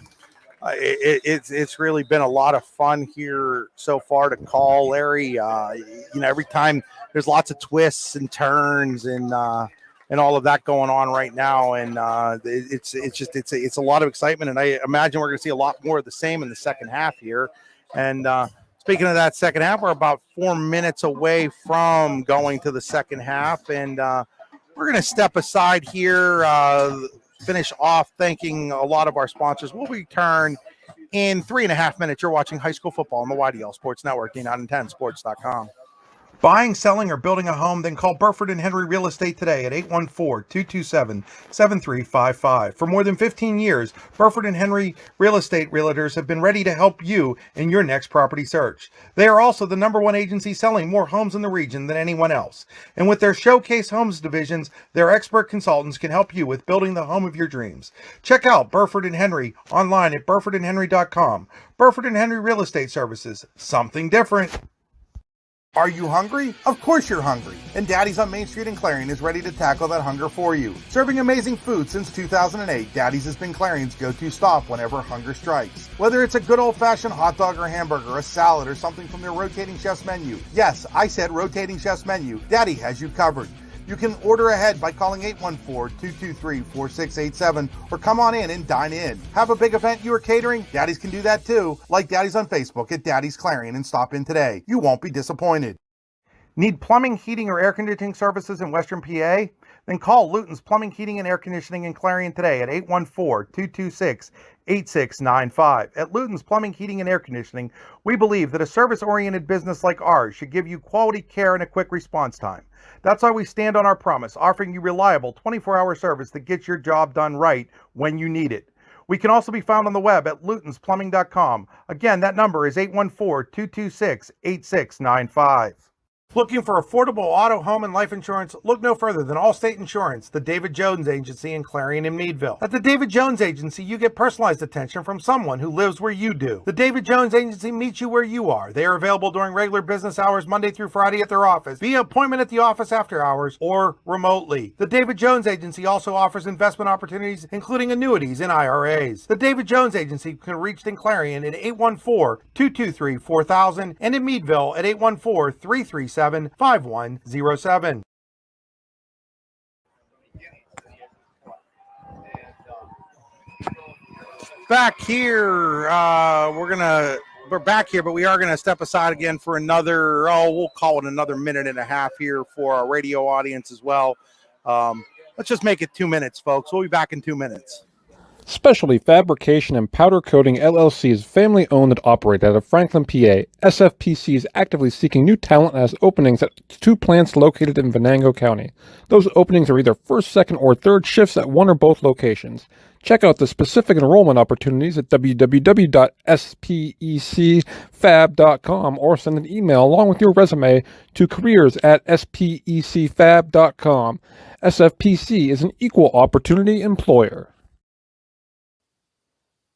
It's really been a lot of fun here so far to call, Larry. Every time there's lots of twists and turns and all of that going on right now, and it's a lot of excitement. And I imagine we're going to see a lot more of the same in the second half here. And speaking of that second half, we're about 4 minutes away from going to the second half, and we're going to step aside here. Finish off thanking a lot of our sponsors. We'll return in 3.5 minutes. You're watching high school football on the YDL Sports Network, D910sports.com. Buying, selling, or building a home? Then call Burford & Henry Real Estate today at 814-227-7355. For more than 15 years, Burford & Henry Real Estate Realtors have been ready to help you in your next property search. They are also the #1 agency selling more homes in the region than anyone else. And with their Showcase Homes divisions, their expert consultants can help you with building the home of your dreams. Check out Burford & Henry online at burfordandhenry.com. Burford & Henry Real Estate Services, something different. Are you hungry? Of course you're hungry. And Daddy's on Main Street in Clarion is ready to tackle that hunger for you. Serving amazing food since 2008, Daddy's has been Clarion's go-to stop whenever hunger strikes. Whether it's a good old-fashioned hot dog or hamburger, a salad, or something from their rotating chef's menu. Yes, I said rotating chef's menu. Daddy has you covered. You can order ahead by calling 814-223-4687 or come on in and dine in. Have a big event you are catering? Daddy's can do that too. Like Daddy's on Facebook at Daddy's Clarion and stop in today. You won't be disappointed. Need plumbing, heating, or air conditioning services in Western PA? Then call Luton's Plumbing, Heating, and Air Conditioning in Clarion today at 814-226-8695. At Luton's Plumbing, Heating, and Air Conditioning, we believe that a service-oriented business like ours should give you quality care and a quick response time. That's why we stand on our promise, offering you reliable 24-hour service that gets your job done right when you need it. We can also be found on the web at lutonsplumbing.com. Again, that number is 814-226-8695. Looking for affordable auto, home, and life insurance? Look no further than Allstate Insurance, the David Jones Agency in Clarion and Meadville. At the David Jones Agency, you get personalized attention from someone who lives where you do. The David Jones Agency meets you where you are. They are available during regular business hours, Monday through Friday at their office, via appointment at the office after hours, or remotely. The David Jones Agency also offers investment opportunities, including annuities and IRAs. The David Jones Agency can be reached in Clarion at 814-223-4000 and in Meadville at 814-337-5107. Back here, we're back here, but we are gonna step aside again for another. We'll call it another minute and a half here for our radio audience as well. Let's just make it 2 minutes, folks. We'll be back in 2 minutes. Specialty Fabrication and Powder Coating LLC is family owned and operated out of Franklin, PA. SFPC is actively seeking new talent and has openings at 2 plants located in Venango County. Those openings are either first, second, or third shifts at one or both locations. Check out the specific enrollment opportunities at www.specfab.com or send an email along with your resume to careers@specfab.com. SFPC is an equal opportunity employer.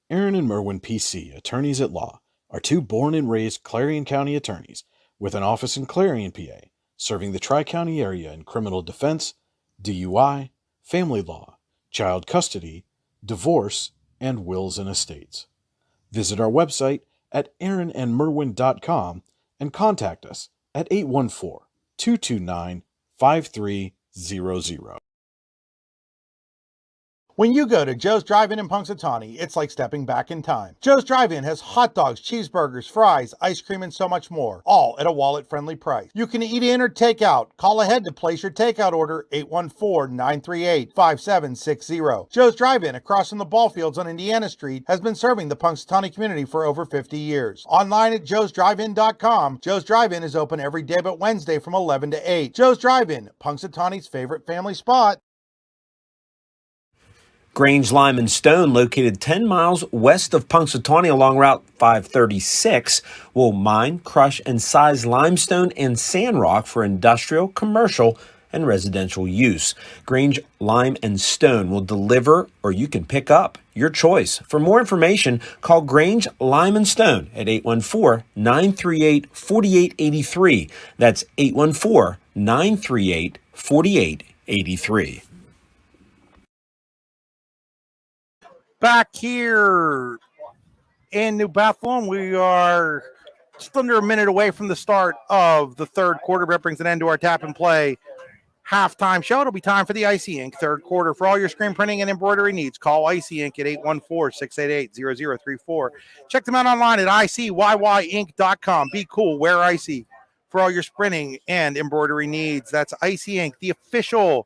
Aaron and Merwin PC, attorneys at law, are 2 born and raised Clarion County attorneys with an office in Clarion, PA, serving the Tri-County area in criminal defense, DUI, family law, child custody, divorce, and wills and estates. Visit our website at aaronandmerwin.com and contact us at 814-229-5300. When you go to Joe's Drive-In in Punxsutawney, it's like stepping back in time. Joe's Drive-In has hot dogs, cheeseburgers, fries, ice cream, and so much more, all at a wallet-friendly price. You can eat in or take out. Call ahead to place your takeout order, 814-938-5760. Joe's Drive-In across from the ball fields on Indiana Street has been serving the Punxsutawney community for over 50 years. Online at joesdrivein.com. Joe's Drive-In is open every day but Wednesday from 11 to 8. Joe's Drive-In, Punxsutawney's favorite family spot. Grange, Lime, and Stone, located 10 miles west of Punxsutawney along Route 536, will mine, crush, and size limestone and sand rock for industrial, commercial, and residential use. Grange, Lime, and Stone will deliver, or you can pick up. Your choice. For more information, call Grange, Lime, and Stone at 814-938-4883. That's 814-938-4883. Back here in New Bethlehem, we are just under a minute away from the start of the third quarter. That brings an end to our tap and play halftime show. It'll be time for the Icy Ink third quarter. For all your screen printing and embroidery needs, call Icy Ink at 814-688-0034. Check them out online at icyyyink.com. Be cool, wear Icy for all your printing and embroidery needs. That's Icy Ink, the official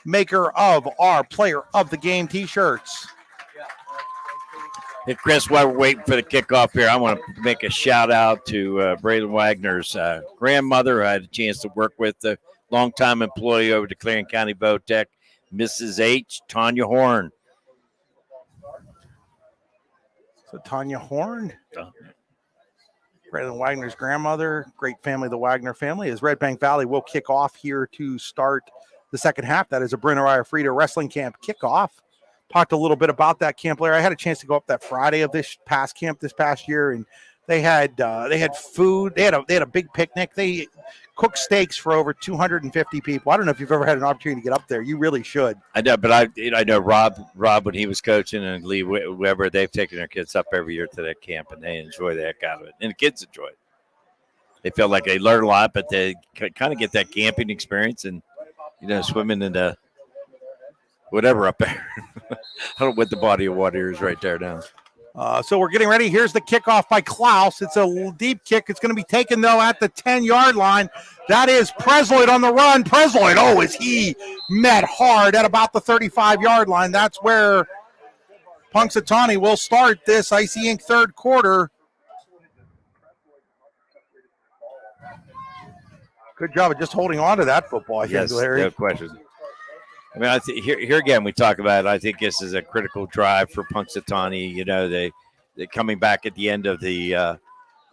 maker of our Player of the Game t-shirts. Hey, Chris, while we're waiting for the kickoff here, I want to make a shout out to Braylon Wagner's grandmother. I had a chance to work with the longtime employee over to Clarion County Votech, Mrs. H. Tanya Horn. So Tanya Horn, Braylon Wagner's grandmother, great family, the Wagner family. As Redbank Valley will kick off here to start the second half. That is a Brenner Frida wrestling camp kickoff. Talked a little bit about that camp, Larry. I had a chance to go up that Friday of this past camp this past year, and they had food. They had a big picnic. They cooked steaks for over 250 people. I don't know if you've ever had an opportunity to get up there. You really should. I know, but I know Rob when he was coaching, and Lee Weber, they've taken their kids up every year to that camp, and they enjoy the heck out of it. And the kids enjoy it. They feel like they learn a lot, but they kind of get that camping experience and, swimming in the whatever up there. I don't know what the body of water is right there now. So we're getting ready. Here's the kickoff by Klaus. It's a deep kick. It's going to be taken, though, at the 10-yard line. That is Presloyd on the run. Presloyd, is he met hard at about the 35-yard line. That's where Punxsutawney will start this Icy Ink third quarter. Good job of just holding on to that football, I think, Larry. No question. I mean, here again, we talk about it. I think this is a critical drive for Punxsutawney. They're coming back at the end of the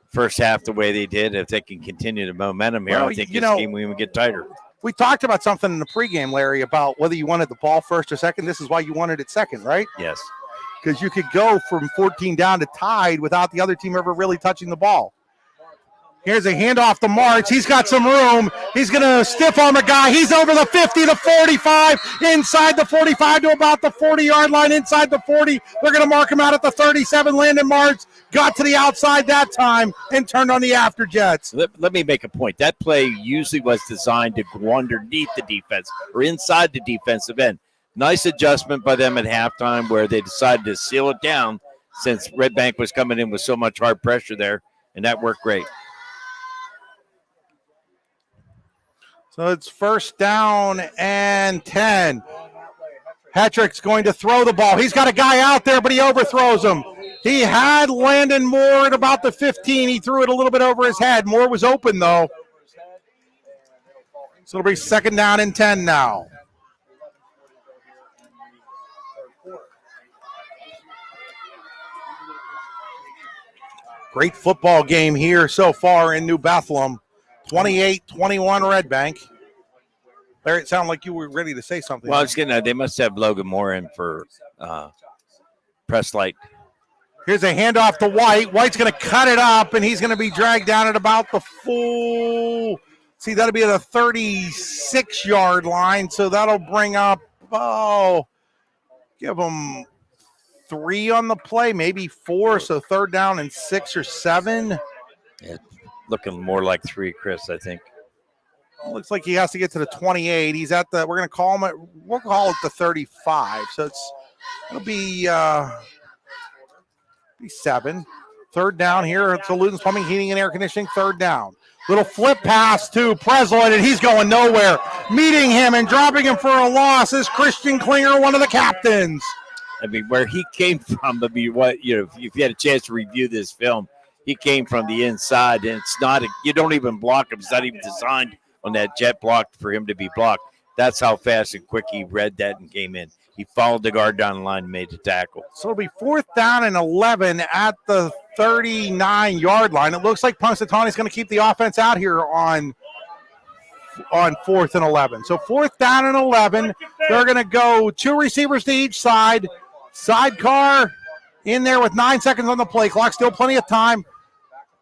first half the way they did. If they can continue the momentum here, I think this game will even get tighter. We talked about something in the pregame, Larry, about whether you wanted the ball first or second. This is why you wanted it second, right? Yes. Because you could go from 14 down to tied without the other team ever really touching the ball. Here's a handoff to March. He's got some room. He's going to stiff arm a guy. He's over the 50, the 45, inside the 45 to about the 40-yard line, inside the 40. They're going to mark him out at the 37. Landon March got to the outside that time and turned on the afterjets. Let me make a point. That play usually was designed to go underneath the defense or inside the defensive end. Nice adjustment by them at halftime where they decided to seal it down since Redbank was coming in with so much hard pressure there, and that worked great. So it's first down and 10. Hetrick's going to throw the ball. He's got a guy out there, but he overthrows him. He had Landon Moore at about the 15. He threw it a little bit over his head. Moore was open, though. So it'll be second down and 10 now. Great football game here so far in New Bethlehem. 28-21 Redbank. Larry, it sounded like you were ready to say something. Well, I was getting they must have Logan Moore in for press light. Here's a handoff to White. White's going to cut it up, and he's going to be dragged down at about the full. See, that'll be at the 36-yard line, so that'll bring up, give them 3 on the play, maybe 4, so third down and 6 or 7. Yeah, looking more like 3, Chris, I think. Looks like he has to get to the 28. He's at the, we're going to call him, we'll call it the 35. So it'll be 7. Third down here at Luton's Plumbing, Heating, and Air Conditioning. Third down. Little flip pass to Presloyd, and he's going nowhere. Meeting him and dropping him for a loss is Christian Klinger, one of the captains. I mean, where he came from, I mean, if you had a chance to review this film, he came from the inside, and it's not, you don't even block him. It's not even designed on that jet block for him to be blocked. That's how fast and quick he read that and came in. He followed the guard down the line and made the tackle. So it'll be 4th down and 11 at the 39-yard line. It looks like Punxsutawney is going to keep the offense out here on 4th and 11. So 4th down and 11. They're going to go 2 receivers to each side. Sidecar in there with 9 seconds on the play clock. Still plenty of time.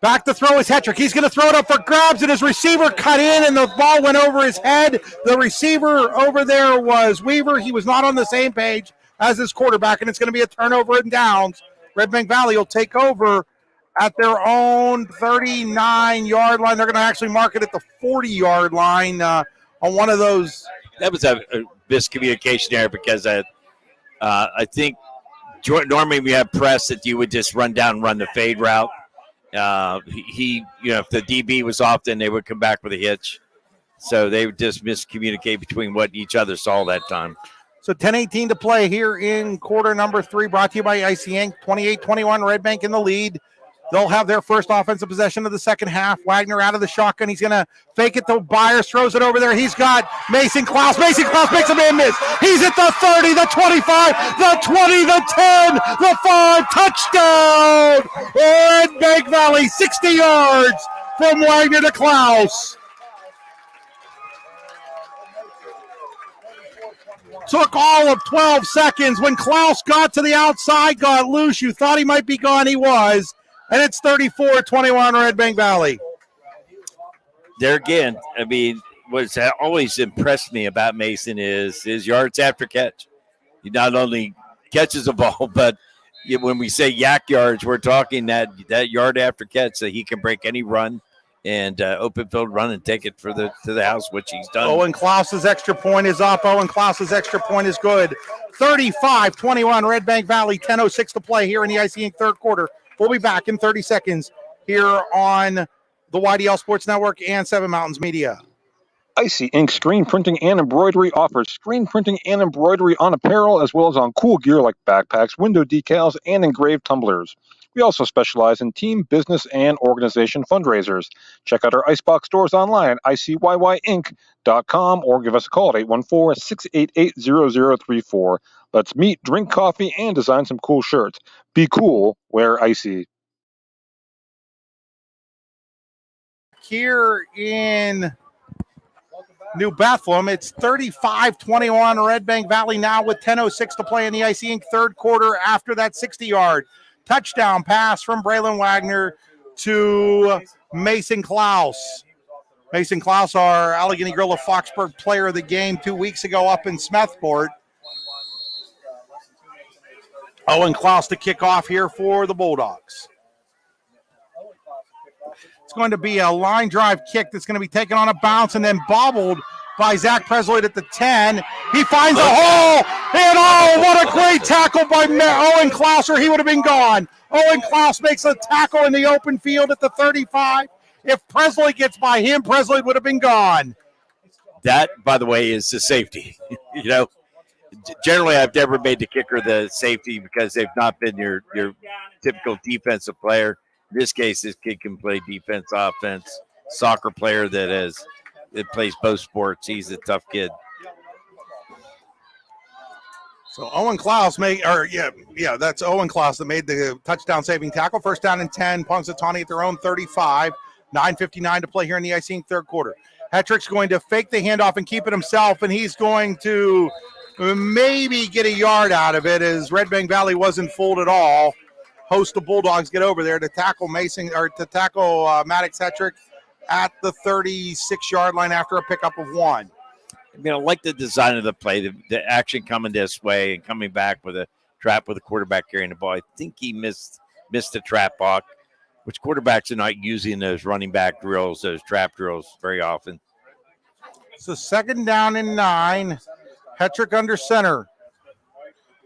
Back to throw is Hetrick. He's going to throw it up for grabs, and his receiver cut in, and the ball went over his head. The receiver over there was Weaver. He was not on the same page as his quarterback, and it's going to be a turnover and downs. Redbank Valley will take over at their own 39-yard line. They're going to actually mark it at the 40-yard line on one of those. That was a miscommunication there because I think normally we have press that you would just run down and run the fade route. If the DB was off, then they would come back with a hitch. So they would just miscommunicate between what each other saw that time. So 10-18 to play here in quarter number 3, brought to you by IC Inc. 28-21, Redbank in the lead. They'll have their first offensive possession of the second half. Wagner out of the shotgun. He's going to fake it to Byers, throws it over there. He's got Mason Klaus. Mason Klaus makes a man miss. He's at the 30, the 25, the 20, the 10, the 5. Touchdown! Redbank Valley, 60 yards from Wagner to Klaus. Took all of 12 seconds. When Klaus got to the outside, got loose, you thought he might be gone. He was. And it's 34-21 Redbank Valley. There again, I mean, what's always impressed me about Mason is his yards after catch. He not only catches the ball, but when we say yak yards, we're talking that yard after catch that he can break any run and open field run and take it to the house, which he's done. Owen Klaus's extra point is up. Owen Klaus's extra point is good. 35-21 Redbank Valley, 10:06 to play here in the IC Inc. third quarter. We'll be back in 30 seconds here on the YDL Sports Network and Seven Mountains Media. IC Inc. Screen Printing and Embroidery offers screen printing and embroidery on apparel as well as on cool gear like backpacks, window decals, and engraved tumblers. We also specialize in team, business, and organization fundraisers. Check out our Icebox stores online at ICYYinc.com or give us a call at 814-688-0034. Let's meet, drink coffee, and design some cool shirts. Be cool, wear icy. Here in New Bethlehem, it's 35-21 Redbank Valley now with 10:06 to play in the IC Inc. third quarter after that 60-yard touchdown pass from Braylon Wagner to Mason Klaus. Mason Klaus, our Allegheny Grill of Foxburg player of the game 2 weeks ago up in Smethport. Owen Klaus to kick off here for the Bulldogs. It's going to be a line drive kick that's going to be taken on a bounce and then bobbled by Zach Presloyd at the 10. He finds a hole, and what a great tackle by Owen Klaus, or he would have been gone. Owen Klaus makes a tackle in the open field at the 35. If Presloyd gets by him, Presloyd would have been gone. That, by the way, is the safety. Generally, I've never made the kicker the safety because they've not been your typical defensive player. In this case, this kid can play defense, offense, soccer player that plays both sports. He's a tough kid. So Owen Klaus that's Owen Klaus that made the touchdown saving tackle. First down and 10, Punxsutawney at their own 35. 9:59 to play here in the IC Inc. third quarter. Hetrick's going to fake the handoff and keep it himself, and he's going to maybe get a yard out of it as Redbank Valley wasn't fooled at all. Host the Bulldogs get over there to tackle Maddox Hetrick at the 36-yard line after a pickup of 1. I mean, I like the design of the play, the action coming this way and coming back with a trap with a quarterback carrying the ball. I think he missed the trap block, which quarterbacks are not using those running back drills, those trap drills very often. So second down and 9. Hetrick under center.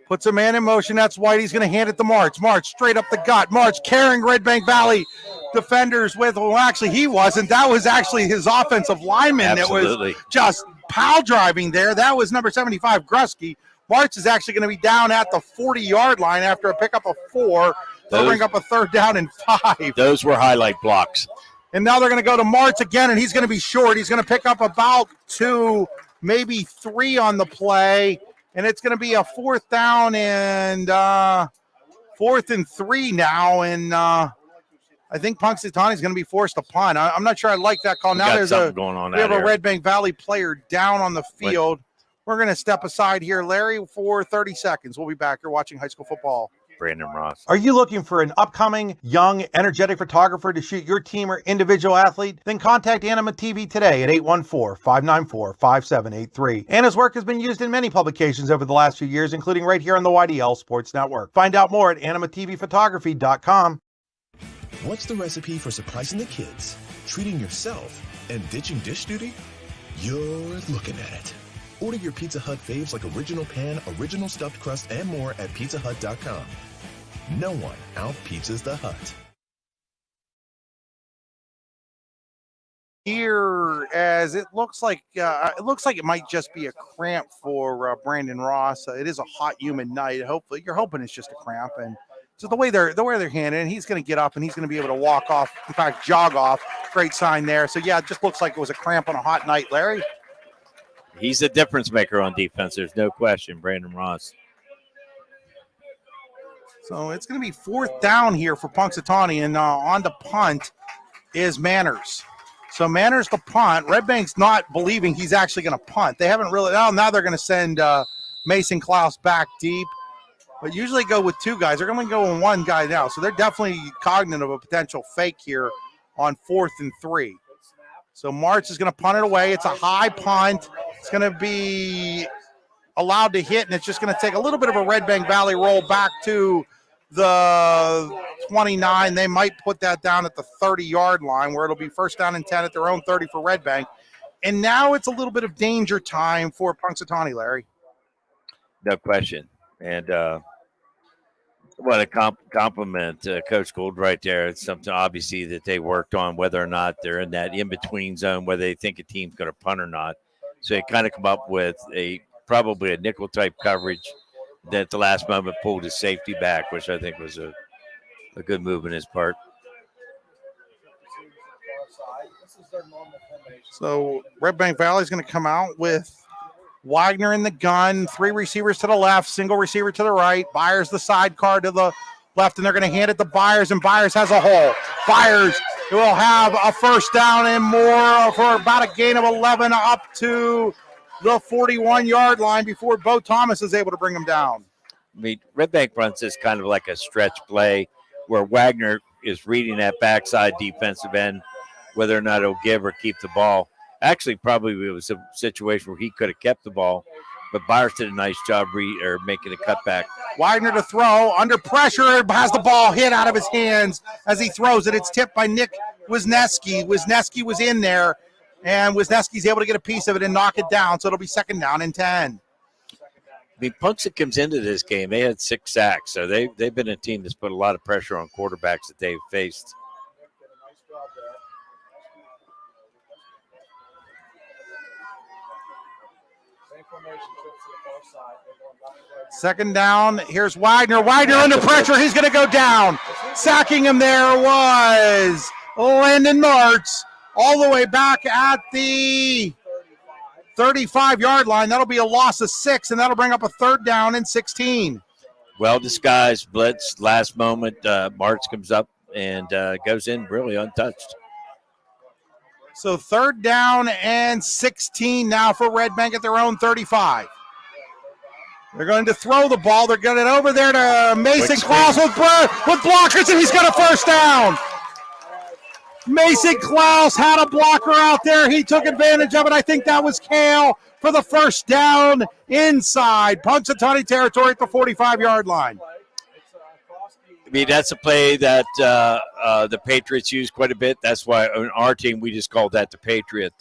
Puts a man in motion. That's White. He's going to hand it to March. March straight up the gut. March carrying Redbank Valley defenders with, well, actually, he wasn't. That was actually his offensive lineman. Absolutely. That was just pile driving there. That was number 75, Grusky. March is actually going to be down at the 40-yard line after a pickup of 4. They'll bring up a third down and 5. Those were highlight blocks. And now they're going to go to March again, and he's going to be short. He's going to pick up about 2, maybe 3 on the play. And it's going to be a 4th down and 4th and 3 now. And I think Punxsutawney is going to be forced to punt. I'm not sure I like that call. Now there's going on. We have a Redbank Valley player down on the field. We're going to step aside here, Larry, for 30 seconds. We'll be back. You're watching high school football. Brandon Ross. Are you looking for an upcoming, young, energetic photographer to shoot your team or individual athlete? Then contact Anima TV today at 814-594-5783. Anna's work has been used in many publications over the last few years, including right here on the YDL Sports Network. Find out more at animatvphotography.com. What's the recipe for surprising the kids, treating yourself, and ditching dish duty? You're looking at it. Order your Pizza Hut faves like original pan, original stuffed crust, and more at pizzahut.com. No one out-pizzas the Hut. Here, as it looks like it might just be a cramp for Brandon Ross. It is a hot, humid night. Hopefully, you're hoping it's just a cramp, and so the way they're handling it, he's going to get up and he's going to be able to walk off. In fact, jog off. Great sign there. So yeah, it just looks like it was a cramp on a hot night, Larry. He's a difference maker on defense. There's no question, Brandon Ross. So it's going to be 4th down here for Punxsutawney, and on the punt is Manners. So Manners the punt. Redbank's not believing he's actually going to punt. They haven't really. Oh, now they're going to send Mason Klaus back deep. But usually go with 2 guys. They're going to go with 1 guy now. So they're definitely cognizant of a potential fake here on 4th and 3. So March is going to punt it away. It's a high punt. It's going to be allowed to hit, and it's just going to take a little bit of a Redbank Valley roll back to the 29. They might put that down at the 30-yard line where it'll be 1st down and 10 at their own 30 for Redbank. And now it's a little bit of danger time for Punxsutawney, Larry. No question. And what a compliment, Coach Gould, right there. It's something obviously that they worked on, whether or not they're in that in-between zone, whether they think a team's going to punt or not. So they kind of come up with probably a nickel-type coverage that at the last moment pulled his safety back, which I think was a good move in his part. So Redbank Valley is going to come out with Wagner in the gun, 3 receivers to the left, single receiver to the right. Byers the sidecar to the left, and they're going to hand it to Byers, and Byers has a hole. Byers will have a 1st down and more for about a gain of 11 up to the 41-yard line before Bo Thomas is able to bring him down. I mean, Redbank runs this kind of like a stretch play where Wagner is reading that backside defensive end, whether or not he'll give or keep the ball. Actually, probably it was a situation where he could have kept the ball, but Byers did a nice job making a cutback. Wagner to throw, under pressure, has the ball hit out of his hands as he throws it. It's tipped by Nick Wisniewski. Wisniewski was in there, and Wisniewski's able to get a piece of it and knock it down, so it'll be 2nd down and 10. I mean, Punxsutawney comes into this game, they had 6 sacks, so they've been a team that's put a lot of pressure on quarterbacks that they've faced. Second down. Here's Wagner. Wagner under pressure. He's going to go down. Sacking him there was Landon Martz all the way back at the 35-yard line. That'll be a loss of 6, and that'll bring up a 3rd down and 16. Well-disguised blitz. Last moment, Martz comes up and goes in really untouched. So 3rd down and 16 now for Redbank at their own 35. They're going to throw the ball. They're getting it over there to Mason Klaus with blockers, and he's got a 1st down. Mason Klaus had a blocker out there. He took advantage of it. I think that was Kale for the 1st down inside Punxsutawney territory at the 45-yard line. I mean, that's a play that the Patriots use quite a bit. That's why on our team we just called that the Patriot.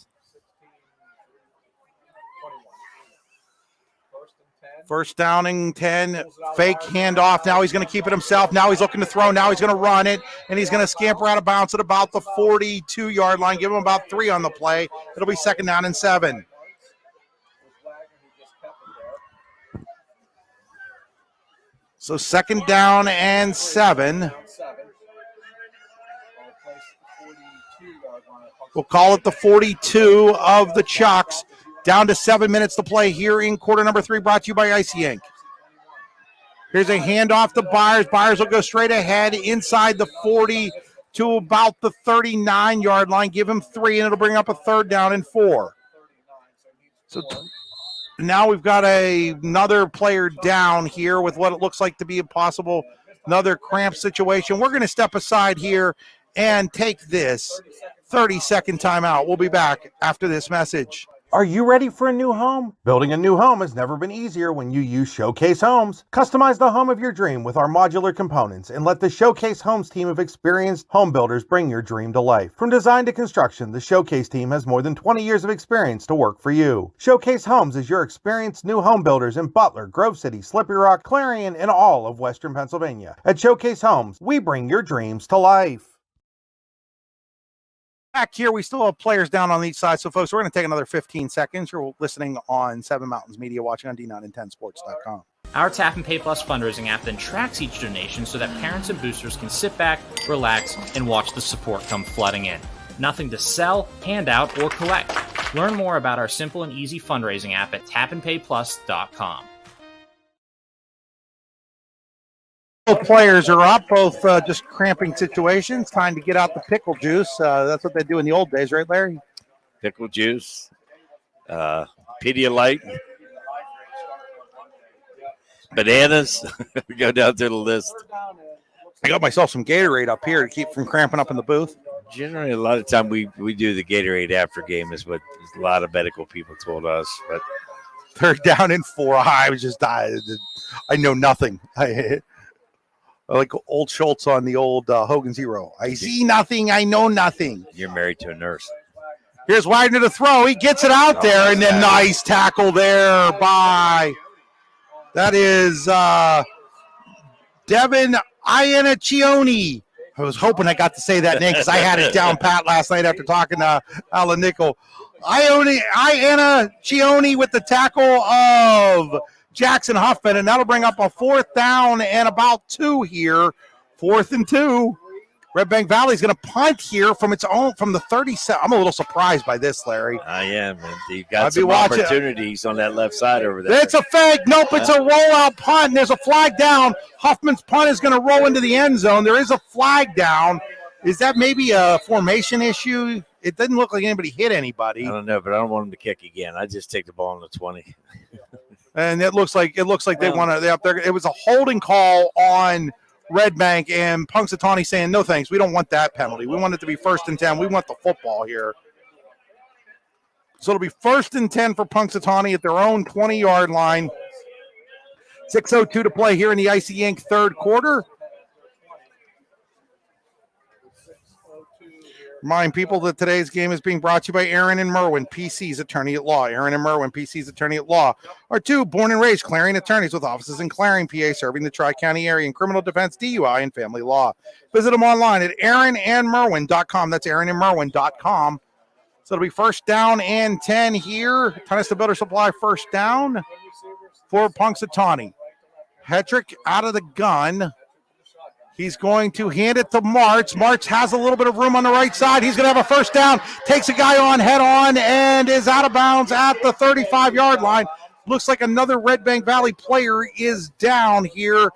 First down and 10, fake handoff. Now he's going to keep it himself. Now he's looking to throw. Now he's going to run it, and he's going to scamper out of bounds at about the 42-yard line. Give him about 3 on the play. It'll be second down and 7. So second down and 7. We'll call it the 42 of the Chucks. Down to 7 minutes to play here in quarter number 3, brought to you by Icy Ink. Here's a handoff to Byers. Byers will go straight ahead inside the 40 to about the 39-yard line. Give him 3, and it'll bring up a third down and 4. So now we've got another player down here with what it looks like to be a possible another cramp situation. We're going to step aside here and take this 30-second timeout. We'll be back after this message. Are you ready for a new home? Building a new home has never been easier when you use Showcase Homes. Customize the home of your dream with our modular components and let the Showcase Homes team of experienced home builders bring your dream to life. From design to construction, the Showcase team has more than 20 years of experience to work for you. Showcase Homes is your experienced new home builders in Butler, Grove City, Slippery Rock, Clarion, and all of Western Pennsylvania. At Showcase Homes, we bring your dreams to life. Back here, we still have players down on each side. So, folks, we're going to take another 15 seconds. You're listening on 7 Mountains Media, watching on D9and10sports.com. Our Tap and Pay Plus fundraising app then tracks each donation so that parents and boosters can sit back, relax, and watch the support come flooding in. Nothing to sell, hand out, or collect. Learn more about our simple and easy fundraising app at tapandpayplus.com. Both players are up, both just cramping situations. Time to get out the pickle juice. That's what they do in the old days, right, Larry? Pickle juice, Pedialyte, bananas. We go down through the list. I got myself some Gatorade up here to keep from cramping up in the booth. Generally, a lot of time we do the Gatorade after game is what a lot of medical people told us. But third down and 4. I know nothing. I like old Schultz on the old Hogan Zero. I see nothing. I know nothing. You're married to a nurse. Here's Wagner to throw. He gets it out there, and then nice tackle there by that is Devin Iannaccioni. I was hoping I got to say that name because I had it down pat last night after talking to Alan Nickel. Iannaccioni with the tackle of Jackson Huffman, and that'll bring up a 4th down and about 2 here. 4th and 2. Redbank Valley's going to punt here from its own, from the 37. I'm a little surprised by this, Larry. I am. And you've got some opportunities on that left side over there. It's a fake. Nope, it's a rollout punt, and there's a flag down. Huffman's punt is going to roll into the end zone. There is a flag down. Is that maybe a formation issue? It didn't look like anybody hit anybody. I don't know, but I don't want him to kick again. I just take the ball on the 20. And it looks like they want to up there. It was a holding call on Redbank, and Punxsutawney saying, no thanks, we don't want that penalty. We want it to be 1st and 10. We want the football here. So it'll be 1st and 10 for Punxsutawney at their own 20-yard line. 6:02 to play here in the Icy Ink third quarter. Remind people that today's game is being brought to you by Aaron and Merwin, PC's attorney at law. Aaron and Merwin, PC's attorney at law, are 2 born and raised Clarion attorneys with offices in Clarion, PA, serving the Tri-County area in criminal defense, DUI, and family law. Visit them online at aaronandmerwin.com. That's aaronandmerwin.com. So it'll be 1st down and 10 here. Tennis to Builder Supply 1st down for Punxsutawney. Hetrick out of the gun. He's going to hand it to March. March has a little bit of room on the right side. He's going to have a 1st down. Takes a guy on head on and is out of bounds at the 35-yard line. Looks like another Redbank Valley player is down here.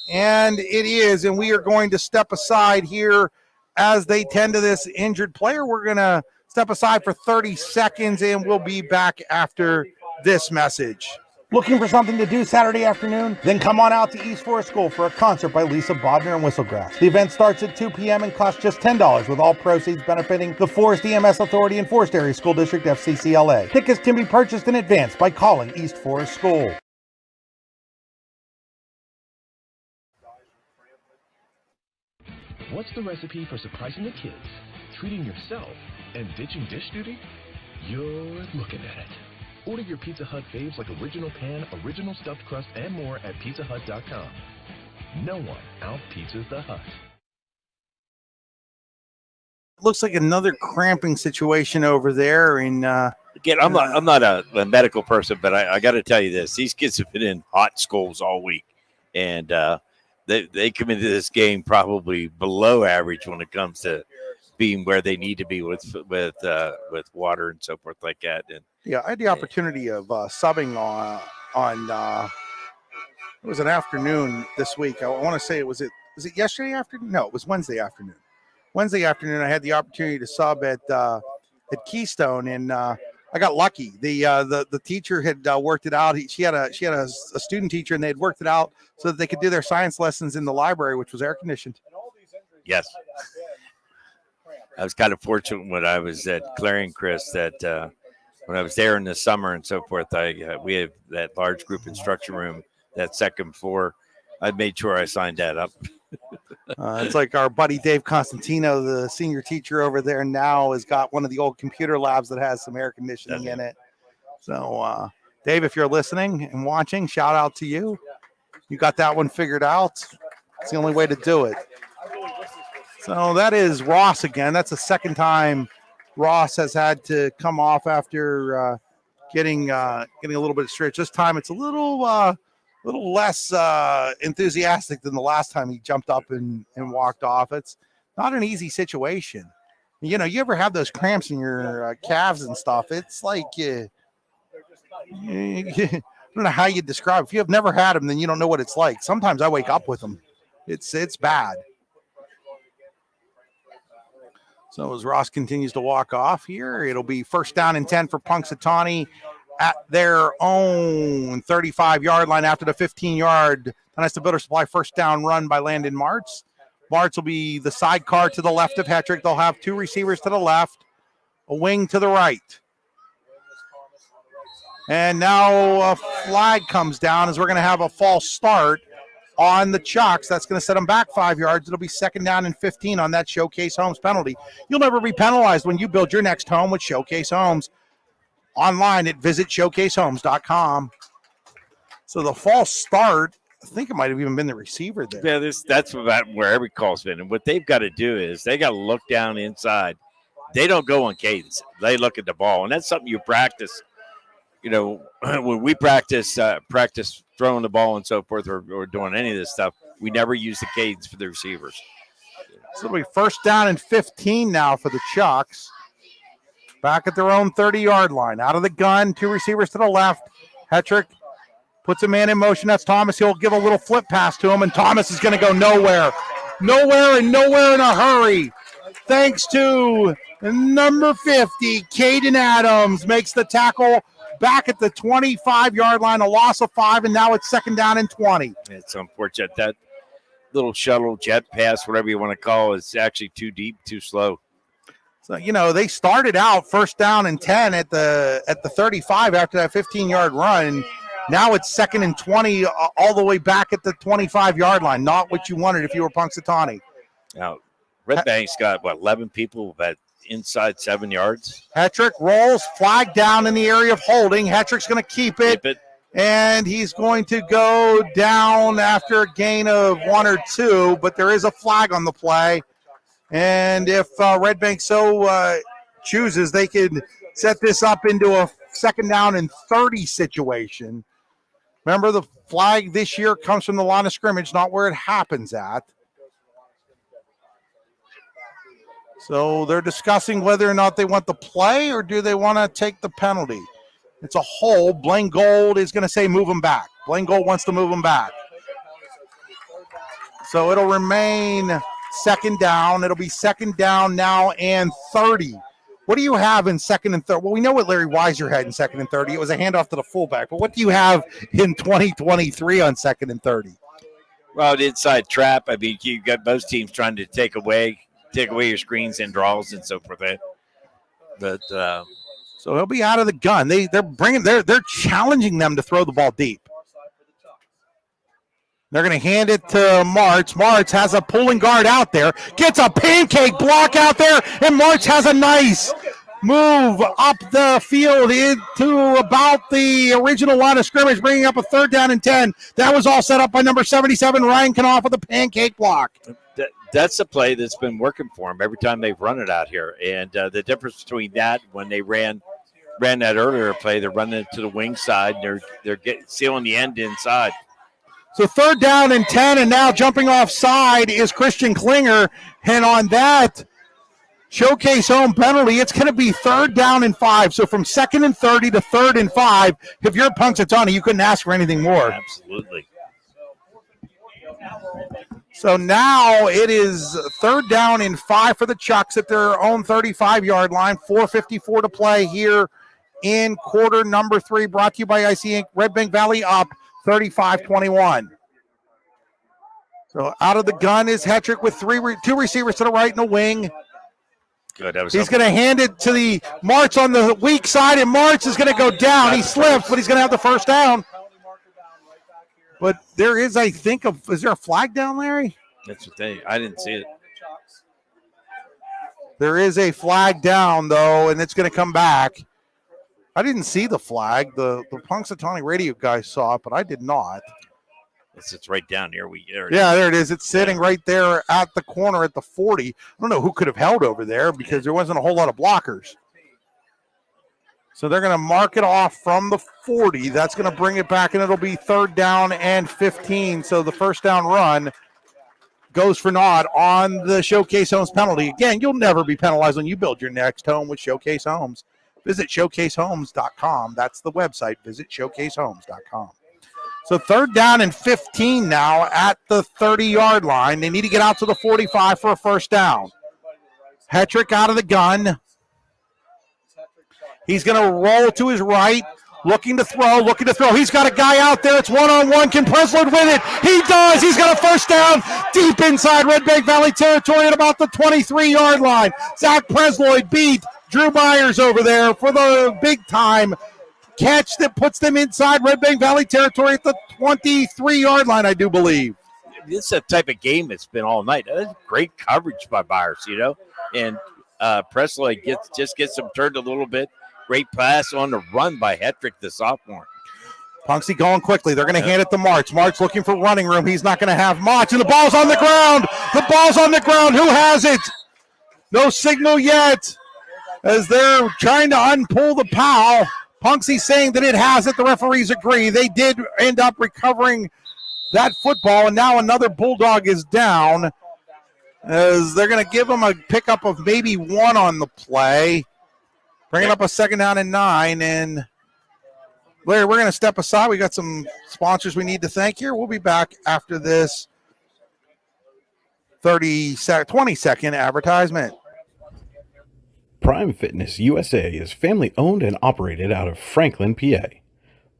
And it is. And we are going to step aside here as they tend to this injured player. We're going to step aside for 30 seconds and we'll be back after this message. Looking for something to do Saturday afternoon? Then come on out to East Forest School for a concert by Lisa Bodner and Whistlegrass. The event starts at 2 p.m. and costs just $10, with all proceeds benefiting the Forest EMS Authority and Forest Area School District FCCLA. Tickets can be purchased in advance by calling East Forest School. What's the recipe for surprising the kids, treating yourself, and ditching dish duty? You're looking at it. Order your Pizza Hut faves like original pan, original stuffed crust, and more at pizzahut.com. No one out-pizzas the Hut. Looks like another cramping situation over there. And again, I'm not a medical person, but I got to tell you this: these kids have been in hot schools all week, and they come into this game probably below average when it comes to being where they need to be with water and so forth like that. And yeah, I had the opportunity of subbing on it was an afternoon this week. I want to say was it yesterday afternoon? No, it was Wednesday afternoon. Wednesday afternoon, I had the opportunity to sub at Keystone, and I got lucky. The teacher had worked it out. She had a student teacher, and they had worked it out so that they could do their science lessons in the library, which was air conditioned. Yes, I was kind of fortunate when I was at Clarion, Chris, that when I was there in the summer and so forth, we have that large group instruction room, that second floor. I made sure I signed that up. It's like our buddy Dave Constantino, the senior teacher over there now, has got one of the old computer labs that has some air conditioning in it. So, Dave, if you're listening and watching, shout out to you. You got that one figured out. It's the only way to do it. So that is Ross again. That's the second time Ross has had to come off after getting a little bit of stretch. This time it's a little less enthusiastic than the last time he jumped up and walked off. It's not an easy situation. You know, you ever have those cramps in your calves and stuff? It's like I don't know how you describe it. If you have never had them, then you don't know what it's like. Sometimes I wake up with them. It's bad. So as Ross continues to walk off here, it'll be first down and 10 for Punxsutawney at their own 35-yard line after the 15-yard Tonesta Builder Supply first down run by Landon Martz. Martz will be the sidecar to the left of Hetrick. They'll have two receivers to the left, a wing to the right. And now a flag comes down as we're going to have a false start on the Chucks. That's going to set them back 5 yards. It'll be second down and 15 on that Showcase Homes penalty. You'll never be penalized when you build your next home with Showcase Homes. Online at visitshowcasehomes.com. So the false start, I think it might have even been the receiver there. Yeah, that's about where every call's been. And what they've got to do is they got to look down inside. They don't go on cadence. They look at the ball, and that's something you practice. You know, when we practice throwing the ball and so forth or doing any of this stuff, we never use the cadence for the receivers. So it'll be first down and 15 now for the Chucks. Back at their own 30-yard line. Out of the gun, two receivers to the left. Hetrick puts a man in motion. That's Thomas. He'll give a little flip pass to him, and Thomas is going to go nowhere. Nowhere in a hurry. Thanks to number 50, Caden Adams, makes the tackle back at the 25-yard line, a loss of 5, and now it's second down and 20. It's unfortunate. That little shuttle jet pass, whatever you want to call it, is actually too deep, too slow. So, you know, they started out first down and 10 at the 35 after that 15-yard run. Now it's second and 20 all the way back at the 25-yard line. Not what you wanted if you were Punxsutawney. Now, Redbank's got, 11 people at inside 7 yards? Hetrick rolls, flag down in the area of holding. Hetrick's going to keep it. And he's going to go down after a gain of 1 or 2, but there is a flag on the play. And if Redbank so chooses, they could set this up into a second down and 30 situation. Remember, the flag this year comes from the line of scrimmage, not where it happens at. So they're discussing whether or not they want the play or do they want to take the penalty. It's a hold. Blaine Gold is going to say move him back. Blaine Gold wants to move him back. So it'll remain second down. It'll be second down now and 30. What do you have in second and 30? Well, we know what Larry Weiser had in second and 30. It was a handoff to the fullback. But what do you have in 2023 on second and 30? Well, the inside trap. I mean, you got most teams trying to take away your screens and draws and so forth. But so he'll be out of the gun. They're challenging them to throw the ball deep. They're going to hand it to Martz. Martz has a pulling guard out there, gets a pancake block out there, and Martz has a nice move up the field into about the original line of scrimmage, bringing up a 3rd down and 10. That was all set up by number 77, Ryan Knopf, with a pancake block. That's a play that's been working for them every time they've run it out here. And the difference between that, when they ran that earlier play, they're running it to the wing side, and they're sealing the end inside. So 3rd down and 10, and now jumping offside is Christian Klinger. And on that Showcase home penalty, it's going to be 3rd down and 5. So from 2nd and 30 to 3rd and 5, if you're Punxsutawney, you couldn't ask for anything more. Absolutely. So now it is 3rd down and 5 for the Chucks at their own 35-yard line. 4:54 to play here in quarter number 3. Brought to you by IC Inc. Redbank Valley up 35-21. So out of the gun is Hetrick with two receivers to the right and a wing. Good. He's going to hand it to the March on the weak side, and March is going to go down. He slipped, but he's going to have the 1st down. But there is, I think, is there a flag down, Larry? That's the thing. I didn't see it. There is a flag down, though, and it's going to come back. I didn't see the flag. The Punxsutawney radio guy saw it, but I did not. It's right down here. Yeah, there it is. It's sitting right there at the corner at the 40. I don't know who could have held over there because there wasn't a whole lot of blockers. So they're going to mark it off from the 40. That's going to bring it back, and it'll be 3rd down and 15. So the 1st down run goes for naught on the Showcase Homes penalty. Again, you'll never be penalized when you build your next home with Showcase Homes. Visit showcasehomes.com. That's the website. Visit showcasehomes.com. So 3rd down and 15 now at the 30-yard line. They need to get out to the 45 for a 1st down. Hetrick out of the gun. He's going to roll to his right, looking to throw. He's got a guy out there. It's one-on-one. Can Presloyd win it? He does. He's got a 1st down deep inside Redbank Valley territory at about the 23-yard line. Zach Presloyd beat Drew Myers over there for the big-time catch that puts them inside Redbank Valley territory at the 23-yard line, I do believe. This is a type of game that's been all night. That's great coverage by Myers, and Presley gets him turned a little bit. Great pass on the run by Hetrick, the sophomore. Punxsy going quickly. They're going to hand it to March. March looking for running room. He's not going to have much, and the ball's on the ground. Who has it? No signal yet as they're trying to unpull the POW. Punxsy saying that it has it. The referees agree. They did end up recovering that football, and now another Bulldog is down as they're going to give them a pickup of maybe 1 on the play. Bringing up a 2nd down and 9. And Larry, we're going to step aside. We got some sponsors we need to thank here. We'll be back after this 20-second advertisement. Prime Fitness USA is family owned and operated out of Franklin, PA.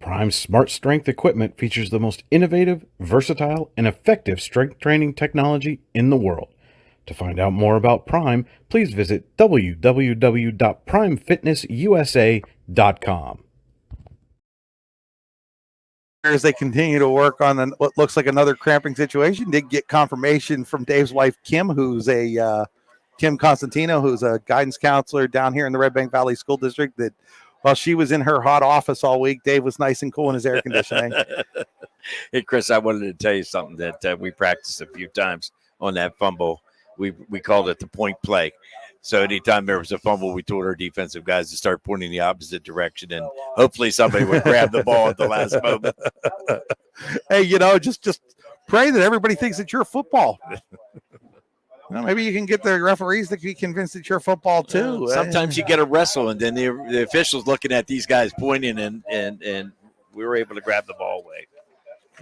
Prime's Smart Strength equipment features the most innovative, versatile, and effective strength training technology in the world. To find out more about Prime, please visit www.primefitnessusa.com. As they continue to work on what looks like another cramping situation, did get confirmation from Dave's wife, Kim, Kim Constantino, who's a guidance counselor down here in the Redbank Valley School District, that while she was in her hot office all week, Dave was nice and cool in his air conditioning. Hey, Chris, I wanted to tell you something that we practiced a few times on that fumble. We called it the point play. So anytime there was a fumble, we told our defensive guys to start pointing the opposite direction, and hopefully somebody would grab the ball at the last moment. Hey, just pray that everybody thinks that you're football. Maybe you can get the referees to be convinced that you're football too. Sometimes you get a wrestle, and then the officials looking at these guys pointing, and we were able to grab the ball away.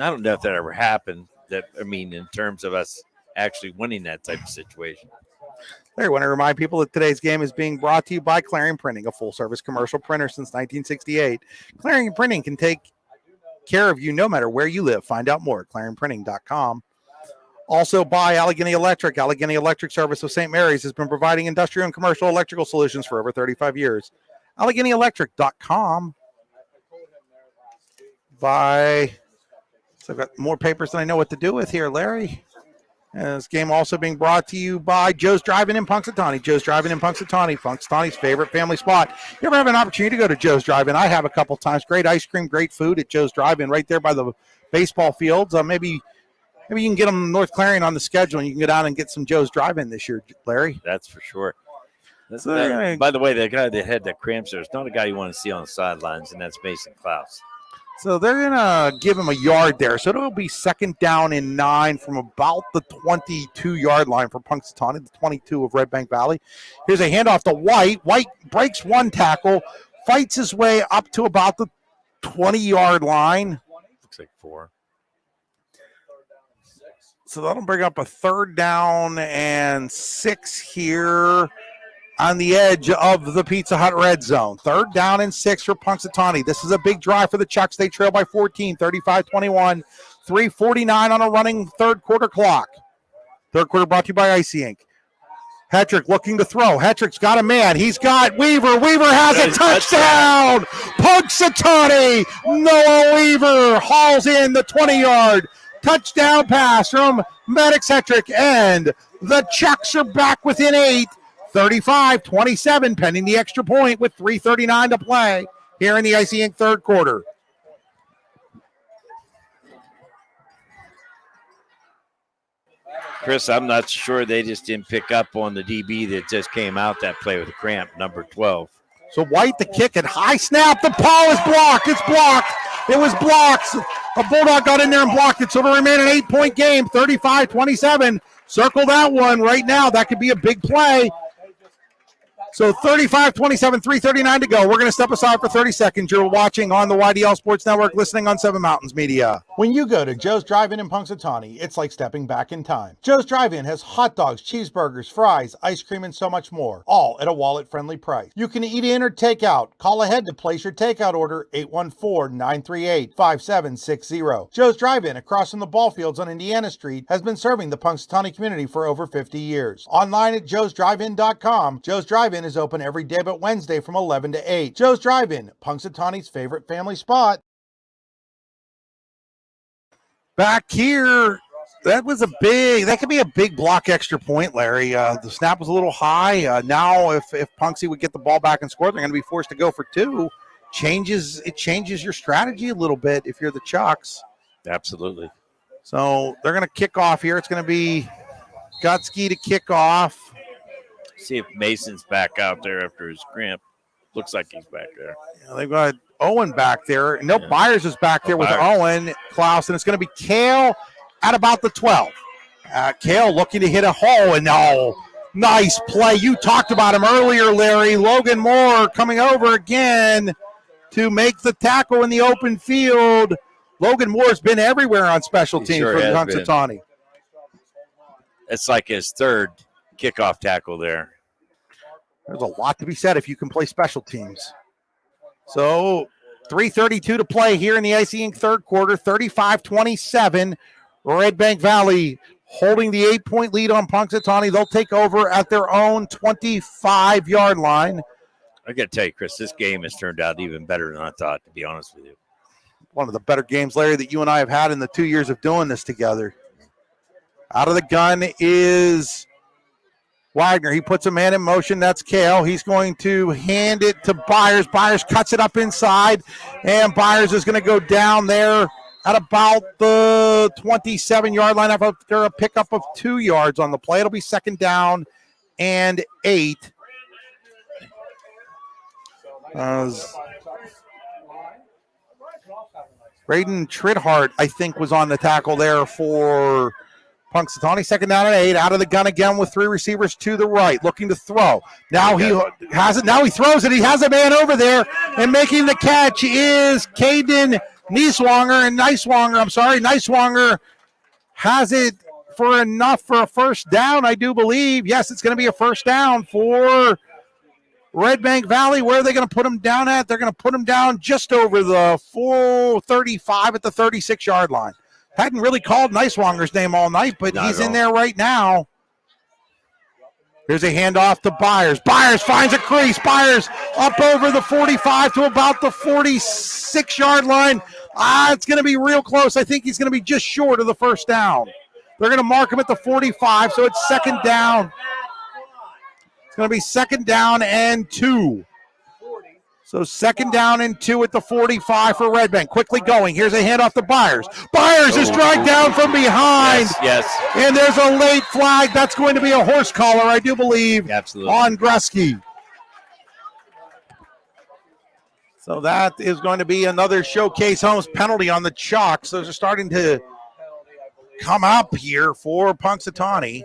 I don't know if that ever happened. In terms of us actually winning that type of situation. I want to remind people that today's game is being brought to you by Clarion Printing, a full-service commercial printer since 1968. Clarion Printing can take care of you no matter where you live. Find out more at clarionprinting.com. Also by Allegheny Electric. Allegheny Electric Service of St. Mary's has been providing industrial and commercial electrical solutions for over 35 years. AlleghenyElectric.com. So I've got more papers than I know what to do with here, Larry. And this game also being brought to you by Joe's Drive-In in Punxsutawney. Joe's Drive-In in Punxsutawney, Punxsutawney's favorite family spot. You ever have an opportunity to go to Joe's Drive-In? I have a couple times. Great ice cream, great food at Joe's Drive-In right there by the baseball fields. Maybe you can get them North Clarion on the schedule, and you can go down and get some Joe's Drive-In this year, Larry. That's for sure. By the way, the guy that had the cramps there is not a guy you want to see on the sidelines, and that's Mason Klaus. So they're going to give him a yard there. So it'll be 2nd down and 9 from about the 22-yard line for Punxsutawney, the 22 of Redbank Valley. Here's a handoff to White. White breaks one tackle, fights his way up to about the 20-yard line. Looks like 4. So that'll bring up a 3rd down and 6 here on the edge of the Pizza Hut red zone. 3rd down and 6 for Punxsutawney. This is a big drive for the Chucks. They trail by 14, 35-21, 3:49 on a running third quarter clock. Third quarter brought to you by Icy Inc. Hetrick looking to throw. Hetrick's got a man. He's got Weaver. Weaver has a touchdown. Punxsutawney. Noah Weaver hauls in the 20-yard touchdown pass from Maddox Hetrick, and the Chucks are back within 8. 35-27, pending the extra point with 3:39 to play here in the Icy Inc. third quarter. Chris, I'm not sure they just didn't pick up on the DB that just came out that play with a cramp, number 12. So White the kick at high snap. The ball is blocked. It's blocked. It was blocked. A Bulldog got in there and blocked it. So it'll remain an 8-point game, 35-27. Circle that one right now. That could be a big play. So 35-27, 3:39 to go. We're going to step aside for 30 seconds. You're watching on the YDL Sports Network, listening on Seven Mountains Media. When you go to Joe's Drive-In in Punxsutawney, it's like stepping back in time. Joe's Drive-In has hot dogs, cheeseburgers, fries, ice cream, and so much more, all at a wallet-friendly price. You can eat in or take out. Call ahead to place your takeout order, 814-938-5760. Joe's Drive-In, across from the ball fields on Indiana Street, has been serving the Punxsutawney community for over 50 years. Online at joesdrivein.com, Joe's Drive-In is open every day but Wednesday from 11 to 8. Joe's Drive-In, Punxsutawney's favorite family spot. Back here, that could be a big block extra point, Larry. The snap was a little high. Now if Punxsy would get the ball back and score, they're going to be forced to go for 2. It changes your strategy a little bit if you're the Chucks. Absolutely. So they're going to kick off here. It's going to be Gutsky to kick off. See if Mason's back out there after his cramp. Looks like he's back there. Yeah, they've got Owen back there. No, yeah. Byers is back there with Owen, Klaus, and it's going to be Kale at about the 12. Kale looking to hit a hole, and nice play. You talked about him earlier, Larry. Logan Moore coming over again to make the tackle in the open field. Logan Moore's been everywhere on special teams for Punxsutawney. It's like his 3rd kickoff tackle there. There's a lot to be said if you can play special teams. So 3:32 to play here in the Icy Inc. third quarter, 35-27. Redbank Valley holding the 8-point lead on Punxsutawney. They'll take over at their own 25-yard line. I got to tell you, Chris, this game has turned out even better than I thought, to be honest with you. One of the better games, Larry, that you and I have had in the 2 years of doing this together. Out of the gun is Wagner. He puts a man in motion. That's Kale. He's going to hand it to Byers. Byers cuts it up inside, and Byers is going to go down there at about the 27-yard line after a pickup of 2 yards on the play. It'll be 2nd down and 8. Braden Tridhart, I think, was on the tackle there for Punxsutawney. 2nd down and 8. Out of the gun again with 3 receivers to the right, looking to throw. Now he has it. Now he throws it. He has a man over there, and making the catch is Caden Nieswanger. Nieswanger has it for enough for a first down, I do believe. Yes, it's going to be a first down for Redbank Valley. Where are they going to put him down at? They're going to put him down just over the 435 at the 36-yard line. Hadn't really called Nieswanger's name all night, but he's in there right now. Here's a handoff to Byers. Byers finds a crease. Byers up over the 45 to about the 46-yard line. It's going to be real close. I think he's going to be just short of the first down. They're going to mark him at the 45, so it's second down. It's going to be second down and 2. So second down and 2 at the 45 for Redbank. Quickly going. Here's a handoff to Byers. Byers is dragged down from behind. Yes. And there's a late flag. That's going to be a horse collar, I do believe, Absolutely. on Grusky. So that is going to be another Showcase Homes penalty on the Chalks. Those are starting to come up here for Punxsutawney.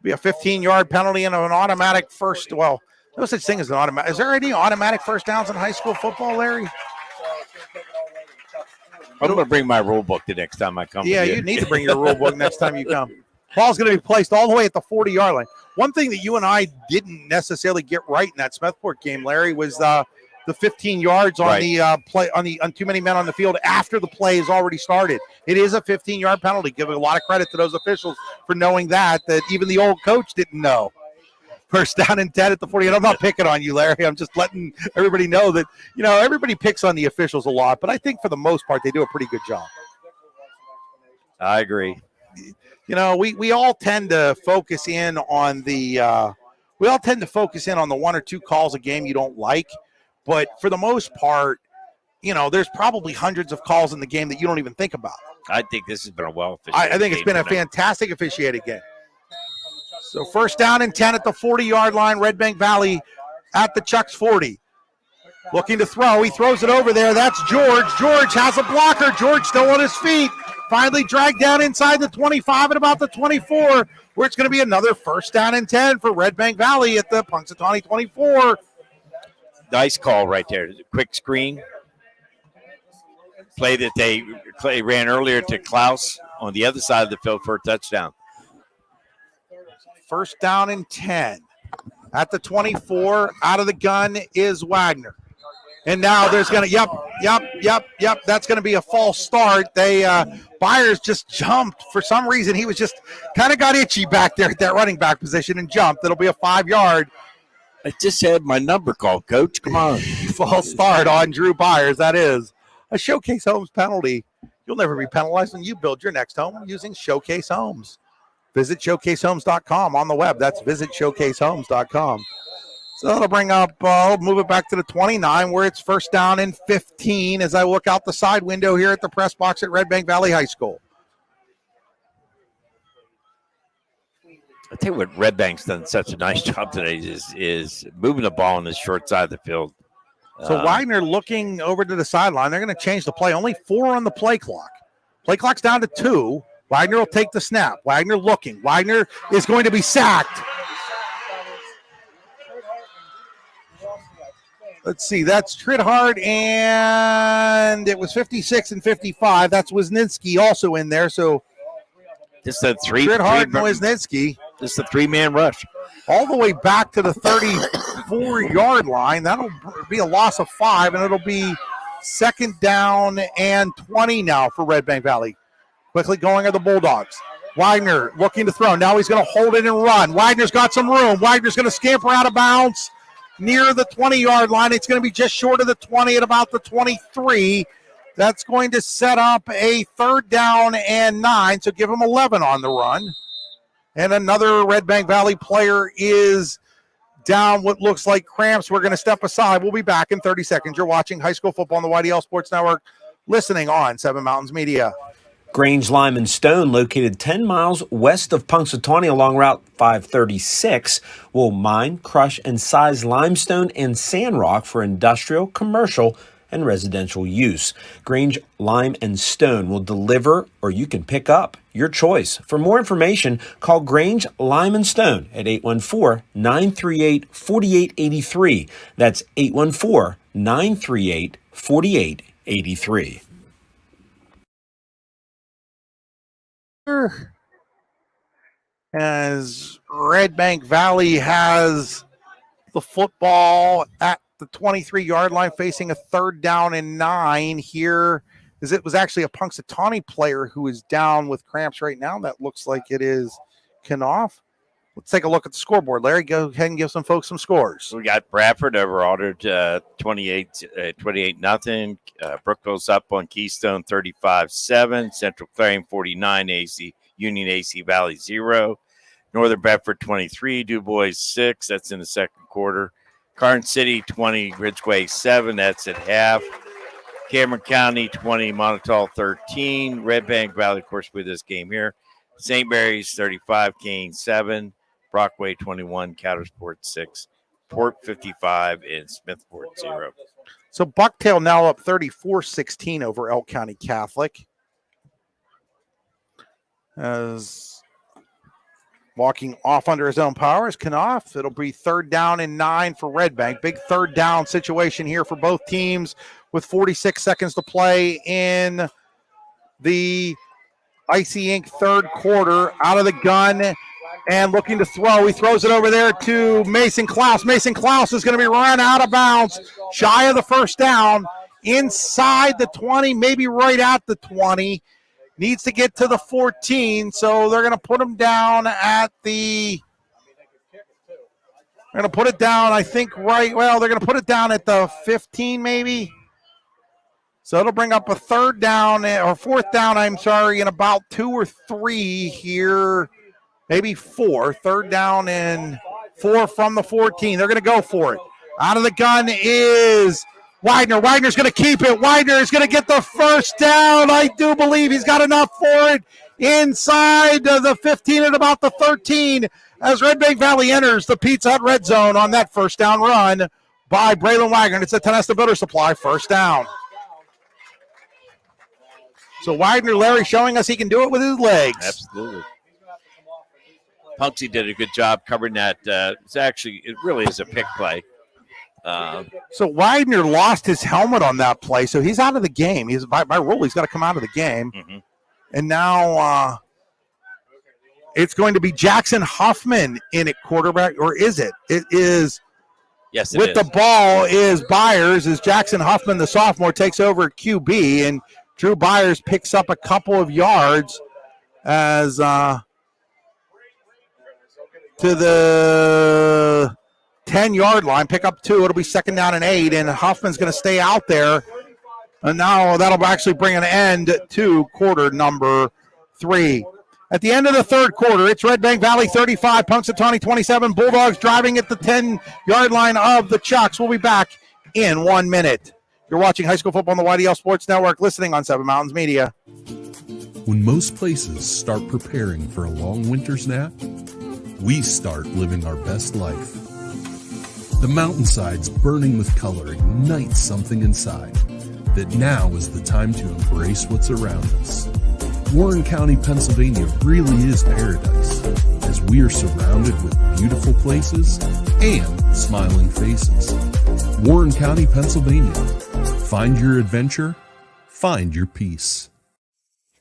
Be a 15-yard penalty and an automatic first. Well, no such thing as an automatic. Is there any automatic first downs in high school football, Larry? I'm going to bring my rule book the next time I come. Yeah, you need to bring your rule book next time you come. Ball's going to be placed all the way at the 40-yard line. One thing that you and I didn't necessarily get right in that Smethport game, Larry, was the 15 yards on the play on too many men on the field after the play has already started. It is a 15-yard penalty. Giving a lot of credit to those officials for knowing that even the old coach didn't know. First down and 10 at the 40. And I'm not picking on you, Larry. I'm just letting everybody know that, everybody picks on the officials a lot, but I think for the most part, they do a pretty good job. I agree. We all tend to focus in on the one or two calls a game you don't like, but for the most part, there's probably hundreds of calls in the game that you don't even think about. I think this has been a well-officiated I think it's been a fantastic officiated game. So first down and 10 at the 40-yard line. Redbank Valley at the Chucks 40. Looking to throw. He throws it over there. That's George. George has a blocker. George still on his feet. Finally dragged down inside the 25 at about the 24, where it's going to be another first down and 10 for Redbank Valley at the Punxsutawney 24. Nice call right there. Quick screen. Play that they ran earlier to Klaus on the other side of the field for a touchdown. First down and 10. At the 24, out of the gun is Wagner. And now there's going to, yep. That's going to be a false start. Byers just jumped. For some reason, he was just kind of got itchy back there at that running back position and jumped. It'll be a 5-yard. I just had my number called, Coach. Come on. False start on Drew Byers. That is a Showcase Homes penalty. You'll never be penalized when you build your next home using Showcase Homes. Visit showcasehomes.com on the web. That's visit showcasehomes.com. So that'll bring up, I'll move it back to the 29 where it's first down and 15 as I look out the side window here at the press box at Redbank Valley High School. I tell you what, Redbank's done such a nice job today is moving the ball on the short side of the field. So Wagner looking over to the sideline. They're going to change the play. Only 4 on the play clock. Play clock's down to 2. Wagner will take the snap. Wagner looking. Wagner is going to be sacked. Let's see. That's Tridhard, and it was 56 and 55. That's Wisniewski also in there. So just a Tridhard and Wisniewski. Just a 3-man rush. All the way back to the 34-yard line. That'll be a loss of 5, and it'll be second down and 20 now for Redbank Valley. Quickly going are the Bulldogs. Wagner looking to throw. Now he's going to hold it and run. Wagner's got some room. Wagner's going to scamper out of bounds near the 20-yard line. It's going to be just short of the 20 at about the 23. That's going to set up a third down and 9, so give him 11 on the run. And another Redbank Valley player is down what looks like cramps. We're going to step aside. We'll be back in 30 seconds. You're watching high school football on the YDL Sports Network, listening on Seven Mountains Media. Grange, Lime, and Stone, located 10 miles west of Punxsutawney along Route 536, will mine, crush, and size limestone and sand rock for industrial, commercial, and residential use. Grange, Lime, and Stone will deliver, or you can pick up. Your choice. For more information, call Grange, Lime, and Stone at 814-938-4883. That's 814-938-4883. As Redbank Valley has the football at the 23-yard line, facing a third down and 9 here, as it was actually a Punxsutawney player who is down with cramps right now. That looks like it is Knopf. Let's take a look at the scoreboard. Larry, go ahead and give some folks some scores. We got Bradford over Aldridge 28 nothing. Brookville's up on Keystone 35-7. Central Clarion 49. Union AC Valley 0. Northern Bedford 23. Du Bois 6. That's in the second quarter. Carson City 20. Ridgeway 7. That's at half. Cameron County 20. Montauk 13. Redbank Valley, of course, with this game here. St. Mary's 35. Kane 7. Brockway 21, Coudersport 6, Port 55, and Smithport 0. So Bucktail now up 34-16 over Elk County Catholic. As walking off under his own power is Knopf. It'll be 3rd down and 9 for Redbank. Big 3rd down situation here for both teams with 46 seconds to play in the Icy Inc. third quarter. Out of the gun and looking to throw. He throws it over there to Mason Klaus. Mason Klaus is going to be run out of bounds, shy of the first down, inside the 20, maybe right at the 20. Needs to get to the 14, so they're going to put him down at the – they're going to put it down, I think, they're going to put it down at the 15 maybe. So it'll bring up a 4th down, in about 2 or 3 here. Maybe 4. 3rd down and 4 from the 14. They're going to go for it. Out of the gun is Widener. Widener's going to keep it. Widener is going to get the first down. I do believe he's got enough for it inside the 15 at about the 13 as Redbank Valley enters the Pizza Hut red zone on that first down run by Braylon Wagner. It's a Tonesta Builder Supply first down. So Widener, Larry, showing us he can do it with his legs. Absolutely. Punxsutawney did a good job covering that. It really is a pick play. So Widener lost his helmet on that play, so he's out of the game. He's by rule, he's got to come out of the game. Mm-hmm. And now it's going to be Jackson Huffman in at quarterback, or is it? It is. Yes, it with is. The ball is Byers as Jackson Huffman, the sophomore, takes over at QB, and Drew Byers picks up a couple of yards as to the 10-yard line, pick up 2. It'll be 2nd down and 8, and Huffman's going to stay out there. And now that'll actually bring an end to quarter number 3. At the end of the third quarter, it's Redbank Valley 35, Punxsutawney 27. Bulldogs driving at the 10-yard line of the Chucks. We'll be back in 1 minute. You're watching high school football on the YDL Sports Network, listening on Seven Mountains Media. When most places start preparing for a long winter's nap, we start living our best life. The mountainsides burning with color ignite something inside that now is the time to embrace what's around us. Warren County, Pennsylvania really is paradise, as we are surrounded with beautiful places and smiling faces. Warren County, Pennsylvania. Find your adventure, find your peace.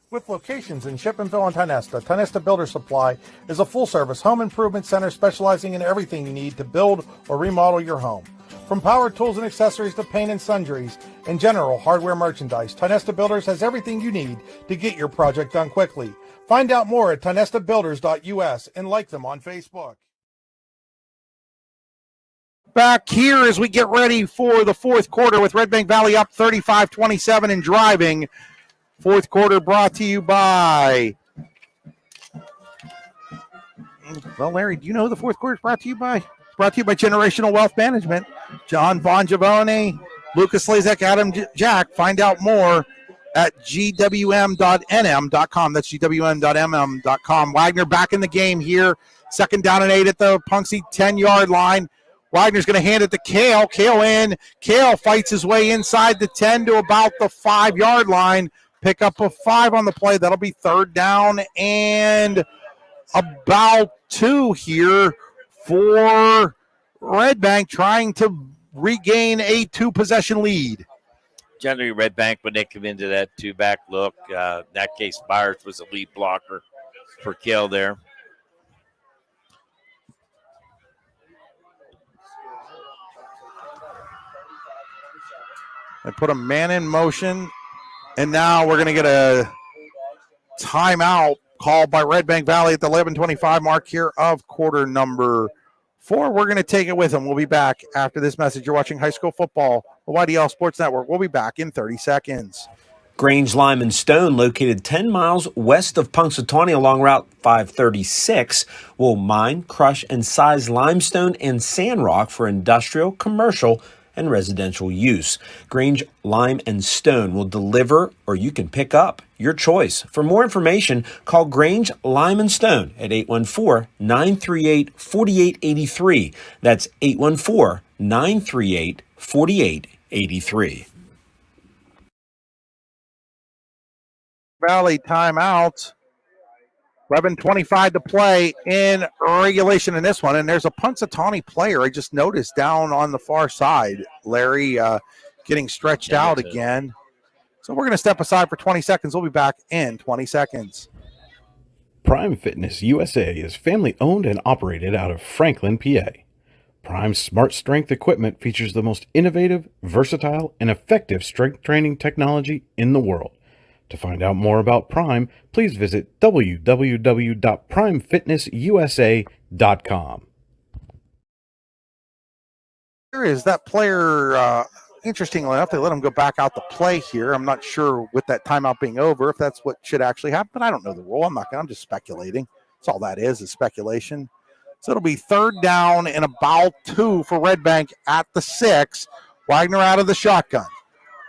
With locations in Shippenville and Tonesta, Tonesta Builder Supply is a full-service home improvement center specializing in everything you need to build or remodel your home. From power tools and accessories to paint and sundries and general hardware merchandise, Tonesta Builders has everything you need to get your project done quickly. Find out more at tonestabuilders.us and like them on Facebook. Back here as we get ready for the fourth quarter with Redbank Valley up 35-27 and driving. Fourth quarter brought to you by... Well, Larry, do you know who the fourth quarter is brought to you by? It's brought to you by Generational Wealth Management. John Bongiovanni, Lucas Slazek, Adam Jack. Find out more at gwm.nm.com. That's gwm.mm.com. Wagner back in the game here. 2nd down and 8 at the Punxsutawney 10-yard line. Wagner's going to hand it to Kale. Kale in. Kale fights his way inside the 10 to about the 5-yard line. Pick up a 5 on the play. That'll be 3rd down and about 2 here for Redbank, trying to regain a 2-possession lead. Generally, Redbank, when they come into that 2-back look, in that case, Byers was a lead blocker for Kale there. They put a man in motion, and now we're going to get a timeout called by Redbank Valley at the 11:25 mark here of quarter number 4. We're going to take it with them. We'll be back after this message. You're watching high school football, the YDL Sports Network. We'll be back in 30 seconds. Grange Lime and Stone, located 10 miles west of Punxsutawney along Route 536, will mine, crush, and size limestone and sand rock for industrial, commercial, and residential use. Grange Lime and Stone will deliver, or you can pick up, your choice. For more information, call Grange Lime and Stone at 814-938-4883. That's 814-938-4883. Valley timeout. 11:25 to play in regulation in this one. And there's a Punxsutawney player I just noticed down on the far side. Larry getting stretched out again. So we're going to step aside for 20 seconds. We'll be back in 20 seconds. Prime Fitness USA is family owned and operated out of Franklin, PA. Prime's Smart Strength equipment features the most innovative, versatile, and effective strength training technology in the world. To find out more about Prime, please visit www.primefitnessusa.com. Here is that player. Interestingly enough, they let him go back out to play here. I'm not sure with that timeout being over if that's what should actually happen, but I don't know the rule. I'm just speculating. That's all that is speculation. So it'll be 3rd down and about 2 for Redbank at the 6. Wagner out of the shotgun.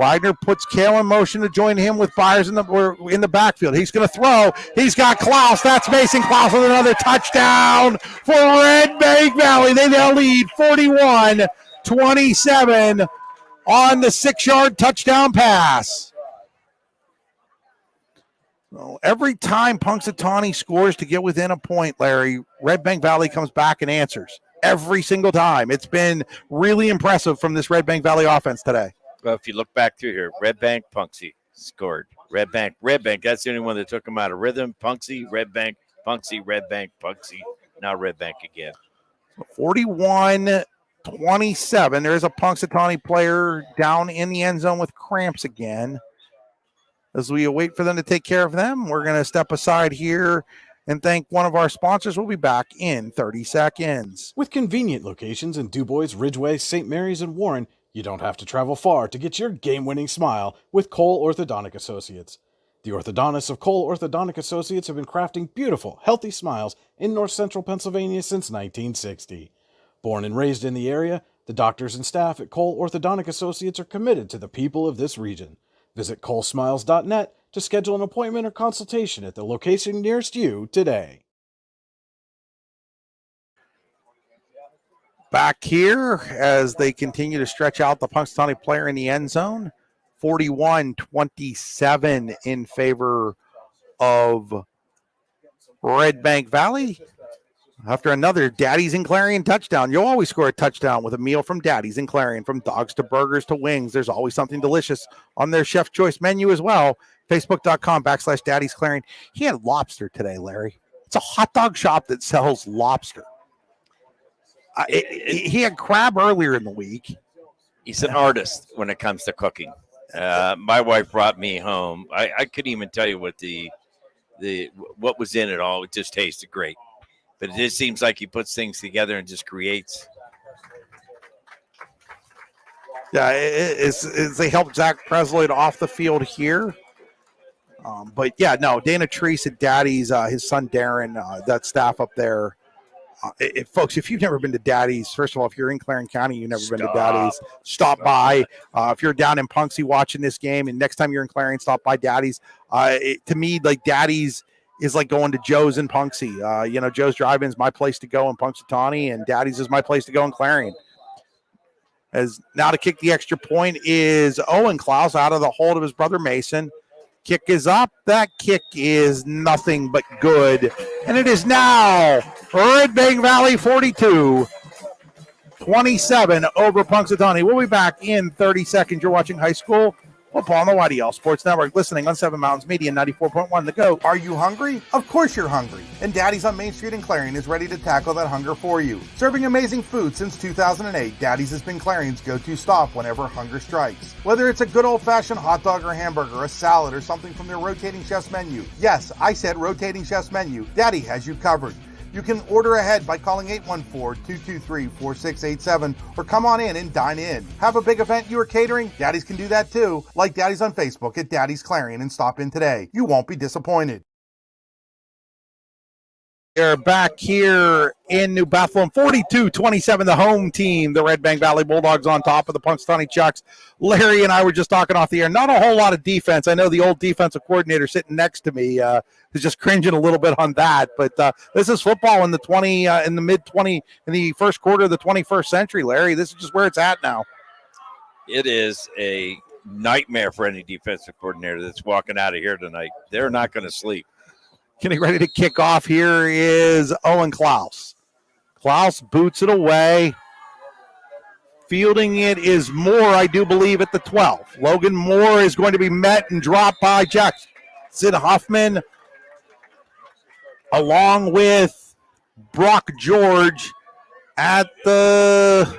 Wagner puts Kale in motion to join him with Byers in the backfield. He's going to throw. He's got Klaus. That's Mason Klaus with another touchdown for Redbank Valley. They now lead 41-27 on the 6-yard touchdown pass. Well, every time Punxsutawney scores to get within a point, Larry, Redbank Valley comes back and answers. Every single time. It's been really impressive from this Redbank Valley offense today. Well, if you look back through here, Redbank, Punxsy scored. Redbank, that's the only one that took him out of rhythm. Punxsy, Redbank, Punxsy, now Redbank again. 41-27. There is a Punxsutawney player down in the end zone with cramps again. As we await for them to take care of them, we're going to step aside here and thank one of our sponsors. We'll be back in 30 seconds. With convenient locations in DuBois, Ridgeway, St. Mary's, and Warren, you don't have to travel far to get your game-winning smile with Cole Orthodontic Associates. The orthodontists of Cole Orthodontic Associates have been crafting beautiful, healthy smiles in north central Pennsylvania since 1960. Born and raised in the area, the doctors and staff at Cole Orthodontic Associates are committed to the people of this region. Visit colesmiles.net to schedule an appointment or consultation at the location nearest you today. Back here as they continue to stretch out the Punxsutawney player in the end zone. 41-27 in favor of Redbank Valley. After another Daddy's and Clarion touchdown. You'll always score a touchdown with a meal from Daddy's and Clarion. From dogs to burgers to wings, there's always something delicious on their Chef Choice menu as well. Facebook.com/Daddy's Clarion. He had lobster today, Larry. It's a hot dog shop that sells lobster. He had crab earlier in the week. He's an artist when it comes to cooking. My wife brought me home. I couldn't even tell you what what was in it all. It just tasted great. But it just seems like he puts things together and just creates. Yeah, they helped Zach Presley off the field here. But yeah, no, Dana Treese at Daddy's, his son Darren, that staff up there. Folks, if you've never been to Daddy's, first of all, if you're in Clarence County, you've never been to Daddy's, stop by. If you're down in Punxsy watching this game, and next time you're in Clarence, stop by Daddy's. To me, like Daddy's is like going to Joe's in Punxsy. Joe's Drive-In is my place to go in Punxsutawney, and Daddy's is my place to go in Clarion. As now to kick the extra point is Owen Klaus out of the hold of his brother Mason. Kick is up. That kick is nothing but good. And it is now Redbank Valley 42-27 over Punxsutawney. We'll be back in 30 seconds. You're watching high school Football on the YDL Sports Network, listening on 7 Mountains Media, 94.1 The Go. Are you hungry? Of course you're hungry. And Daddy's on Main Street in Clarion is ready to tackle that hunger for you. Serving amazing food since 2008, Daddy's has been Clarion's go-to stop whenever hunger strikes. Whether it's a good old-fashioned hot dog or hamburger, a salad, or something from their rotating chef's menu. Yes, I said rotating chef's menu. Daddy has you covered. You can order ahead by calling 814-223-4687 or come on in and dine in. Have a big event you are catering? Daddy's can do that too. Like Daddy's on Facebook at Daddy's Clarion and stop in today. You won't be disappointed. They're back here in New Bethlehem, 42-27, the home team, the Redbank Valley Bulldogs on top of the Punxsutawney Chucks. Larry and I were just talking off the air. Not a whole lot of defense. I know the old defensive coordinator sitting next to me is just cringing a little bit on that. But this is football in the in the first quarter of the 21st century, Larry. This is just where it's at now. It is a nightmare for any defensive coordinator that's walking out of here tonight. They're not going to sleep. Getting ready to kick off here is Owen Klaus. Klaus boots it away. Fielding it is Moore, I do believe, at the 12. Logan Moore is going to be met and dropped by Jackson Huffman, along with Brock George at the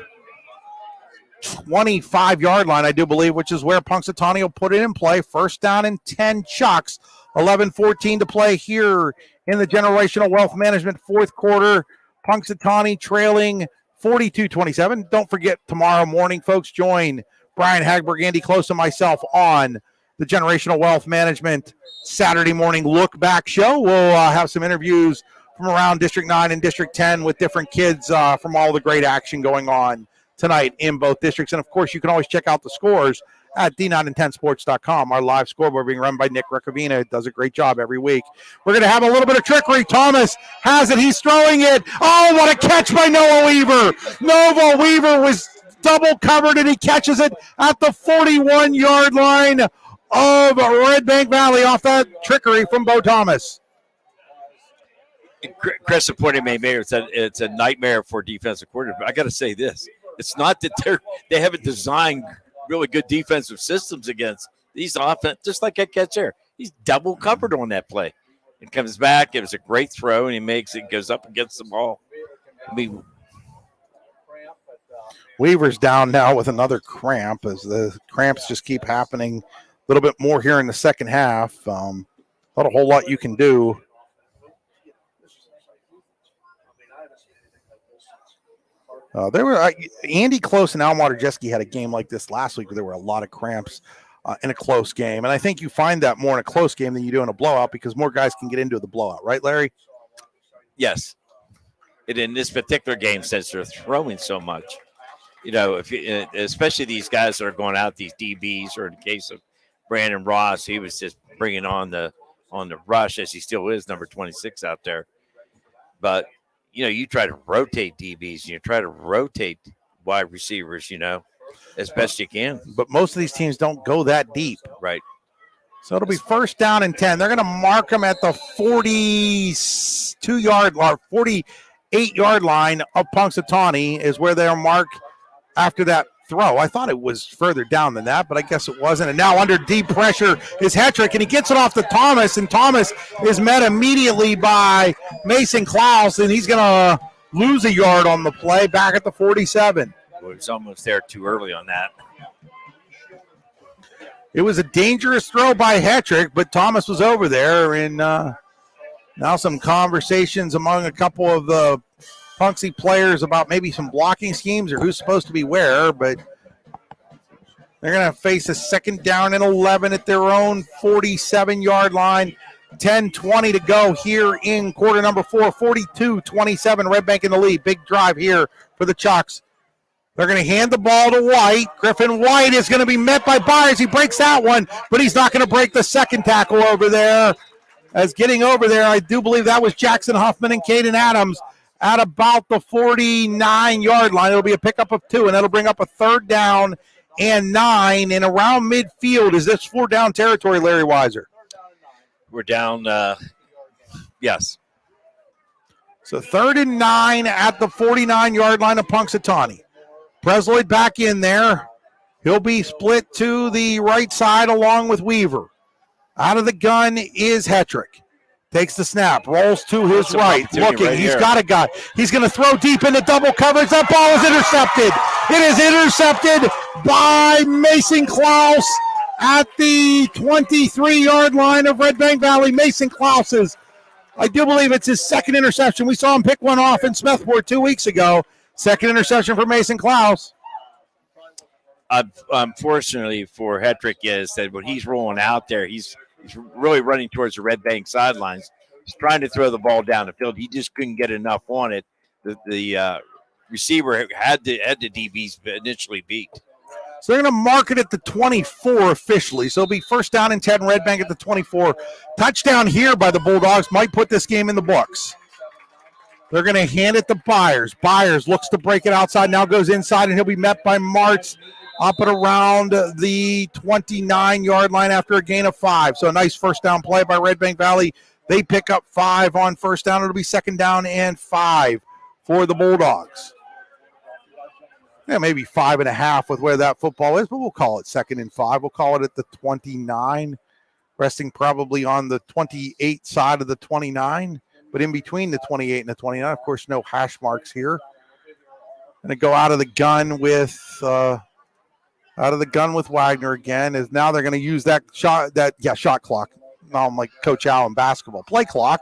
25-yard line, I do believe, which is where Punxsutawney will put it in play. First down and 10 Chucks. 11-14 to play here in the Generational Wealth Management fourth quarter. Punxsutawney trailing 42-27. Don't forget, tomorrow morning, folks, join Brian Hagberg, Andy Close, and myself on the Generational Wealth Management Saturday morning look-back show. We'll have some interviews from around District 9 and District 10 with different kids from all the great action going on tonight in both districts. And, of course, you can always check out the scores at d9and10sports.com. Our live scoreboard being run by Nick Riccovina. It does a great job every week. We're going to have a little bit of trickery. Thomas has it. He's throwing it. Oh, what a catch by Noah Weaver. Noah Weaver was double covered, and he catches it at the 41-yard line of Redbank Valley off that trickery from Bo Thomas. Chris, the point he made, it's a nightmare for defensive coordinator. But I got to say this. It's not that they haven't designed really good defensive systems against these offense, just like that catch there. He's double covered on that play. It comes back. It was a great throw, and he makes it, goes up against the ball. I mean, Weaver's down now with another cramp as the cramps just keep happening a little bit more here in the second half. Not a whole lot you can do. Andy Close and Al Materjeski had a game like this last week where there were a lot of cramps in a close game. And I think you find that more in a close game than you do in a blowout because more guys can get into the blowout. Right, Larry? Yes. And in this particular game, since they're throwing so much, especially these guys that are going out, these DBs, or in the case of Brandon Ross, he was just bringing on the rush, as he still is, number 26 out there. But you try to rotate DBs and you try to rotate wide receivers, as best you can. But most of these teams don't go that deep. Right. So it'll be first down and 10. They're going to mark them at the 42-yard or 48-yard line of Punxsutawney is where they'll mark after that throw. I thought it was further down than that, but I guess it wasn't. And now under deep pressure is Hetrick, and he gets it off to Thomas, and Thomas is met immediately by Mason Klaus, and he's going to lose a yard on the play back at the 47. Well, it's almost there too early on that. It was a dangerous throw by Hetrick, but Thomas was over there, and now some conversations among a couple of the Punxsy players about maybe some blocking schemes or who's supposed to be where, but they're going to face a second down and 11 at their own 47-yard line. 10-20 to go here in quarter number 4, 42-27, Redbank in the lead. Big drive here for the Chucks. They're going to hand the ball to White. Griffin White is going to be met by Byers. He breaks that one, but he's not going to break the second tackle over there. As getting over there, I do believe that was Jackson Huffman and Caden Adams at about the 49-yard line. It'll be a pickup of 2, and that'll bring up a third down and 9. And around midfield, is this 4-down territory, Larry Weiser? We're down, yes. So 3rd and 9 at the 49-yard line of Punxsutawney. Presloyd back in there. He'll be split to the right side along with Weaver. Out of the gun is Hetrick. Takes the snap, rolls to his right, looking. Right He's here. got a guy. He's going to throw deep into double coverage. That ball is intercepted. It is intercepted by Mason Klaus at the 23-yard line of Redbank Valley. Mason Klaus's, I do believe it's his second interception. We saw him pick one off in Smethport 2 weeks ago. Second interception for Mason Klaus. Unfortunately for Hetrick is that when he's rolling out there, he's really running towards the Red Bank sidelines. He's trying to throw the ball down the field. He just couldn't get enough on it. The receiver had the DBs initially beat. So they're going to mark it at the 24 officially. So it'll be first down and 10, Red Bank at the 24. Touchdown here by the Bulldogs might put this game in the books. They're going to hand it to Byers. Byers looks to break it outside, now goes inside, and he'll be met by Martz up and around the 29-yard line after a gain of 5. So a nice first down play by Red Bank Valley. They pick up 5 on first down. It'll be second down and 5 for the Bulldogs. Yeah, maybe 5.5 with where that football is, but we'll call it second and 5. We'll call it at the 29, resting probably on the 28 side of the 29, but in between the 28 and the 29. Of course, no hash marks here. Going to go out of the gun with Wagner again. Is now they're going to use that shot clock. Now I'm like Coach Allen basketball. Play clock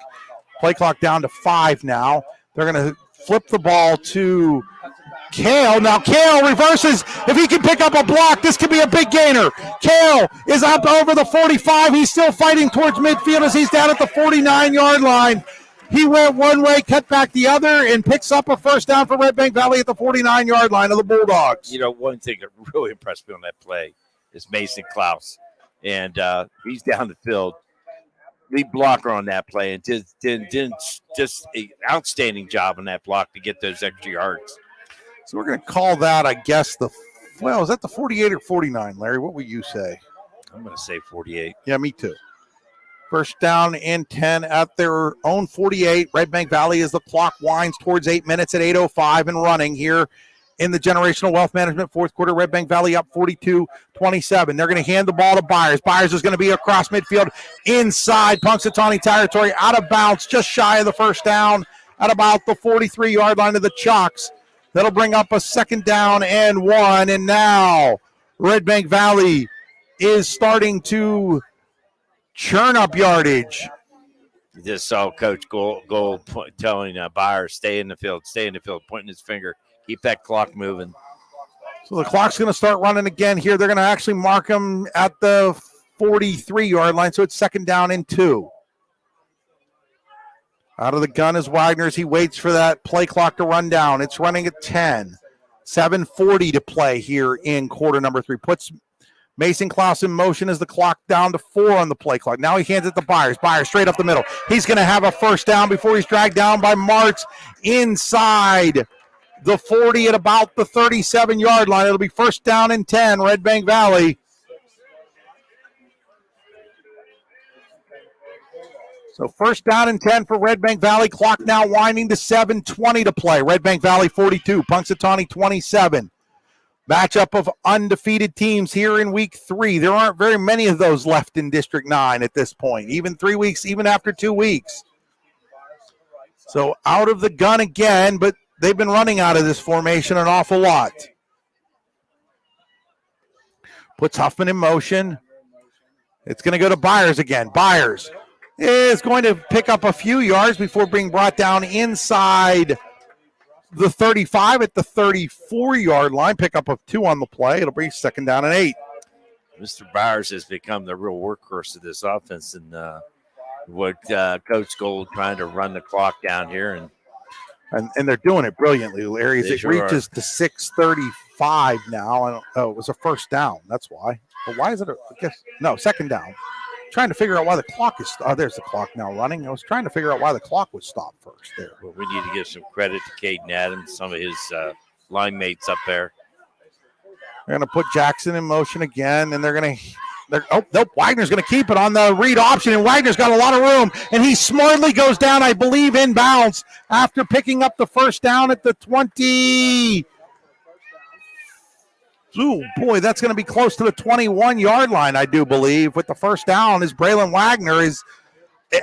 down to 5 now. They're going to flip the ball to Kale. Now Kale reverses. If he can pick up a block, this could be a big gainer. Kale is up over the 45. He's still fighting towards midfield as he's down at the 49-yard line. He went one way, cut back the other, and picks up a first down for Red Bank Valley at the 49-yard line of the Bulldogs. You know, one thing that really impressed me on that play is Mason Klaus. And he's down the field. Lead blocker on that play and just an outstanding job on that block to get those extra yards. So we're going to call that, I guess, is that the 48 or 49, Larry? What would you say? I'm going to say 48. Yeah, me too. First down and 10 at their own 48. Red Bank Valley as the clock winds towards 8 minutes at 8:05 and running here in the Generational Wealth Management fourth quarter. Red Bank Valley up 42-27. They're going to hand the ball to Byers. Byers is going to be across midfield inside Punxsutawney territory, out of bounds, just shy of the first down at about the 43-yard line of the Chucks. That'll bring up a second down and 1. And now Red Bank Valley is starting to churn up yardage. You just saw Coach Gold telling Byers, stay in the field, pointing his finger. Keep that clock moving. So the clock's going to start running again here. They're going to actually mark him at the 43-yard line, so it's second down and 2. Out of the gun is Wagner as he waits for that play clock to run down. It's running at 10. 7:40 to play here in quarter number 3. Puts Mason Klaus in motion as the clock down to 4 on the play clock. Now he hands it to Byers. Byers straight up the middle. He's going to have a first down before he's dragged down by Martz inside the 40 at about the 37-yard line. It'll be first down and 10, Red Bank Valley. So first down and 10 for Red Bank Valley. Clock now winding to 7:20 to play. Red Bank Valley 42, Punxsutawney 27. Matchup of undefeated teams here in week 3. There aren't very many of those left in District 9 at this point, even 3 weeks, even after 2 weeks. So out of the gun again, but they've been running out of this formation an awful lot. Puts Huffman in motion. It's going to go to Byers again. Byers is going to pick up a few yards before being brought down inside the 35 at the 34-yard line. Pickup of 2 on the play. It'll be second down and 8. Mr. Byers has become the real workhorse of this offense, and what Coach Gold trying to run the clock down here, and they're doing it brilliantly, Larry. As it sure reaches to 6:35 now. It was a first down. That's why. But why is it? Second down. Trying to figure out why the clock is. There's the clock now running. I was trying to figure out why the clock was stopped first there. Well, we need to give some credit to Caden Adams, some of his line mates up there. They're going to put Jackson in motion again, and they're going to. Nope. Wagner's going to keep it on the read option, and Wagner's got a lot of room, and he smartly goes down, I believe, inbounds after picking up the first down at the 20. Ooh, boy, that's going to be close to the 21-yard line, I do believe. With the first down is Braylon Wagner.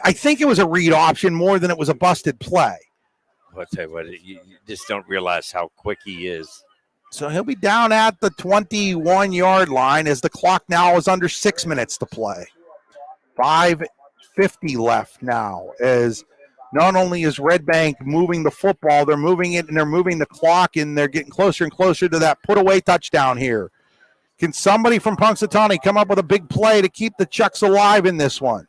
I think it was a read option more than it was a busted play. I'll tell you what, you just don't realize how quick he is. So he'll be down at the 21-yard line as the clock now is under 6 minutes to play. 5:50 left now as not only is Redbank moving the football, they're moving it and they're moving the clock and they're getting closer and closer to that put-away touchdown here. Can somebody from Punxsutawney come up with a big play to keep the Chucks alive in this one?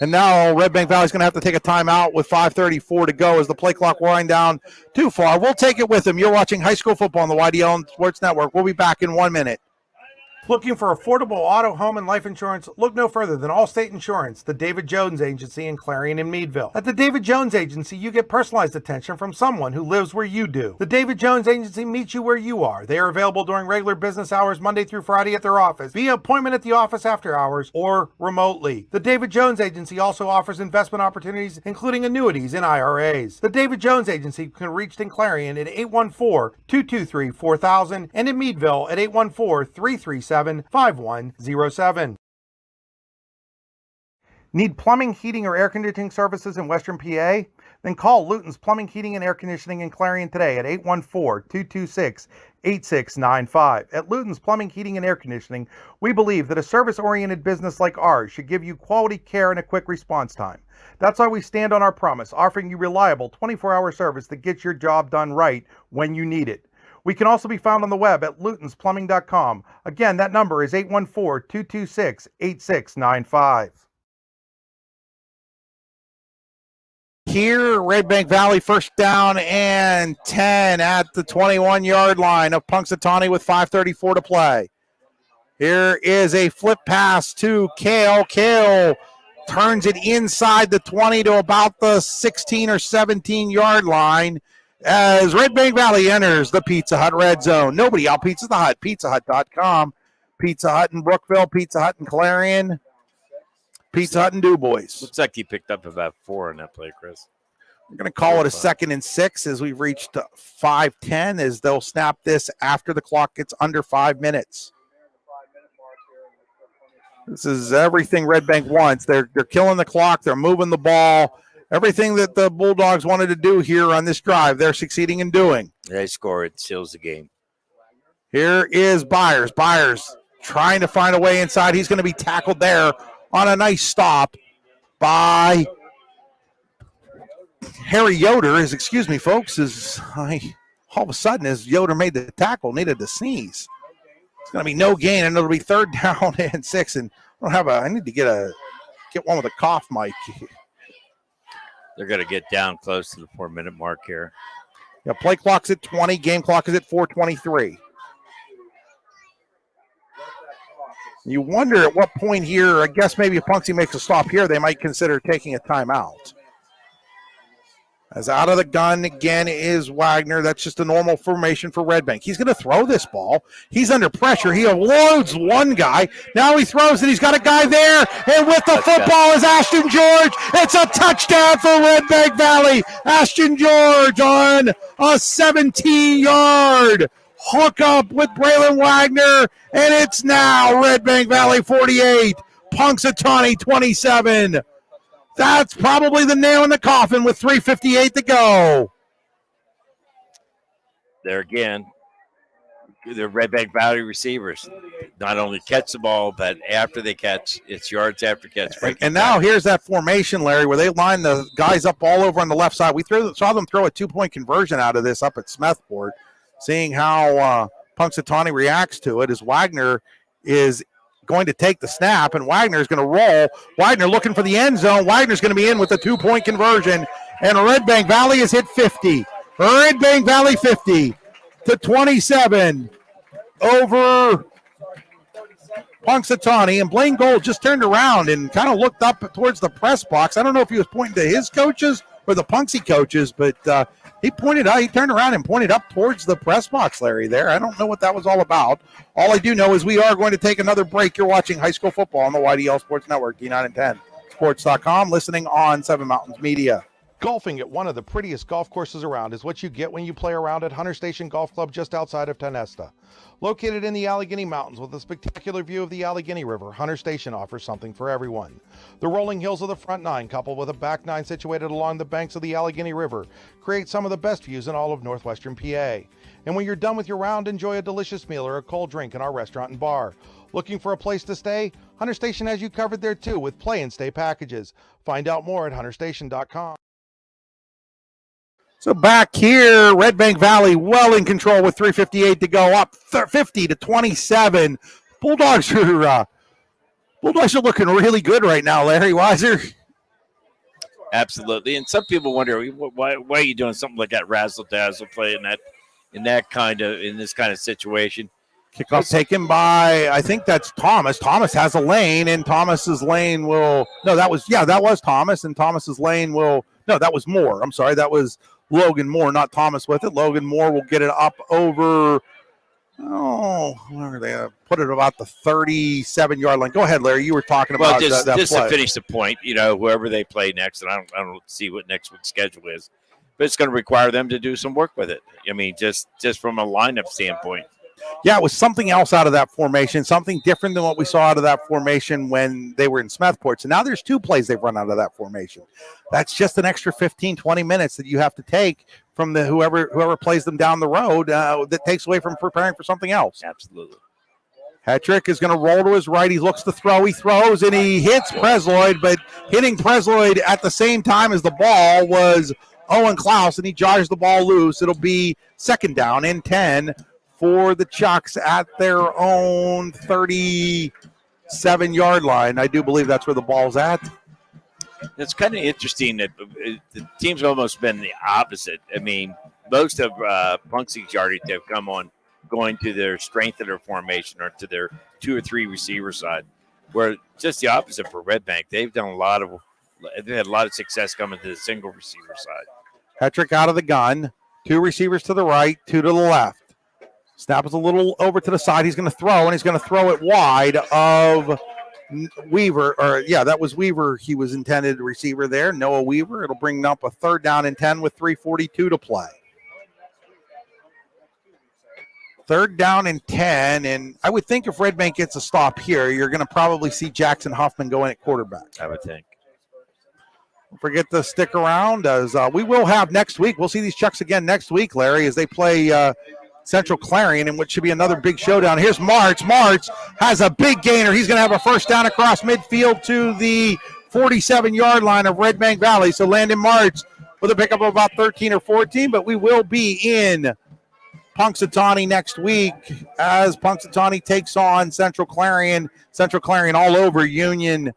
And now Redbank Valley's going to have to take a timeout with 5:34 to go as the play clock wind down too far. We'll take it with them. You're watching high school football on the YDL Sports Network. We'll be back in 1 minute. Looking for affordable auto, home, and life insurance? Look no further than Allstate Insurance, the David Jones Agency in Clarion and Meadville. At the David Jones Agency, you get personalized attention from someone who lives where you do. The David Jones Agency meets you where you are. They are available during regular business hours, Monday through Friday at their office, via appointment at the office after hours, or remotely. The David Jones Agency also offers investment opportunities, including annuities and IRAs. The David Jones Agency can be reached in Clarion at 814-223-4000 and in Meadville at 814-337-5107. Need plumbing, heating, or air conditioning services in Western PA? Then call Luton's Plumbing, Heating, and Air Conditioning in Clarion today at 814-226-8695. At Luton's Plumbing, Heating, and Air Conditioning, we believe that a service-oriented business like ours should give you quality care and a quick response time. That's why we stand on our promise, offering you reliable 24-hour service that gets your job done right when you need it. We can also be found on the web at lutonsplumbing.com. Again, that number is 814-226-8695. Here, Redbank Valley, first down and 10 at the 21-yard line of Punxsutawney with 5:34 to play. Here is a flip pass to Kale. Kale turns it inside the 20 to about the 16 or 17-yard line as Redbank Valley enters the Pizza Hut red zone. Nobody out Pizza the Hut. PizzaHut.com. Pizza Hut in Brookville, Pizza Hut in Clarion, Pizza Hut in DuBois. Looks like he picked up about 4 on that play, Chris. We're going to call it a 2nd and 6 as we've reached 5:10 as they'll snap this after the clock gets under 5 minutes. This is everything Redbank wants. They're killing the clock. They're moving the ball. Everything that the Bulldogs wanted to do here on this drive, they're succeeding in doing. They score. It seals the game. Here is Byers. Byers trying to find a way inside. He's going to be tackled there on a nice stop by Harry Yoder. Excuse me, folks, all of a sudden as Yoder made the tackle, needed to sneeze. It's going to be no gain, and it'll be 3rd down and 6. And I need to get one with a cough mic. They're going to get down close to the 4-minute mark here. Yeah, play clock's at 20. Game clock is at 4:23. You wonder at what point here, I guess maybe if Punxsy makes a stop here, they might consider taking a timeout. As out of the gun again is Wagner. That's just a normal formation for Redbank. He's going to throw this ball. He's under pressure. He loads one guy. Now he throws it. He's got a guy there. And with the football is Ashton George. It's a touchdown for Redbank Valley. Ashton George on a 17-yard hookup with Braylon Wagner. And it's now Redbank Valley 48, Punxsutawney 27. That's probably the nail in the coffin with 3:58 to go. There again, the Redbank Valley receivers not only catch the ball, but after they catch, it's yards after catch. And now here's that formation, Larry, where they line the guys up all over on the left side. We saw them throw a 2-point conversion out of this up at Smethport, seeing how Punxsutawney reacts to it as Wagner is going to take the snap, and Wagner is going to roll. Wagner looking for the end zone. Wagner's going to be in with a 2-point conversion, and Redbank Valley has hit 50. Redbank Valley 50 to 27 over Punxsutawney, and Blaine Gold just turned around and kind of looked up towards the press box. I don't know if he was pointing to his coaches or the Punxsy coaches, but he pointed out, he turned around and pointed up towards the press box, Larry, there. I don't know what that was all about. All I do know is we are going to take another break. You're watching high school football on the YDL Sports Network, D9 and 10. Sports.com, listening on 7 Mountains Media. Golfing at one of the prettiest golf courses around is what you get when you play around at Hunter Station Golf Club just outside of Tonesta. Located in the Allegheny Mountains with a spectacular view of the Allegheny River, Hunter Station offers something for everyone. The rolling hills of the front nine, coupled with a back nine situated along the banks of the Allegheny River, create some of the best views in all of northwestern PA. And when you're done with your round, enjoy a delicious meal or a cold drink in our restaurant and bar. Looking for a place to stay? Hunter Station has you covered there too with play and stay packages. Find out more at hunterstation.com. So back here, Redbank Valley well in control with 3:58 to go, up 50-27. Bulldogs are looking really good right now, Larry Weiser. Absolutely, and some people wonder why are you doing something like that razzle dazzle play in this kind of situation. Kickoff taken by, I think that's Thomas. Thomas has a lane, and Thomas's lane will that was Thomas, and Thomas's lane will that was Moore. I'm sorry, that was Logan Moore, not Thomas with it. Logan Moore will get it up over, where are they? Put it about the 37-yard line. Go ahead, Larry. You were talking about just that play. To finish the point, whoever they play next, and I don't see what next week's schedule is, but it's going to require them to do some work with it. I mean, just from a lineup standpoint. Yeah, it was something else out of that formation, something different than what we saw out of that formation when they were in Smethport. So now there's 2 plays they've run out of that formation. That's just an extra 15, 20 minutes that you have to take from the whoever plays them down the road that takes away from preparing for something else. Absolutely. Hetrick is going to roll to his right. He looks to throw. He throws, and he hits Presloyd, but hitting Presloyd at the same time as the ball was Owen Klaus, and he jogs the ball loose. It'll be second down and 10 for the Chucks at their own 37-yard line. I do believe that's where the ball's at. It's kind of interesting that the team's almost been the opposite. I mean, most of Punxsutawney's yardage have come on going to their strength of their formation or to their 2 or 3 receiver side, where just the opposite for Redbank. They've had a lot of success coming to the single receiver side. Hetrick out of the gun. 2 receivers to the right, 2 to the left. Snap is a little over to the side. He's going to throw, and he's going to throw it wide of Weaver. That was Weaver. He was intended receiver there, Noah Weaver. It'll bring up a 3rd down and 10 with 3:42 to play. 3rd down and 10, and I would think if Redbank gets a stop here, you're going to probably see Jackson Huffman go in at quarterback. I would think. Don't forget to stick around, as we will have next week. We'll see these Chucks again next week, Larry, as they play Central Clarion, in what should be another big showdown. Here's March. March has a big gainer. He's going to have a 1st down across midfield to the 47-yard line of Redbank Valley. So Landon March with a pickup of about 13 or 14, but we will be in Punxsutawney next week as Punxsutawney takes on Central Clarion. Central Clarion all over Union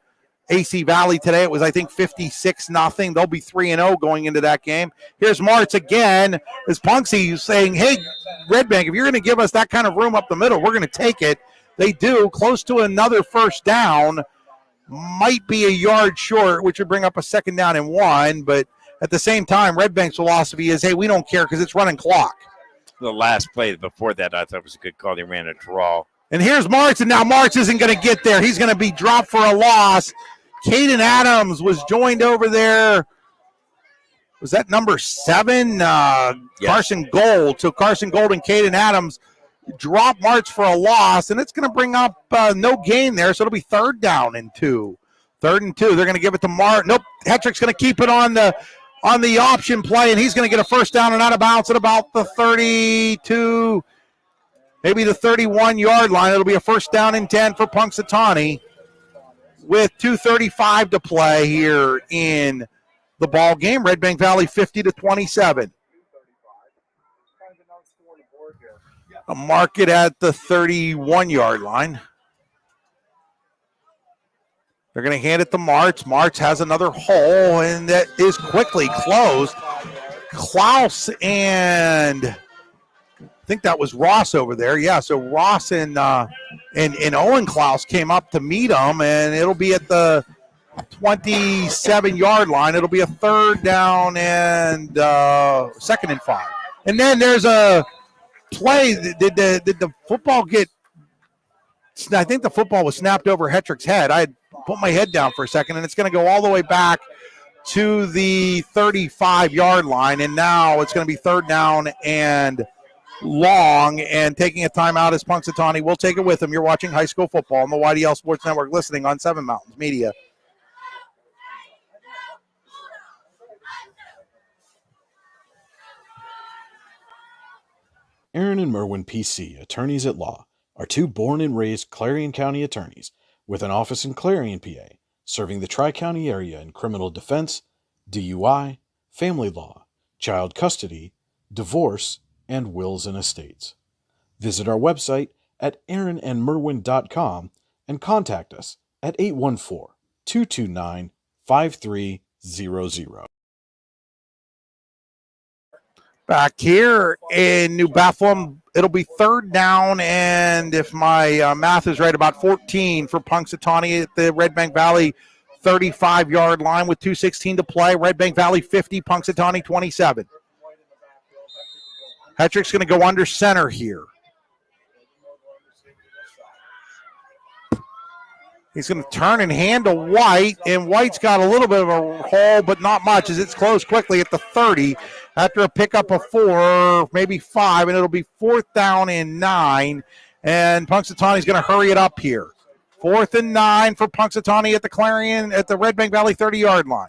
AC Valley today. It was, I think, 56-0. They'll be 3-0 going into that game. Here's Martz again. As Punxsy saying, hey, Redbank, if you're going to give us that kind of room up the middle, we're going to take it. They do. Close to another 1st down. Might be a yard short, which would bring up a 2nd down and 1. But at the same time, Redbank's philosophy is, hey, we don't care because it's running clock. The last play before that, I thought was a good call. They ran a draw. And here's Martz, and now Martz isn't going to get there. He's going to be dropped for a loss. Caden Adams was joined over there. Was that number 7? Yes. Carson Gold. So Carson Gold and Caden Adams drop Martz for a loss, and it's going to bring up no gain there, so it'll be 3rd down and 2. 3rd and 2. They're going to give it to Martz. Nope. Hetrick's going to keep it on the option play, and he's going to get a 1st down and out of bounds at about the 32, maybe the 31-yard line. It'll be a 1st down and 10 for Punxsutawney with 2:35 to play here in the ball game. Redbank Valley 50-27. A mark it at the 31-yard line. They're going to hand it to Martz. Martz has another hole, and that is quickly closed. Klaus and I think that was Ross over there. Yeah, so Ross and Owen Klaus came up to meet him, and it'll be at the 27-yard line. It'll be a 3rd down and 2nd and 5. And then there's a play. Did the football get – I think the football was snapped over Hetrick's head. I had put my head down for a second, and it's going to go all the way back to the 35-yard line, and now it's going to be third down and long, and taking a timeout is Punxsutawney. We'll take it with him. You're watching high school football on the YDL Sports Network, listening on 7 Mountains Media. Aaron and Merwin PC, attorneys at law, are two born and raised Clarion County attorneys with an office in Clarion, PA, serving the Tri-County area in criminal defense, DUI, family law, child custody, divorce, and wills and estates. Visit our website at aaronandmerwin.com and contact us at 814-229-5300. Back here in New Bethlehem, it'll be third down, and if my math is right, about 14 for Punxsutawney at the Redbank Valley 35-yard line with 2:16 to play. Redbank Valley 50, Punxsutawney 27. Hetrick's going to go under center here. He's going to turn and hand to White, and White's got a little bit of a hole, but not much, as it's closed quickly at the 30 after a pickup of 4, maybe 5, and it'll be fourth down and 9, and Punxsutawney's going to hurry it up here. 4th and 9 for Punxsutawney at the Redbank Valley 30-yard line.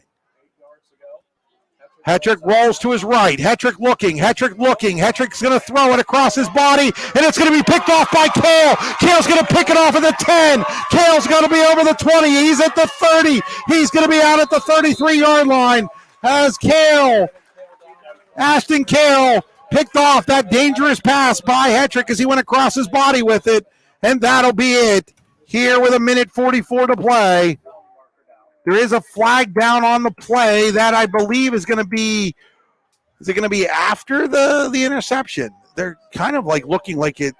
Hetrick rolls to his right. Hetrick looking. Hetrick's going to throw it across his body, and it's going to be picked off by Kale. Kale's going to pick it off at the 10. Kale's going to be over the 20. He's at the 30. He's going to be out at the 33-yard line as Ashton Kale picked off that dangerous pass by Hetrick as he went across his body with it, and that'll be it here with 1:44 to play. There is a flag down on the play that I believe is going to be – is it going to be after the interception? They're kind of like looking like it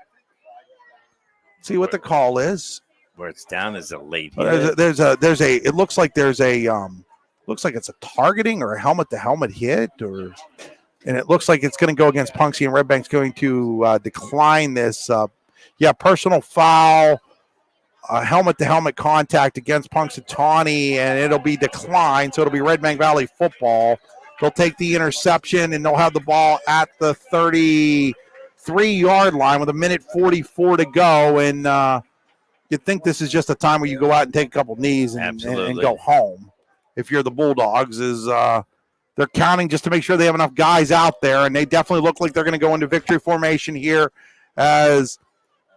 – see what the call is. Where it's down is a late hit. It looks like there's a looks like it's a targeting or a helmet-to-helmet hit, and it looks like it's going to go against Punxsy, and Redbank's going to decline this. Personal foul. Helmet-to-helmet contact against Punxsutawney, and it'll be declined, so it'll be Redbank Valley football. They'll take the interception, and they'll have the ball at the 33-yard line with 1:44 to go, and you'd think this is just a time where you go out and take a couple knees and go home. If you're the Bulldogs, they're counting just to make sure they have enough guys out there, and they definitely look like they're going to go into victory formation here as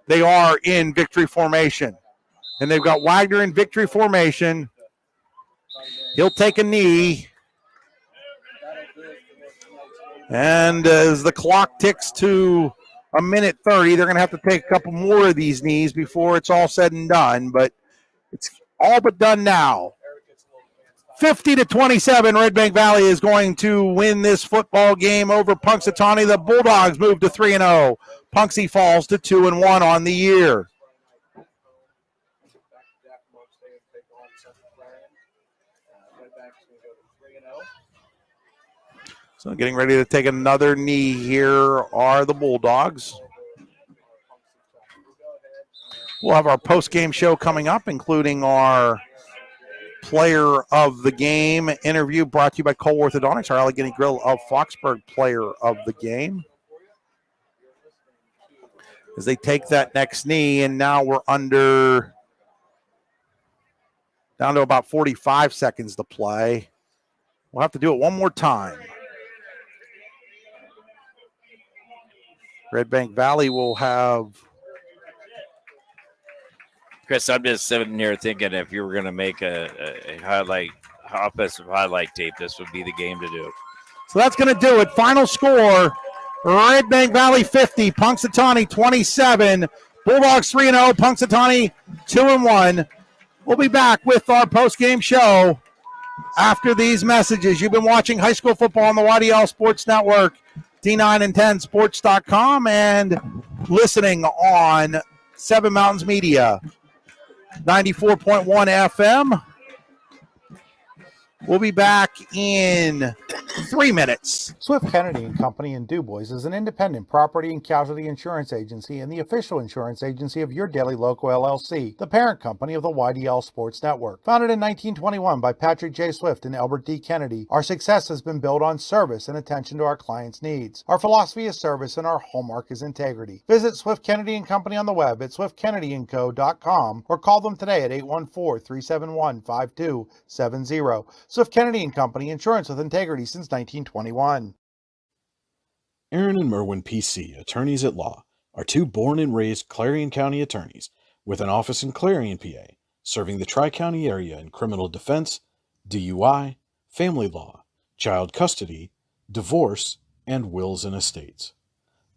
they are in victory formation. And they've got Wagner in victory formation. He'll take a knee. And as the clock ticks to 1:30, they're going to have to take a couple more of these knees before it's all said and done. But it's all but done now. 50-27, Redbank Valley is going to win this football game over Punxsutawney. The Bulldogs move to 3-0. Punxsy falls to 2-1 on the year. So getting ready to take another knee here are the Bulldogs. We'll have our post-game show coming up, including our player of the game interview brought to you by Cole Orthodontics, our Allegheny Grill of Foxburg player of the game. As they take that next knee, and now we're down to about 45 seconds to play. We'll have to do it one more time. Redbank Valley will have. Chris, I'm just sitting here thinking if you were going to make a offensive highlight tape, this would be the game to do. So that's going to do it. Final score, Redbank Valley 50, Punxsutawney 27, Bulldogs 3-0, Punxsutawney 2-1. We'll be back with our post-game show after these messages. You've been watching high school football on the YDL Sports Network, D9and10sports.com, and listening on 7 Mountains Media, 94.1 FM, We'll be back in 3 minutes. Swift Kennedy and Company in DuBois is an independent property and casualty insurance agency and the official insurance agency of Your Daily Local LLC, the parent company of the YDL Sports Network. Founded in 1921 by Patrick J. Swift and Albert D. Kennedy, our success has been built on service and attention to our clients' needs. Our philosophy is service and our hallmark is integrity. Visit Swift Kennedy and Company on the web at swiftkennedyandco.com or call them today at 814-371-5270. Swift Kennedy and Company, insurance with integrity since 1921. Aaron and Merwin PC, attorneys at law, are two born and raised Clarion County attorneys with an office in Clarion, PA, serving the Tri-County area in criminal defense, DUI, family law, child custody, divorce, and wills and estates.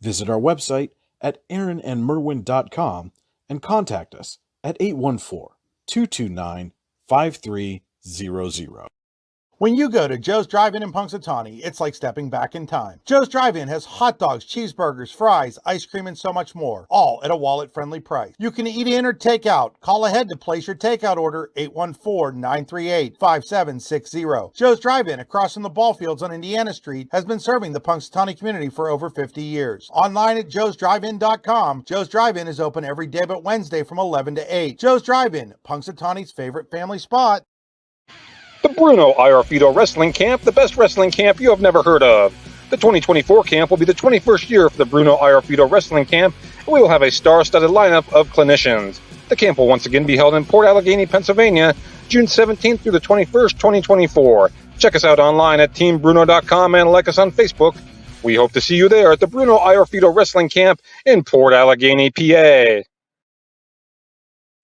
Visit our website at aaronandmerwin.com and contact us at 814-229-5300. When you go to Joe's Drive-In in Punxsutawney, it's like stepping back in time. Joe's Drive-In has hot dogs, cheeseburgers, fries, ice cream, and so much more, all at a wallet-friendly price. You can eat in or take out. Call ahead to place your takeout order, 814-938-5760. Joe's Drive-In, across from the ball fields on Indiana Street, has been serving the Punxsutawney community for over 50 years. Online at joesdrivein.com, Joe's Drive-In is open every day but Wednesday from 11 to 8. Joe's Drive-In, Punxsutawney's favorite family spot. The Bruno Iarfido Wrestling Camp, the best wrestling camp you have never heard of. The 2024 camp will be the 21st year for the Bruno Iarfido Wrestling Camp, and we will have a star-studded lineup of clinicians. The camp will once again be held in Port Allegheny, Pennsylvania, June 17th through the 21st, 2024. Check us out online at teambruno.com and like us on Facebook. We hope to see you there at the Bruno Iarfido Wrestling Camp in Port Allegheny, PA.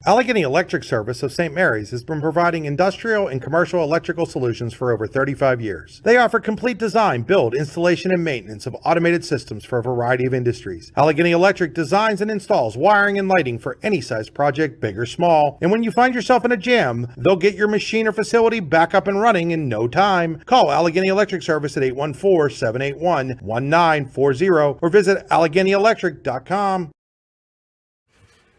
Allegheny Electric Service of St. Mary's has been providing industrial and commercial electrical solutions for over 35 years. They offer complete design, build, installation, and maintenance of automated systems for a variety of industries. Allegheny Electric designs and installs wiring and lighting for any size project, big or small. And when you find yourself in a jam, they'll get your machine or facility back up and running in no time. Call Allegheny Electric Service at 814-781-1940 or visit AlleghenyElectric.com.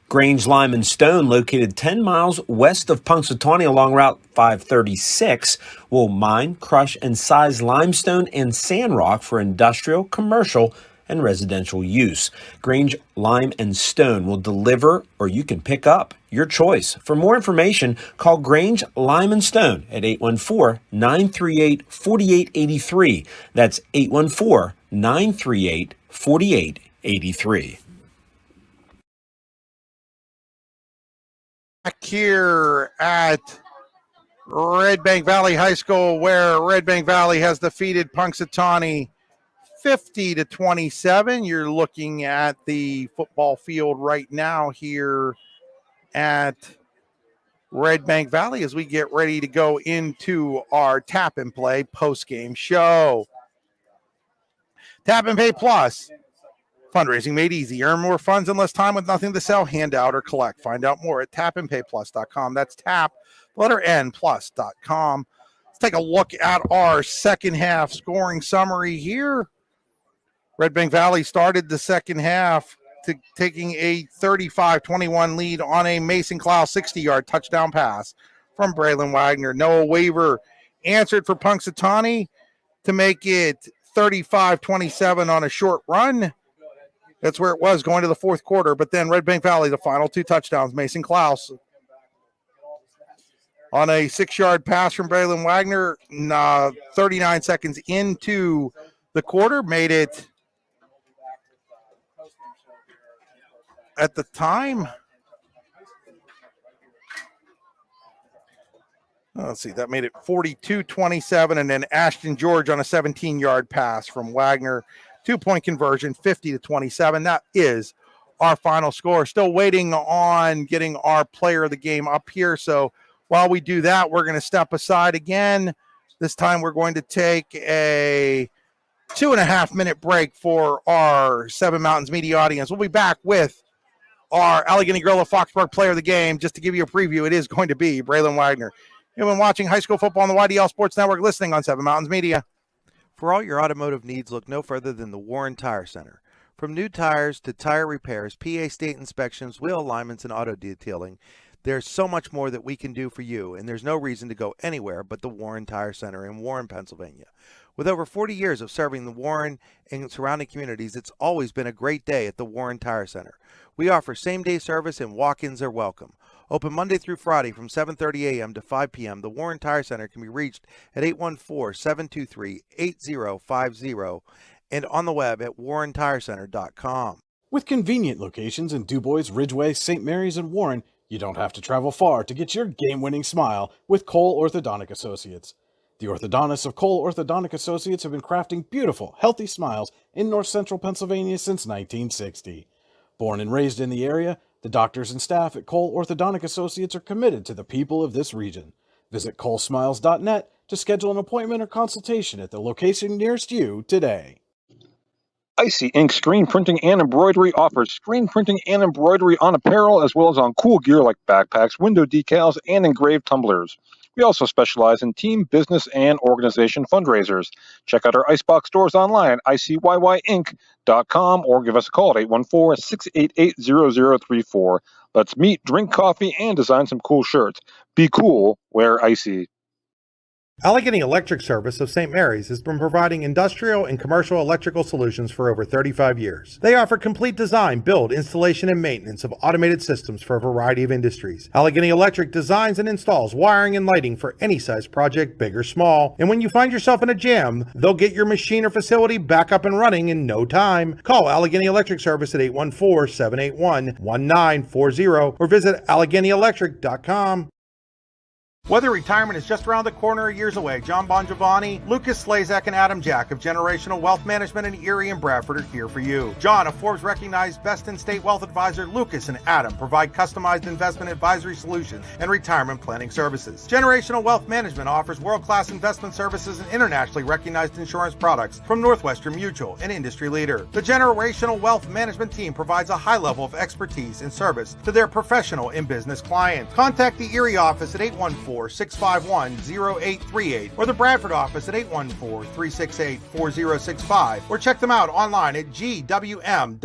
Grange Lime and Stone, located 10 miles west of Punxsutawney along Route 536, will mine, crush, and size limestone and sand rock for industrial, commercial, and residential use. Grange Lime and Stone will deliver, or you can pick up, your choice. For more information, call Grange Lime and Stone at 814-938-4883. That's 814-938-4883. Back here at Redbank Valley High School, where Redbank Valley has defeated Punxsutawney 50-27. You're looking at the football field right now here at Redbank Valley as we get ready to go into our Tap and Play post-game show. Tap and Pay Plus. Fundraising made easy. Earn more funds in less time with nothing to sell, hand out, or collect. Find out more at tapandpayplus.com. That's tap, letter N, plus.com. Let's take a look at our second half scoring summary here. Redbank Valley started the second half taking a 35-21 lead on a Mason Clow 60-yard touchdown pass from Braylon Wagner. Noah Weaver answered for Punxsutawney to make it 35-27 on a short run. That's where it was going to the fourth quarter. But then Redbank Valley, the final two touchdowns, Mason Klaus on a 6-yard pass from Braylon Wagner, 39 seconds into the quarter, made it at the time. Let's see, that made it 42-27, and then Ashton George on a 17-yard pass from Wagner. 2-point conversion, 50-27. That is our final score. Still waiting on getting our player of the game up here. So while we do that, we're going to step aside again. This time we're going to take a 2.5-minute break for our Seven Mountains media audience. We'll be back with our Allegheny Gorilla Foxburg player of the game. Just to give you a preview, it is going to be Braylon Wagner. You've been watching high school football on the YDL Sports Network, listening on Seven Mountains Media. For all your automotive needs, look no further than the Warren Tire Center. From new tires to tire repairs, PA state inspections, wheel alignments, and auto detailing, There's so much more that we can do for you, and there's no reason to go anywhere but the Warren Tire Center in Warren, Pennsylvania. With over 40 years of serving the Warren and surrounding communities, it's always been a great day at the Warren Tire Center. We offer same-day service and walk-ins are welcome. Open Monday through Friday from 7:30 a.m. to 5 p.m., the Warren Tire Center can be reached at 814-723-8050 and on the web at warrentirecenter.com. With convenient locations in DuBois, Ridgeway, St. Mary's, and Warren, you don't have to travel far to get your game-winning smile with Cole Orthodontic Associates. The orthodontists of Cole Orthodontic Associates have been crafting beautiful, healthy smiles in north central Pennsylvania since 1960. Born and raised in the area, the doctors and staff at Cole Orthodontic Associates are committed to the people of this region. Visit colesmiles.net to schedule an appointment or consultation at the location nearest you today. Icy Ink Screen Printing and Embroidery offers screen printing and embroidery on apparel as well as on cool gear like backpacks, window decals, and engraved tumblers. We also specialize in team, business, and organization fundraisers. Check out our Icebox stores online at icyinc.com or give us a call at 814-688-0034. Let's meet, drink coffee, and design some cool shirts. Be cool, wear Icy. Allegheny Electric Service of St. Mary's has been providing industrial and commercial electrical solutions for over 35 years. They offer complete design, build, installation, and maintenance of automated systems for a variety of industries. Allegheny Electric designs and installs wiring and lighting for any size project, big or small. And when you find yourself in a jam, they'll get your machine or facility back up and running in no time. Call Allegheny Electric Service at 814-781-1940 or visit AlleghenyElectric.com. Whether retirement is just around the corner or years away, John Bongiovanni, Lucas Slazak, and Adam Jack of Generational Wealth Management in Erie and Bradford are here for you. John, a Forbes-recognized best-in-state wealth advisor, Lucas and Adam provide customized investment advisory solutions and retirement planning services. Generational Wealth Management offers world-class investment services and internationally recognized insurance products from Northwestern Mutual, an industry leader. The Generational Wealth Management team provides a high level of expertise and service to their professional and business clients. Contact the Erie office at 814-651-0838 or the Bradford office at 814-368-4065 or check them out online at gwm.nm.com.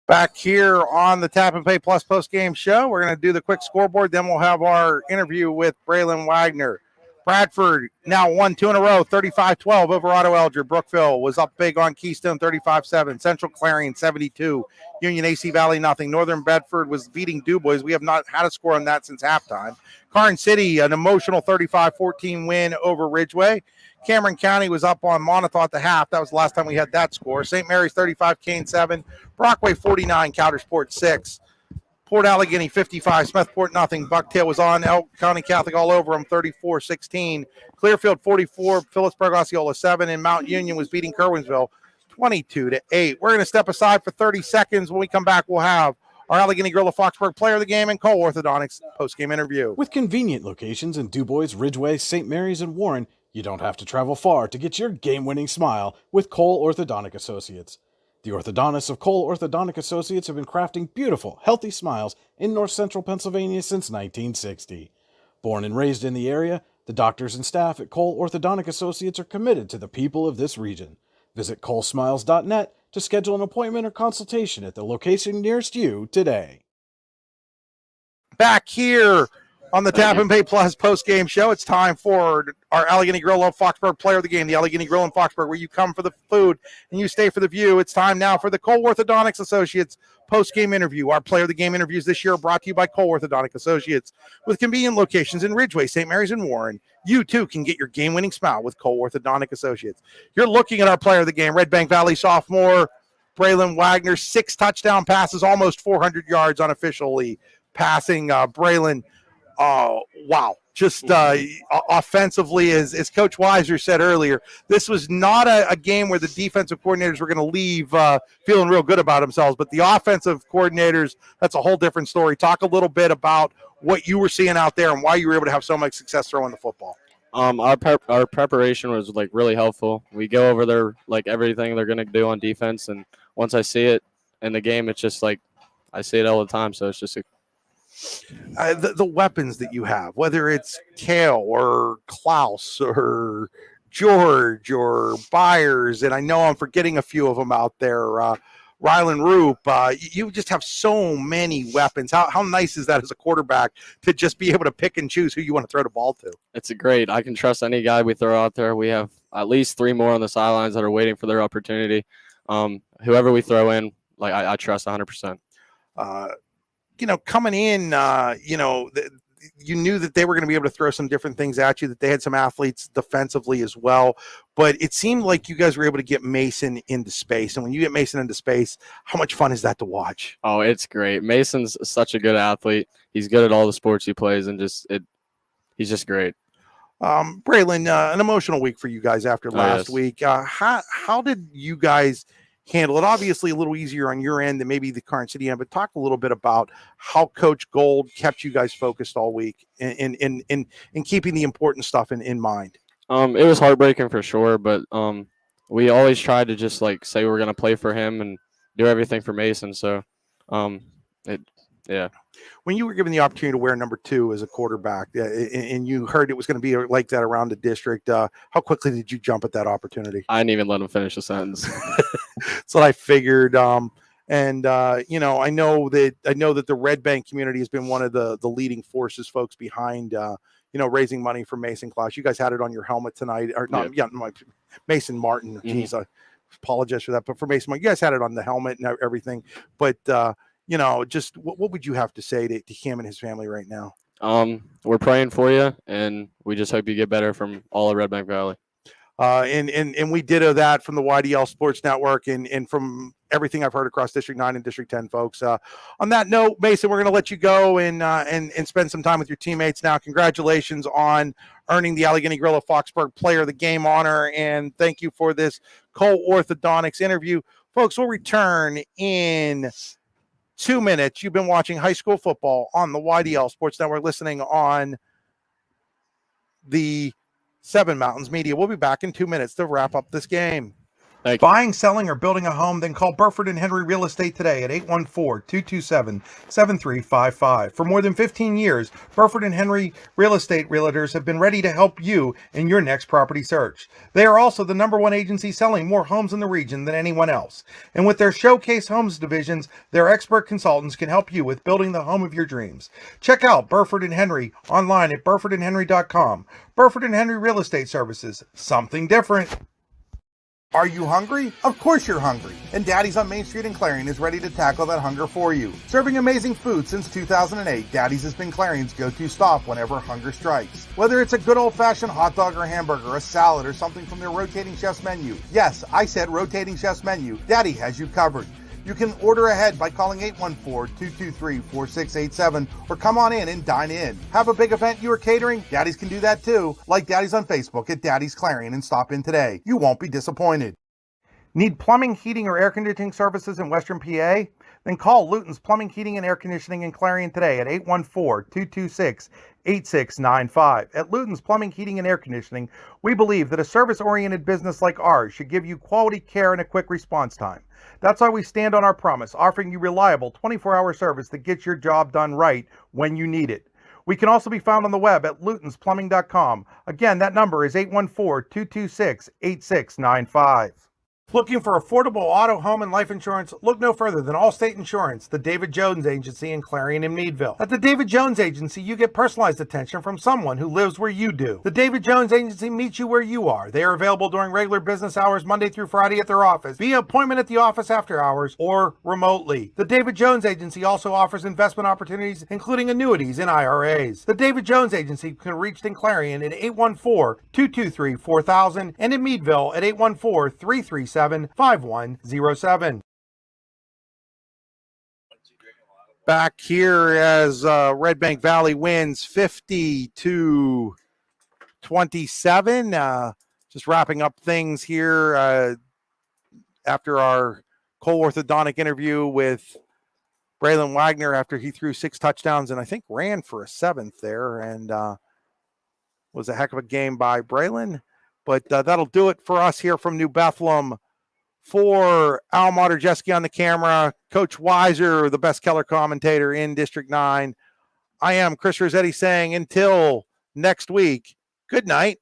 Back here on the Tap and Pay Plus post-game show, we're going to do the quick scoreboard, then we'll have our interview with Braylon Wagner. Bradford now won 2 in a row, 35-12 over Otto Elger. Brookville was up big on Keystone, 35-7. Central Clarion, 72. Union AC Valley, nothing. Northern Bedford was beating DuBois. We have not had a score on that since halftime. Carson City, an emotional 35-14 win over Ridgeway. Cameron County was up on Montauk at the half. That was the last time we had that score. St. Mary's 35, Kane 7. Brockway 49, Coudersport 6. Port Allegheny 55, Smethport nothing. Bucktail was on Elk County Catholic all over them, 34-16. Clearfield 44, Phillipsburg Osceola 7, and Mount Union was beating Kerwinsville 22-8. We're going to step aside for 30 seconds. When we come back, we'll have our Allegheny Gorilla Foxburg player of the game and Cole Orthodontics post-game interview. With convenient locations in DuBois, Ridgeway, St. Mary's, and Warren, you don't have to travel far to get your game-winning smile with Cole Orthodontic Associates. The orthodontists of Cole Orthodontic Associates have been crafting beautiful, healthy smiles in north central Pennsylvania since 1960. Born and raised in the area, the doctors and staff at Cole Orthodontic Associates are committed to the people of this region. Visit colesmiles.net to schedule an appointment or consultation at the location nearest you today. Back here on the Tap and Pay Plus post-game show, it's time for our Allegheny Grill of Foxburg player of the game, the Allegheny Grill in Foxburg, where you come for the food and you stay for the view. It's time now for the Cole Orthodontics Associates post-game interview. Our player of the game interviews this year are brought to you by Cole Orthodontic Associates. With convenient locations in Ridgeway, St. Mary's, and Warren, you too can get your game-winning smile with Cole Orthodontic Associates. You're looking at our player of the game, Redbank Valley sophomore Braylon Wagner, 6 touchdown passes, almost 400 yards unofficially passing. Braylon, wow. Just offensively, as Coach Weiser said earlier, this was not a game where the defensive coordinators were going to leave feeling real good about themselves, but the offensive coordinators, that's a whole different story. Talk a little bit about what you were seeing out there and why you were able to have so much success throwing the football. Our preparation was like really helpful. We go over their like everything they're going to do on defense, and once I see it in the game, it's just like I see it all the time, so it's just the weapons that you have, whether it's Kale or Klaus or George or Byers, and I know I'm forgetting a few of them out there. Rylan Roop. You just have so many weapons. How nice is that as a quarterback to just be able to pick and choose who you want to throw the ball to? It's great. I can trust any guy we throw out there. We have at least 3 more on the sidelines that are waiting for their opportunity. Whoever we throw in, like I trust 100%. Coming in, you knew that they were going to be able to throw some different things at you, that they had some athletes defensively as well. But it seemed like you guys were able to get Mason into space. And when you get Mason into space, how much fun is that to watch? Oh, it's great. Mason's such a good athlete. He's good at all the sports he plays, and he's just great. Braylon, an emotional week for you guys after last week. How did you guys handle it? Obviously a little easier on your end than maybe the Karn City end, but talk a little bit about how Coach Gold kept you guys focused all week in keeping the important stuff in mind. It was heartbreaking for sure, but we always tried to just like say we're going to play for him and do everything for Mason. So yeah. When you were given the opportunity to wear number 2 as a quarterback, and you heard it was going to be like that around the district, how quickly did you jump at that opportunity? I didn't even let him finish the sentence. That's what I figured. I know that the Redbank community has been one of the leading forces, folks, behind raising money for Mason Clash. You guys had it on your helmet tonight, or not? Yeah, Mason Martin. Mm-hmm. Geez, I apologize for that, but for Mason Martin, you guys had it on the helmet and everything. But just what would you have to say to him and his family right now? We're praying for you, and we just hope you get better from all of Redbank Valley. And we ditto that from the YDL Sports Network and from everything I've heard across District 9 and District 10, folks. On that note, Mason, we're going to let you go and spend some time with your teammates now. Congratulations on earning the Allegheny Grill of Foxburg Player of the Game honor, and thank you for this Cole Orthodontics interview. Folks, we'll return in 2 minutes. You've been watching high school football on the YDL Sports Network, listening on the Seven Mountains Media. We'll be back in 2 minutes to wrap up this game. Buying, selling, or building a home? Then call Burford & Henry Real Estate today at 814-227-7355. For more than 15 years, Burford & Henry Real Estate Realtors have been ready to help you in your next property search. They are also the #1 agency selling more homes in the region than anyone else. And with their Showcase Homes divisions, their expert consultants can help you with building the home of your dreams. Check out Burford & Henry online at burfordandhenry.com. Burford & Henry Real Estate Services, something different. Are you hungry? Of course you're hungry. And Daddy's on Main Street in Clarion is ready to tackle that hunger for you. Serving amazing food since 2008, Daddy's has been Clarion's go-to stop whenever hunger strikes. Whether it's a good old-fashioned hot dog or hamburger, a salad, or something from their rotating chef's menu. Yes, I said rotating chef's menu. Daddy has you covered. You can order ahead by calling 814-223-4687 or come on in and dine in. Have a big event you are catering? Daddy's can do that too. Like Daddy's on Facebook at Daddy's Clarion and stop in today. You won't be disappointed. Need plumbing, heating, or air conditioning services in Western PA? Then call Luton's Plumbing, Heating, and Air Conditioning in Clarion today at 814-226-8695. At Luton's Plumbing, Heating, and Air Conditioning, we believe that a service-oriented business like ours should give you quality care and a quick response time. That's why we stand on our promise, offering you reliable 24-hour service that gets your job done right when you need it. We can also be found on the web at lutonsplumbing.com. Again, that number is 814-226-8695. Looking for affordable auto, home, and life insurance? Look no further than Allstate Insurance, the David Jones Agency in Clarion and Meadville. At the David Jones Agency, you get personalized attention from someone who lives where you do. The David Jones Agency meets you where you are. They are available during regular business hours, Monday through Friday at their office, via appointment at the office after hours, or remotely. The David Jones Agency also offers investment opportunities, including annuities and IRAs. The David Jones Agency can be reached in Clarion at 814-223-4000 and in Meadville at 814-337-5107. Back here as Redbank Valley wins 50-27. Just wrapping up things here after our Cole Orthodontic interview with Braylon Wagner after he threw 6 touchdowns and I think ran for a 7th there, and was a heck of a game by Braylon. But that'll do it for us here from New Bethlehem. For Al Materjeski on the camera, Coach Weiser, the best Keller commentator in District 9, I am Chris Rossetti saying until next week, good night.